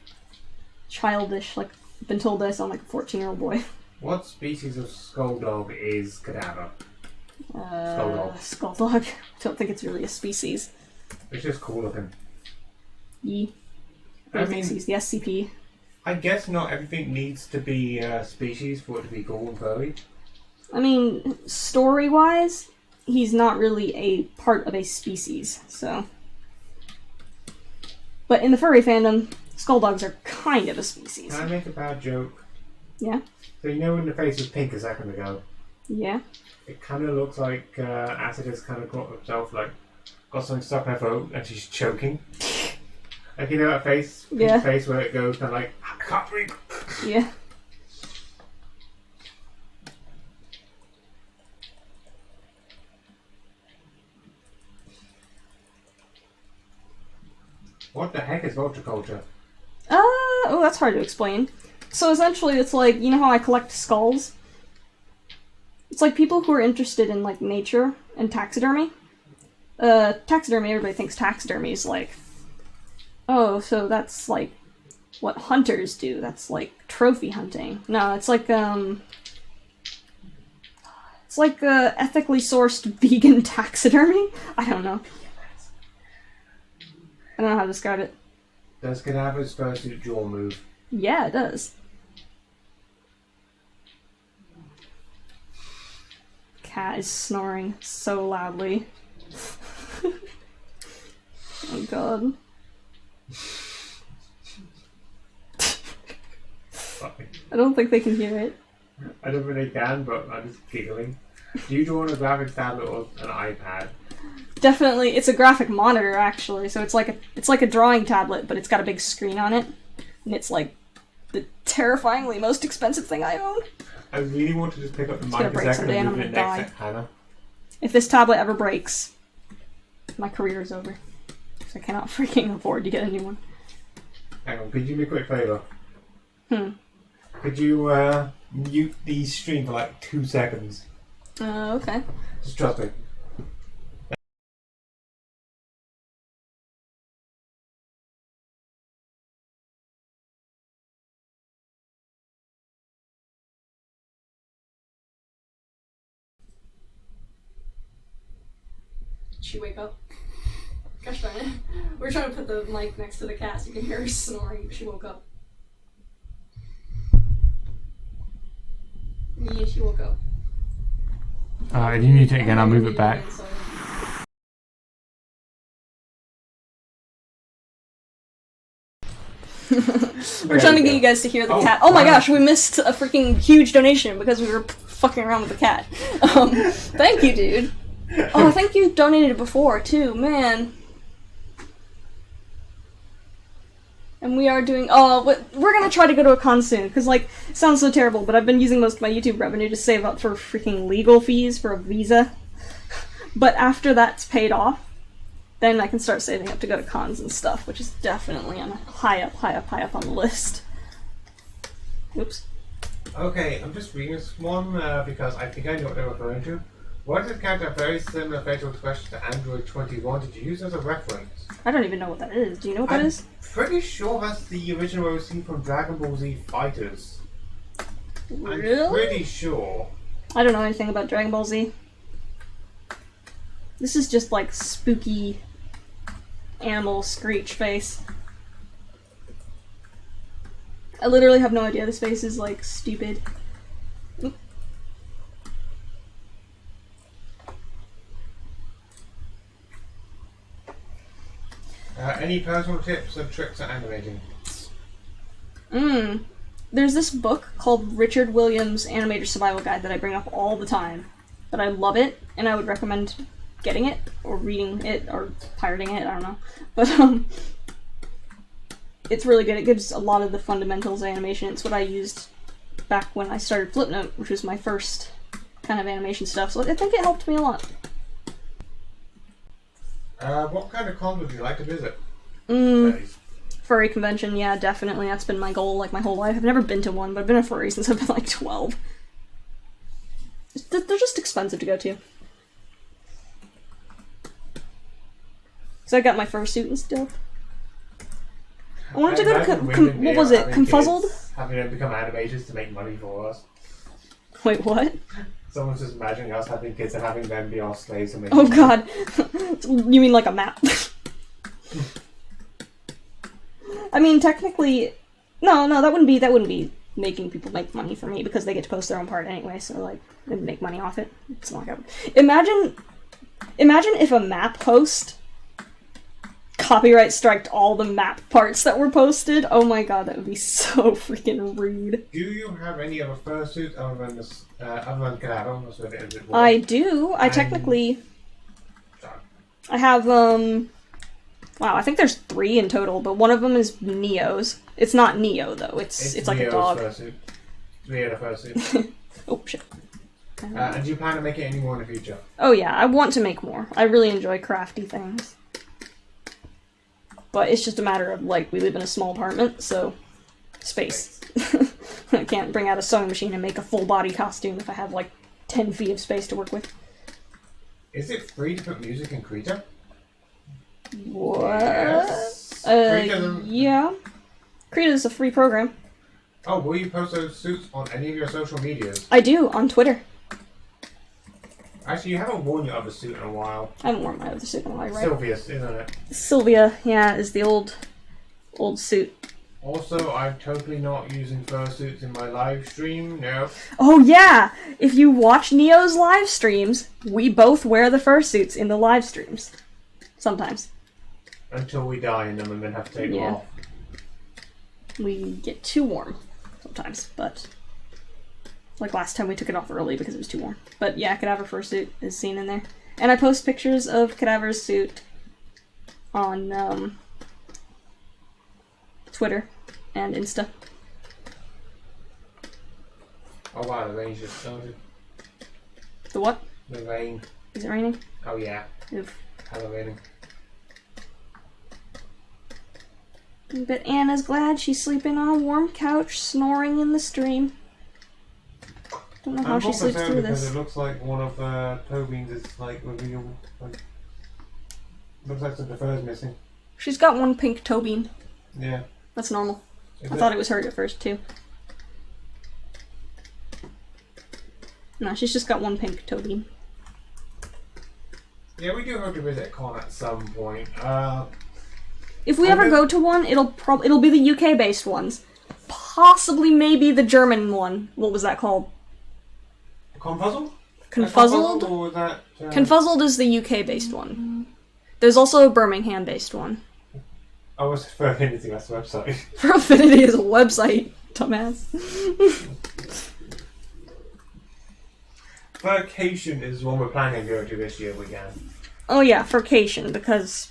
childish, like, I've been told that I sound like a 14-year-old boy. What species of skull dog is cadaver? Skull dog. Skull dog. I don't think it's really a species. It's just cool looking. Yee. I mean, the SCP. I guess not everything needs to be a species for it to be cool and furry. I mean, story-wise, he's not really a part of a species, so... But in the furry fandom, skull dogs are kind of a species. Can I make a bad joke? Yeah? So you know when the face was pink a second ago? Yeah? It kind of looks like Acid has kind of got herself, like, got something stuck in her throat and she's choking. Like, you know that face? Pink Yeah. face where it goes kind of like, I can't breathe. Yeah. What the heck is vulture culture? Oh, that's hard to explain. So essentially it's like, you know how I collect skulls? It's like people who are interested in, like, nature and taxidermy. Taxidermy, everybody thinks taxidermy is like, oh, so that's like what hunters do. That's like trophy hunting. No, it's like, ethically sourced vegan taxidermy? I don't know. I don't know how to describe it. Does cadaver's fursuit jaw move? Yeah, it does. Cat is snoring so loudly. Oh god. Sorry. I don't think they can hear it. I don't really can, but I'm just giggling. Do you draw on a graphics tablet or an iPad? Definitely, it's a graphic monitor actually, so it's like a drawing tablet, but it's got a big screen on it, and it's like the terrifyingly most expensive thing I own. I really want to just pick up the It's gonna mic a break second someday and and move I'm it gonna next die. to Hannah. If this tablet ever breaks, my career is over. Because I cannot freaking afford to get a new one. Hang on, could you do me a quick favour? Hmm. Could you mute the stream for like 2 seconds? Okay. Just trust me. Did she wake up? Gosh darn it. We're trying to put the mic next to the cat so you can hear her snoring, but she woke up. Yeah, she woke up. If you mute it again, I'll move it back. We're trying to get you guys to hear the cat. Oh my gosh, we missed a freaking huge donation because we were fucking around with the cat. Thank you, dude. Oh, I think you donated before, too, man. And we are doing, we're gonna try to go to a con soon, because, like, it sounds so terrible, but I've been using most of my YouTube revenue to save up for freaking legal fees for a visa. But after that's paid off, then I can start saving up to go to cons and stuff, which is definitely on high up on the list. Oops. Okay, I'm just reading this one because I think I know what they're referring to. Why does it character have very similar facial expression to Android 21? Did you use as a reference? I don't even know what that is. Do you know what that is? Pretty sure that's the original OC from Dragon Ball Z Fighters. Really? I'm pretty sure. I don't know anything about Dragon Ball Z. This is just like spooky animal screech face. I literally have no idea. This face is like stupid. Oop. Any personal tips and tricks at animating? There's this book called Richard Williams' Animator Survival Guide that I bring up all the time. But I love it, and I would recommend getting it, or reading it, or pirating it, I don't know. But, it's really good. It gives a lot of the fundamentals of animation. It's what I used back when I started Flipnote, which was my first kind of animation stuff, so I think it helped me a lot. What kind of con would you like to visit? Furry convention, yeah, definitely. That's been my goal like my whole life. I've never been to one, but I've been a furry since I've been like 12. They're just expensive to go to. So I got my fursuit and stuff. I wanted to go to what was it? Confuzzled? Having them become animators to make money for us. Wait, what? Someone's just imagining us having kids and having them be our slaves and make Oh money. god. You mean like a map? I mean, technically, no, that wouldn't be making people make money for me because they get to post their own part anyway. So like, they make money off it. It's not like imagine if a map post copyright striked all the map parts that were posted. Oh my god, that would be so freaking rude. Do you have any other fursuits other than this? Other than Cadaver? I do. I technically. Sorry. I have Wow, I think there's 3 in total, but one of them is Neo's. It's not Neo though. It's like Neo's a dog. Fursuit. We had a fursuit. Oh shit. And do you plan to make it any more in the future? Oh yeah, I want to make more. I really enjoy crafty things. But it's just a matter of, like, we live in a small apartment, so space. I can't bring out a sewing machine and make a full body costume if I have, like, 10 feet of space to work with. Is it free to put music in Krita? What? Yes. Yeah. Krita is a free program. Oh, will you post those suits on any of your social medias? I do, on Twitter. Actually, you haven't worn your other suit in a while. I haven't worn my other suit in a while, right? Sylvia's, isn't it? Sylvia, yeah, is the old suit. Also, I'm totally not using fursuits in my live stream, no. Oh yeah! If you watch Neo's live streams, we both wear the fursuits in the live streams. Sometimes. Until we die in them and then have to take them off. We get too warm sometimes, but... Like last time we took it off early because it was too warm. But yeah, Cadaver fursuit is seen in there. And I post pictures of Cadaver's suit on Twitter and Insta. Oh wow, the rain's just started. The what? The rain. Is it raining? Oh yeah. Oof. Hella raining. But Anna's glad she's sleeping on a warm couch, snoring in the stream. Don't know how she sleeps through this. It looks like one of Tobine's is like revealed. Like, looks like the fur's missing. She's got one pink toe bean. Yeah. That's normal. I thought it was her at first too. No, she's just got one pink toe bean. Yeah, we do hope to visit a con at some point. If we ever go to one, it'll be the UK based ones. Possibly maybe the German one. What was that called? Confuzzled? Confuzzled? Or was that, Confuzzled is the UK based one. There's also a Birmingham based one. Oh, it's for Affinity, that's the website. For Affinity is a website, dumbass. Vacation is one we're planning to go to this year, we can. Oh yeah, Furcation, because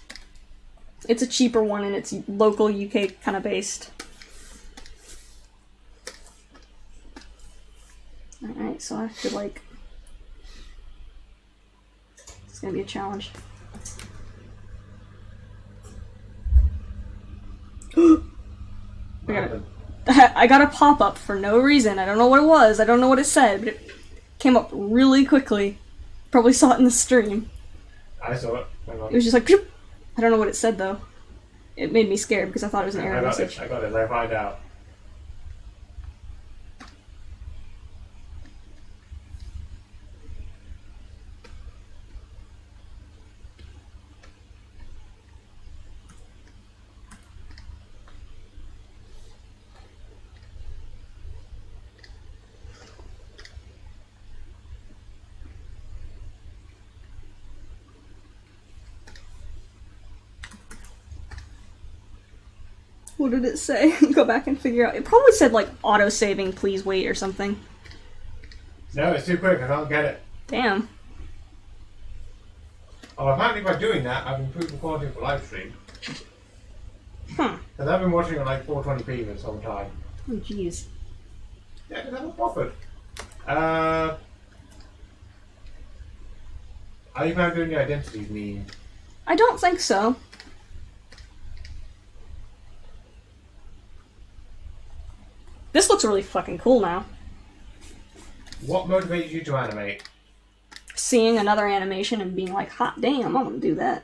it's a cheaper one and it's local UK kind of based. Alright, so I have to like... It's gonna be a challenge. I got a pop-up for no reason. I don't know what it was. I don't know what it said, but it came up really quickly. Probably saw it in the stream. I saw it. It was just like, Phew! I don't know what it said though. It made me scared because I thought it was an error message. I got it. Let's find out. What did it say? Go back and figure out. It probably said like auto-saving, please wait or something. No, it's too quick. I can't get it. Damn. Oh, apparently by doing that, I've improved the quality of the live stream. Huh. Because I've been watching it like 420p this whole time. Oh jeez. Yeah, because I haven't bothered. Are you now doing the identities meme? I don't think so. This looks really fucking cool now. What motivates you to animate? Seeing another animation and being like, hot damn, I want to do that.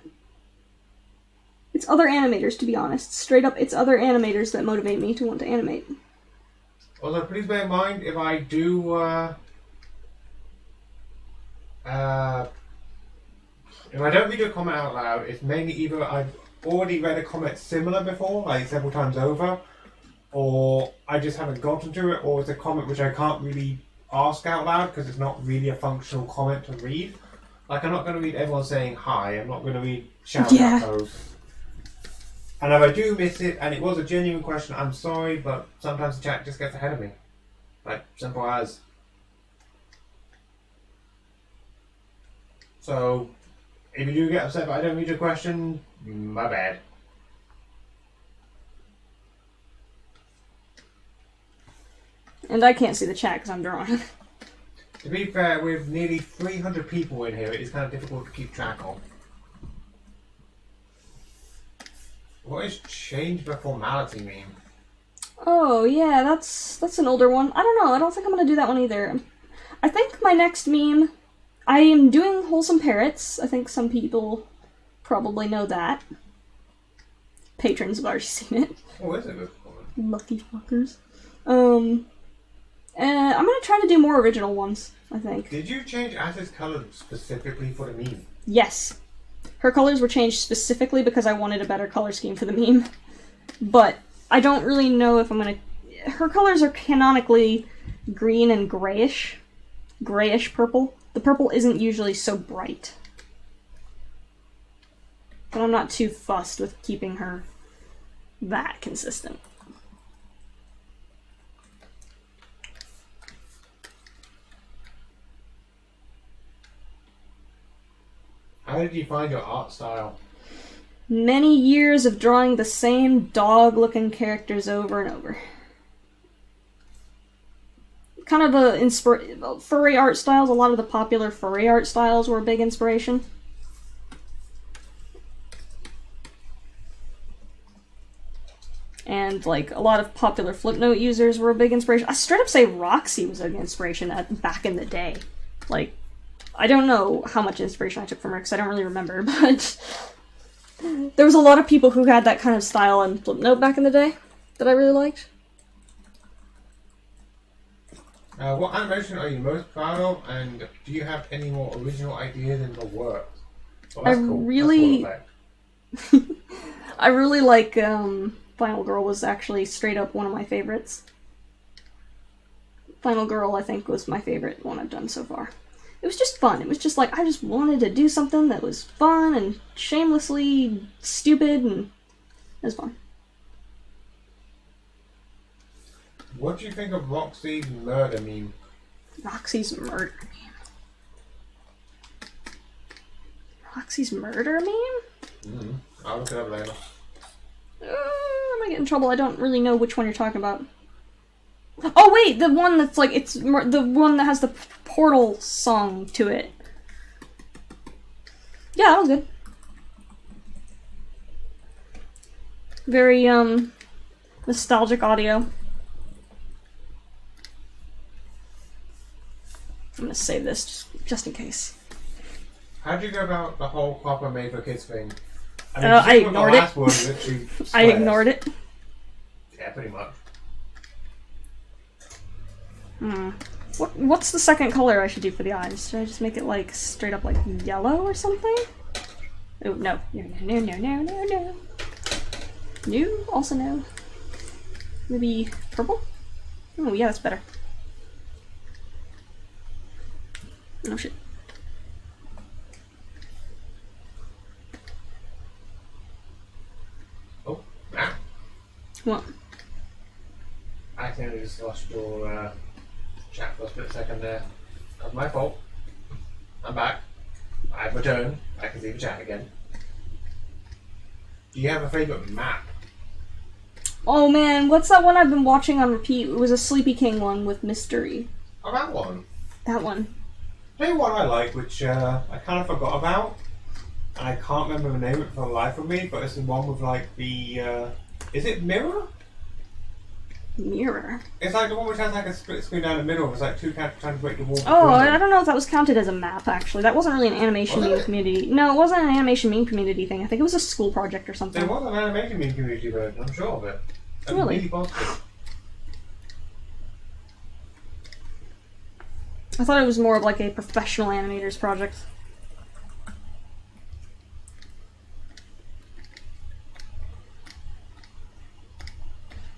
It's other animators, to be honest. Straight up, it's other animators that motivate me to want to animate. Although, please bear in mind, if I do, if I don't read a comment out loud, it's mainly either I've already read a comment similar before, like several times over, or I just haven't gotten to it, or it's a comment which I can't really ask out loud because it's not really a functional comment to read. Like, I'm not going to read everyone saying hi, I'm not going to read shout out posts. And if I do miss it, and it was a genuine question, I'm sorry, but sometimes the chat just gets ahead of me. Like, simple as. So, if you do get upset but I don't read your question, my bad. And I can't see the chat because I'm drawing. To be fair, with nearly 300 people in here, it is kind of difficult to keep track of. What is change the formality mean? Oh, yeah, that's an older one. I don't know, I don't think I'm gonna do that one either. I think my next meme, I am doing Wholesome Parrots. I think some people probably know that. Patrons have already seen it. Oh, is it? Lucky fuckers. I'm gonna try to do more original ones, I think. Did you change As's color specifically for the meme? Yes. Her colors were changed specifically because I wanted a better color scheme for the meme. But I don't really know if I'm gonna... Her colors are canonically green and grayish. Grayish purple. The purple isn't usually so bright. But I'm not too fussed with keeping her that consistent. How did you find your art style? Many years of drawing the same dog-looking characters over and over. Kind of furry art styles. A lot of the popular furry art styles were a big inspiration. And, like, a lot of popular Flipnote users were a big inspiration. I straight up say Roxy was an inspiration back in the day. Like, I don't know how much inspiration I took from her, because I don't really remember, but there was a lot of people who had that kind of style in Flipnote back in the day that I really liked. What animation are you most proud of, and do you have any more original ideas in the works? Well, that's cool. Really... That's cool effect. I really like, Final Girl was actually straight up one of my favorites. Final Girl, I think, was my favorite one I've done so far. It was just fun. It was just like, I just wanted to do something that was fun and shamelessly stupid, and it was fun. What do you think of Roxy's murder meme? Roxy's murder meme? Roxy's murder meme? I'll look it up later. I might get in trouble. I don't really know which one you're talking about. Oh wait, the one that's like, it's the one that has the Portal song to it. Yeah, that was good. Very, nostalgic audio. I'm gonna save this just in case. How'd you go about the whole Copper Made for Kids thing? I ignored it. I ignored it. Yeah, pretty much. What's the second color I should do for the eyes? Should I just make it like straight up like yellow or something? Oh no. No. No, also no. Maybe purple? Oh yeah, that's better. Oh shit. Oh, ah. What? I accidentally just lost your chat for a split second there. That's my fault. I'm back. I've returned. I can see the chat again. Do you have a favourite map? Oh man, what's that one I've been watching on repeat? It was a Sleepy King one with mystery. Oh, that one. That one. Tell you what I like, which I kind of forgot about, and I can't remember the name of it for the life of me, but it's the one with like the, is it Mirror? Mirror. It's like the one which has like a split screen down the middle. It's like two characters trying to break the wall. Oh, I don't know if that was counted as a map, actually. That wasn't really an animation Was meme it? community. No, it wasn't an animation meme community thing. I think it was a school project or something. There was an animation meme community version, I'm sure of it. I'm Really? positive. I thought it was more of like a professional animators project.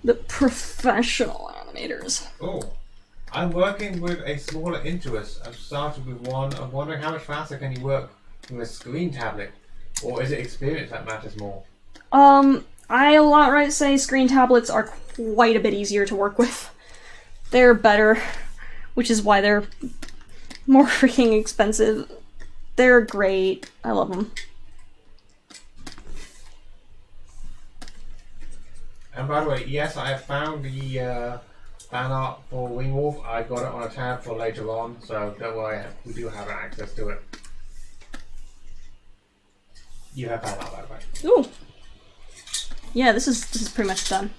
The professional animators. Oh, I'm working with a smaller interest. I've started with one. I'm wondering how much faster can you work with a screen tablet? Or is it experience that matters more? I'll outright say screen tablets are quite a bit easier to work with. They're better, which is why they're more freaking expensive. They're great. I love them. And by the way, yes, I have found the fan art for Wingwolf. I got it on a tab for later on, so don't worry, we do have access to it. You have fan art, by the way. Ooh. Yeah, this is pretty much done.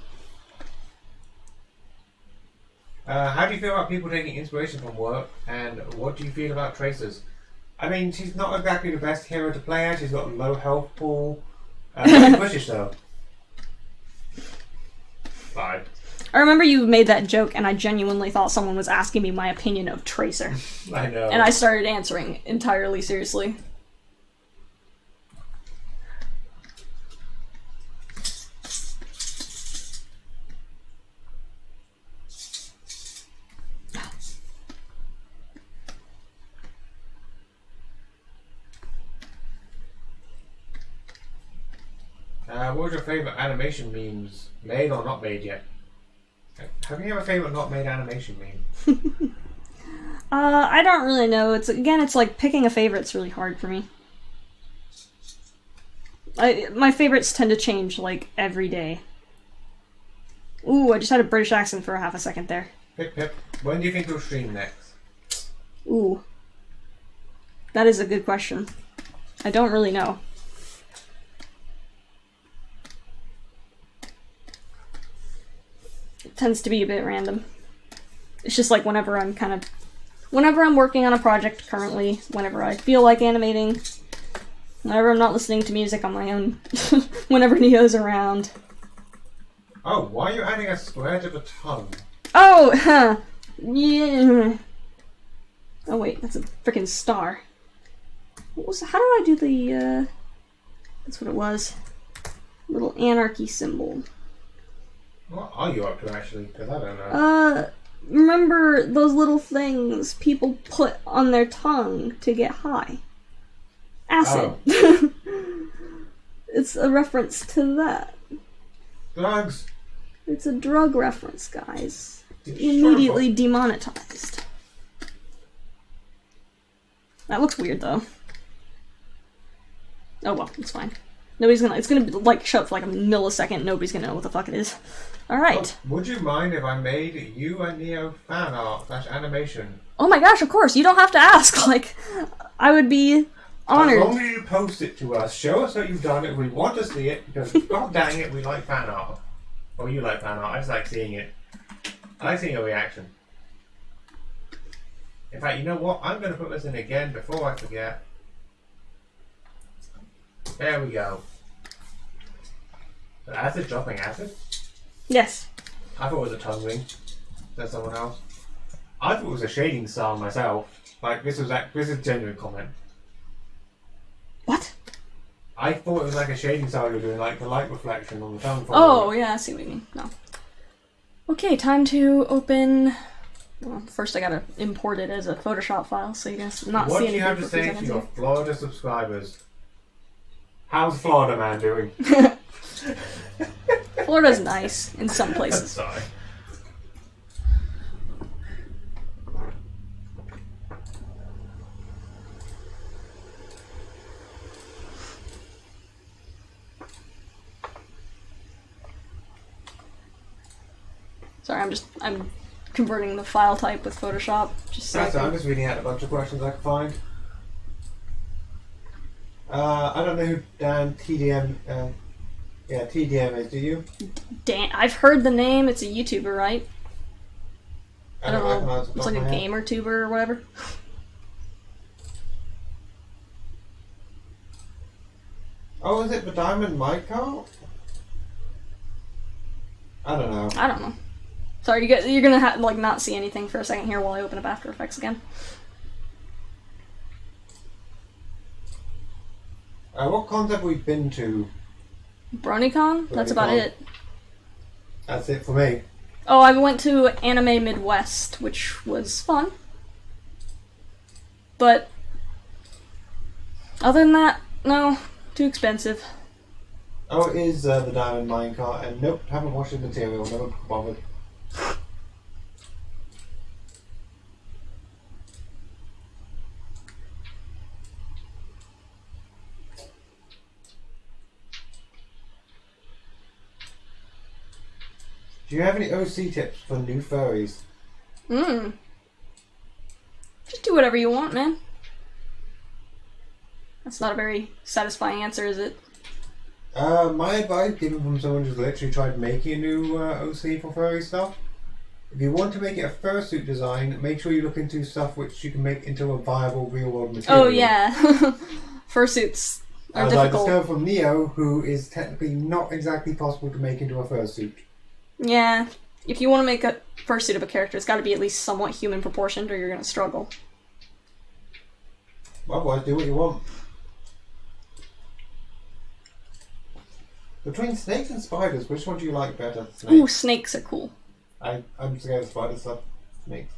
How do you feel about people taking inspiration from work, and what do you feel about Tracers? I mean, she's not exactly the best hero to play as. She's got a low health pool. Bushish though. Bye. I remember you made that joke, and I genuinely thought someone was asking me my opinion of Tracer. I know. And I started answering entirely seriously. What was your favourite animation memes? Made or not made yet? Have you ever a favourite not made animation meme? I don't really know. It's like picking a favorite's really hard for me. My favorites tend to change, like, every day. Ooh, I just had a British accent for a half a second there. Pip Pip, when do you think you'll stream next? Ooh. That is a good question. I don't really know. It tends to be a bit random. It's just like whenever I'm working on a project currently, whenever I feel like animating, whenever I'm not listening to music on my own, whenever Neo's around. Oh, why are you adding a square to the tongue? Oh, huh. Yeah. Oh wait, that's a freaking star. How do I do the, that's what it was. Little anarchy symbol. What are you up to, actually? Because I don't know. Remember those little things people put on their tongue to get high? Acid. Oh. It's a reference to that. Drugs! It's a drug reference, guys. It's Immediately demonetized. That looks weird, though. Oh well, it's fine. It's gonna be, like, show up for like a millisecond, nobody's gonna know what the fuck it is. Alright. Oh, would you mind if I made you and Neo fan art / animation? Oh my gosh, of course, you don't have to ask, like, I would be honored. As long as you post it to us, show us that you've done it, we want to see it, because god dang it, we like fan art. Or you like fan art, I just like seeing it. I like seeing your reaction. In fact, you know what? I'm going to put this in again before I forget. There we go. Acid dropping acid? Yes. I thought it was a tongue ring. Said someone else. I thought it was a shading style myself. Like, this is a genuine comment. What? I thought it was like a shading style you're doing, like the light reflection on the tongue. Oh, yeah, I see what you mean. No. Okay, time to open... Well, first I gotta import it as a Photoshop file, so you guys not what see do anything you have to for say to presenting. your Florida subscribers? How's Florida man doing? Florida's nice in some places. Sorry. Sorry, I'm converting the file type with Photoshop. Just so That's it, I'm just reading out a bunch of questions I can find. I don't know who Dan TDM, TDM is, do you? Dan, I've heard the name. It's a YouTuber, right? I don't know. recognize it It's off like my a head. gamer tuber or whatever. Oh, is it the Diamond Michael? I don't know. I don't know. Sorry, you're gonna like not see anything for a second here while I open up After Effects again. What cons have we been to? BronyCon? That's about BronyCon. it. That's it for me. Oh, I went to Anime Midwest, which was fun. But other than that, no, too expensive. Oh, it is the Diamond Minecart, and nope, haven't watched the material, never bothered. Do you have any OC tips for new furries? Just do whatever you want, man. That's not a very satisfying answer, is it? My advice, given from someone who's literally tried making a new OC for furry stuff, if you want to make it a fursuit design, make sure you look into stuff which you can make into a viable real-world material. Oh, yeah. Fursuits are As I difficult. discovered from Neo, who is technically not exactly possible to make into a fursuit. Yeah. If you want to make a fursuit of a character, it's got to be at least somewhat human proportioned or you're going to struggle. Otherwise, do what you want. Between snakes and spiders, which one do you like better? Ooh, Snakes. snakes are cool. I'm scared of spider stuff. Snakes.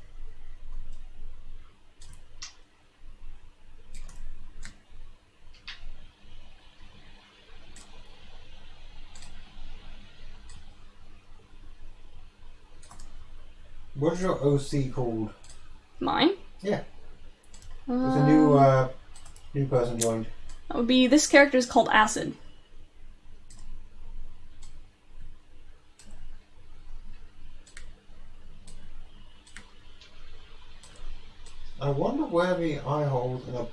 What's your OC called? Mine? Yeah. There's a new person joined. That would be, this character is called Acid. I wonder where the eye holes in a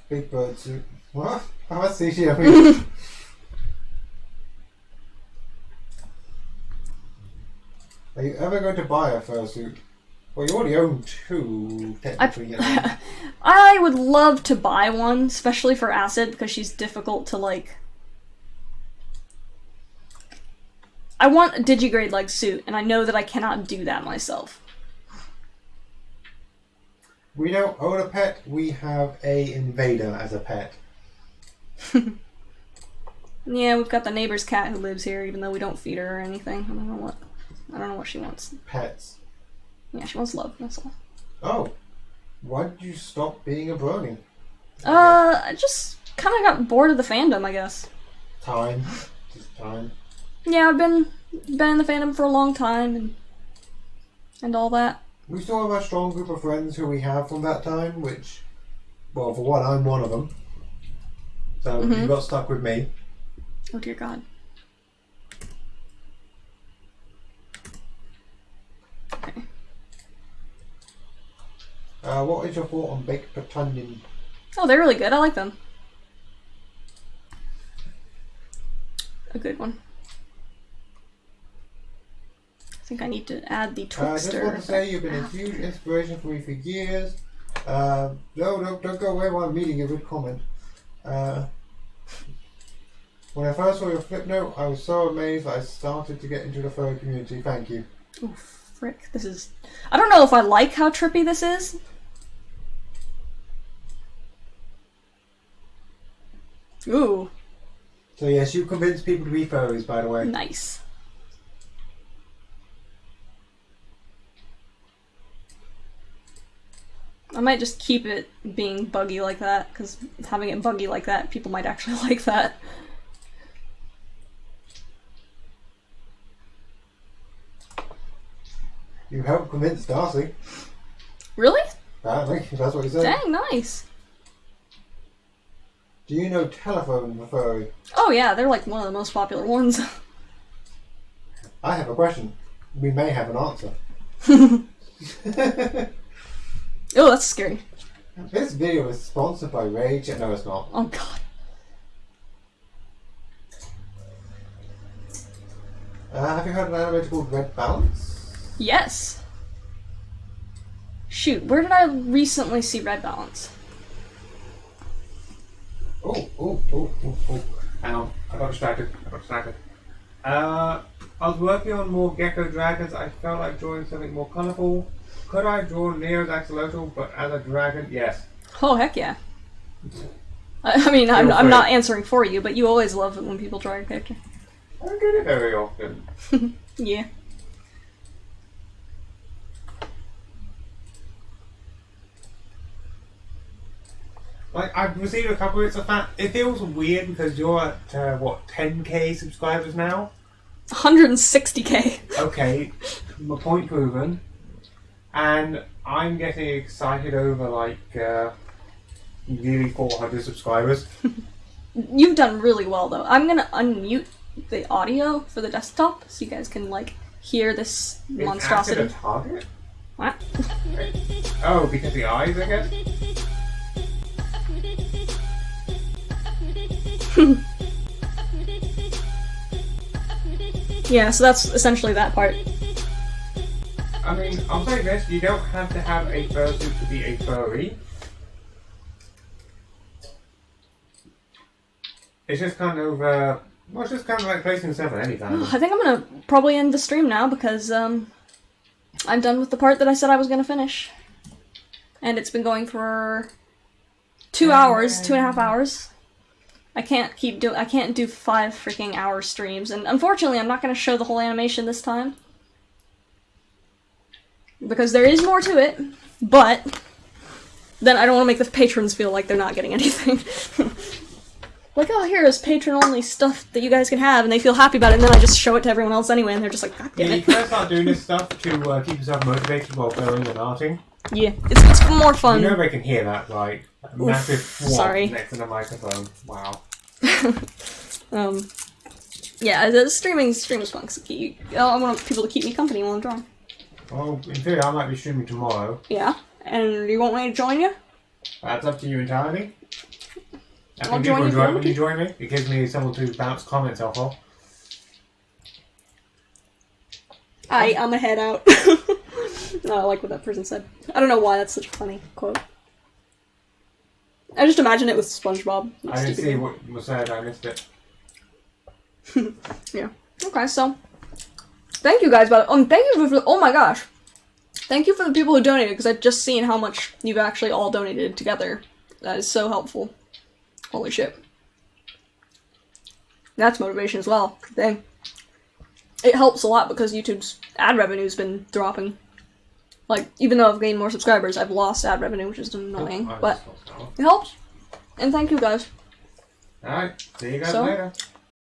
big bird suit. What? How much CGI? Are you ever going to buy a fursuit? Well, you already own two, technically. You know. I would love to buy one, especially for Acid, because she's difficult to, like... I want a digigrade-like suit, and I know that I cannot do that myself. We don't own a pet, we have a invader as a pet. Yeah, we've got the neighbor's cat who lives here, even though we don't feed her or anything. I don't know what she wants. Pets. Yeah, she wants love, that's all. Oh. Why did you stop being a brony? I just kind of got bored of the fandom, I guess. Time. Just time. Yeah, I've been in the fandom for a long time, and all that. We still have a strong group of friends who we have from that time, which, well, for one, I'm one of them. So you got stuck with me. Oh dear God. Okay. What is your thought on baked pretending? Oh, they're really good. I like them. A good one. I think I need to add the I Twixter. just want to say you've been a huge inspiration for me for years. No, don't go away while I'm reading a good comment. When I first saw your flip note, I was so amazed that I started to get into the furry community. Thank you. Oh, frick. This is... I don't know if I like how trippy this is. Ooh. So yes, you convinced people to be furries, by the way. Nice. I might just keep it being buggy like that, because having it buggy like that, people might actually like that. You helped convince Darcy. Really? Apparently, that's what he said. Dang, nice. Do you know Telephone the furry? Oh yeah, they're like one of the most popular ones. I have a question. we may have an answer. Oh, that's scary. This video is sponsored by Rage. No, it's not. Oh god. Have you heard of an animator called Red Balance? Yes. Shoot, where did I recently see Red Balance? Oh. Hang on, I got distracted. I was working on more gecko dragons. I felt like drawing something more colourful. Could I draw Neo's axolotl, but as a dragon? Yes. Oh, heck yeah. I mean, I'm not answering for you, but you always love it when people draw your character. I don't get it very often. Yeah. Like, I've received a couple of it feels weird because you're at, 10k subscribers now? 160k. Okay, my point proven. And I'm getting excited over, like, nearly 400 subscribers. You've done really well, though. I'm gonna unmute the audio for the desktop so you guys can, like, hear this monstrosity. Is acid a target? What? Oh, because the eyes, I guess? Yeah, so that's essentially that part. I mean, I'll say this, you don't have to have a fursuit to be a furry. It's just kind of, it's just kind of like placing yourself in any fandom. I think I'm gonna probably end the stream now because, I'm done with the part that I said I was gonna finish. And it's been going for 2 hours, 2.5 hours. I can't do 5 freaking hour streams, and unfortunately I'm not gonna show the whole animation this time. Because there is more to it, but then I don't want to make the patrons feel like they're not getting anything. Like, oh, here is patron-only stuff that you guys can have, and they feel happy about it, and then I just show it to everyone else anyway, and they're just like, God damn Yeah, it. you can start doing this stuff to keep yourself motivated while going and arting. Yeah, it's more fun. You know they can hear that, like, massive sorry. next to the microphone. Wow. Yeah, the stream's fun, because I want people to keep me company while I'm drawing. Well, in theory, I might be streaming tomorrow. Yeah, and you want me to join you? That's up to you entirely. I I'll think join people you enjoy it if when you join me. It gives me someone to bounce comments off of. I'm a head out. No, I like what that person said. I don't know why that's such a funny quote. I just imagine it with SpongeBob. I didn't see what was said, I missed it. Yeah. Okay, so thank you guys, thank you for oh my gosh. Thank you for the people who donated, because I've just seen how much you've actually all donated together. That is so helpful. Holy shit. That's motivation as well. Dang. It helps a lot because YouTube's ad revenue's been dropping. Like, even though I've gained more subscribers, I've lost ad revenue, which is annoying, but it helps. And thank you guys. Alright, see you guys So, later.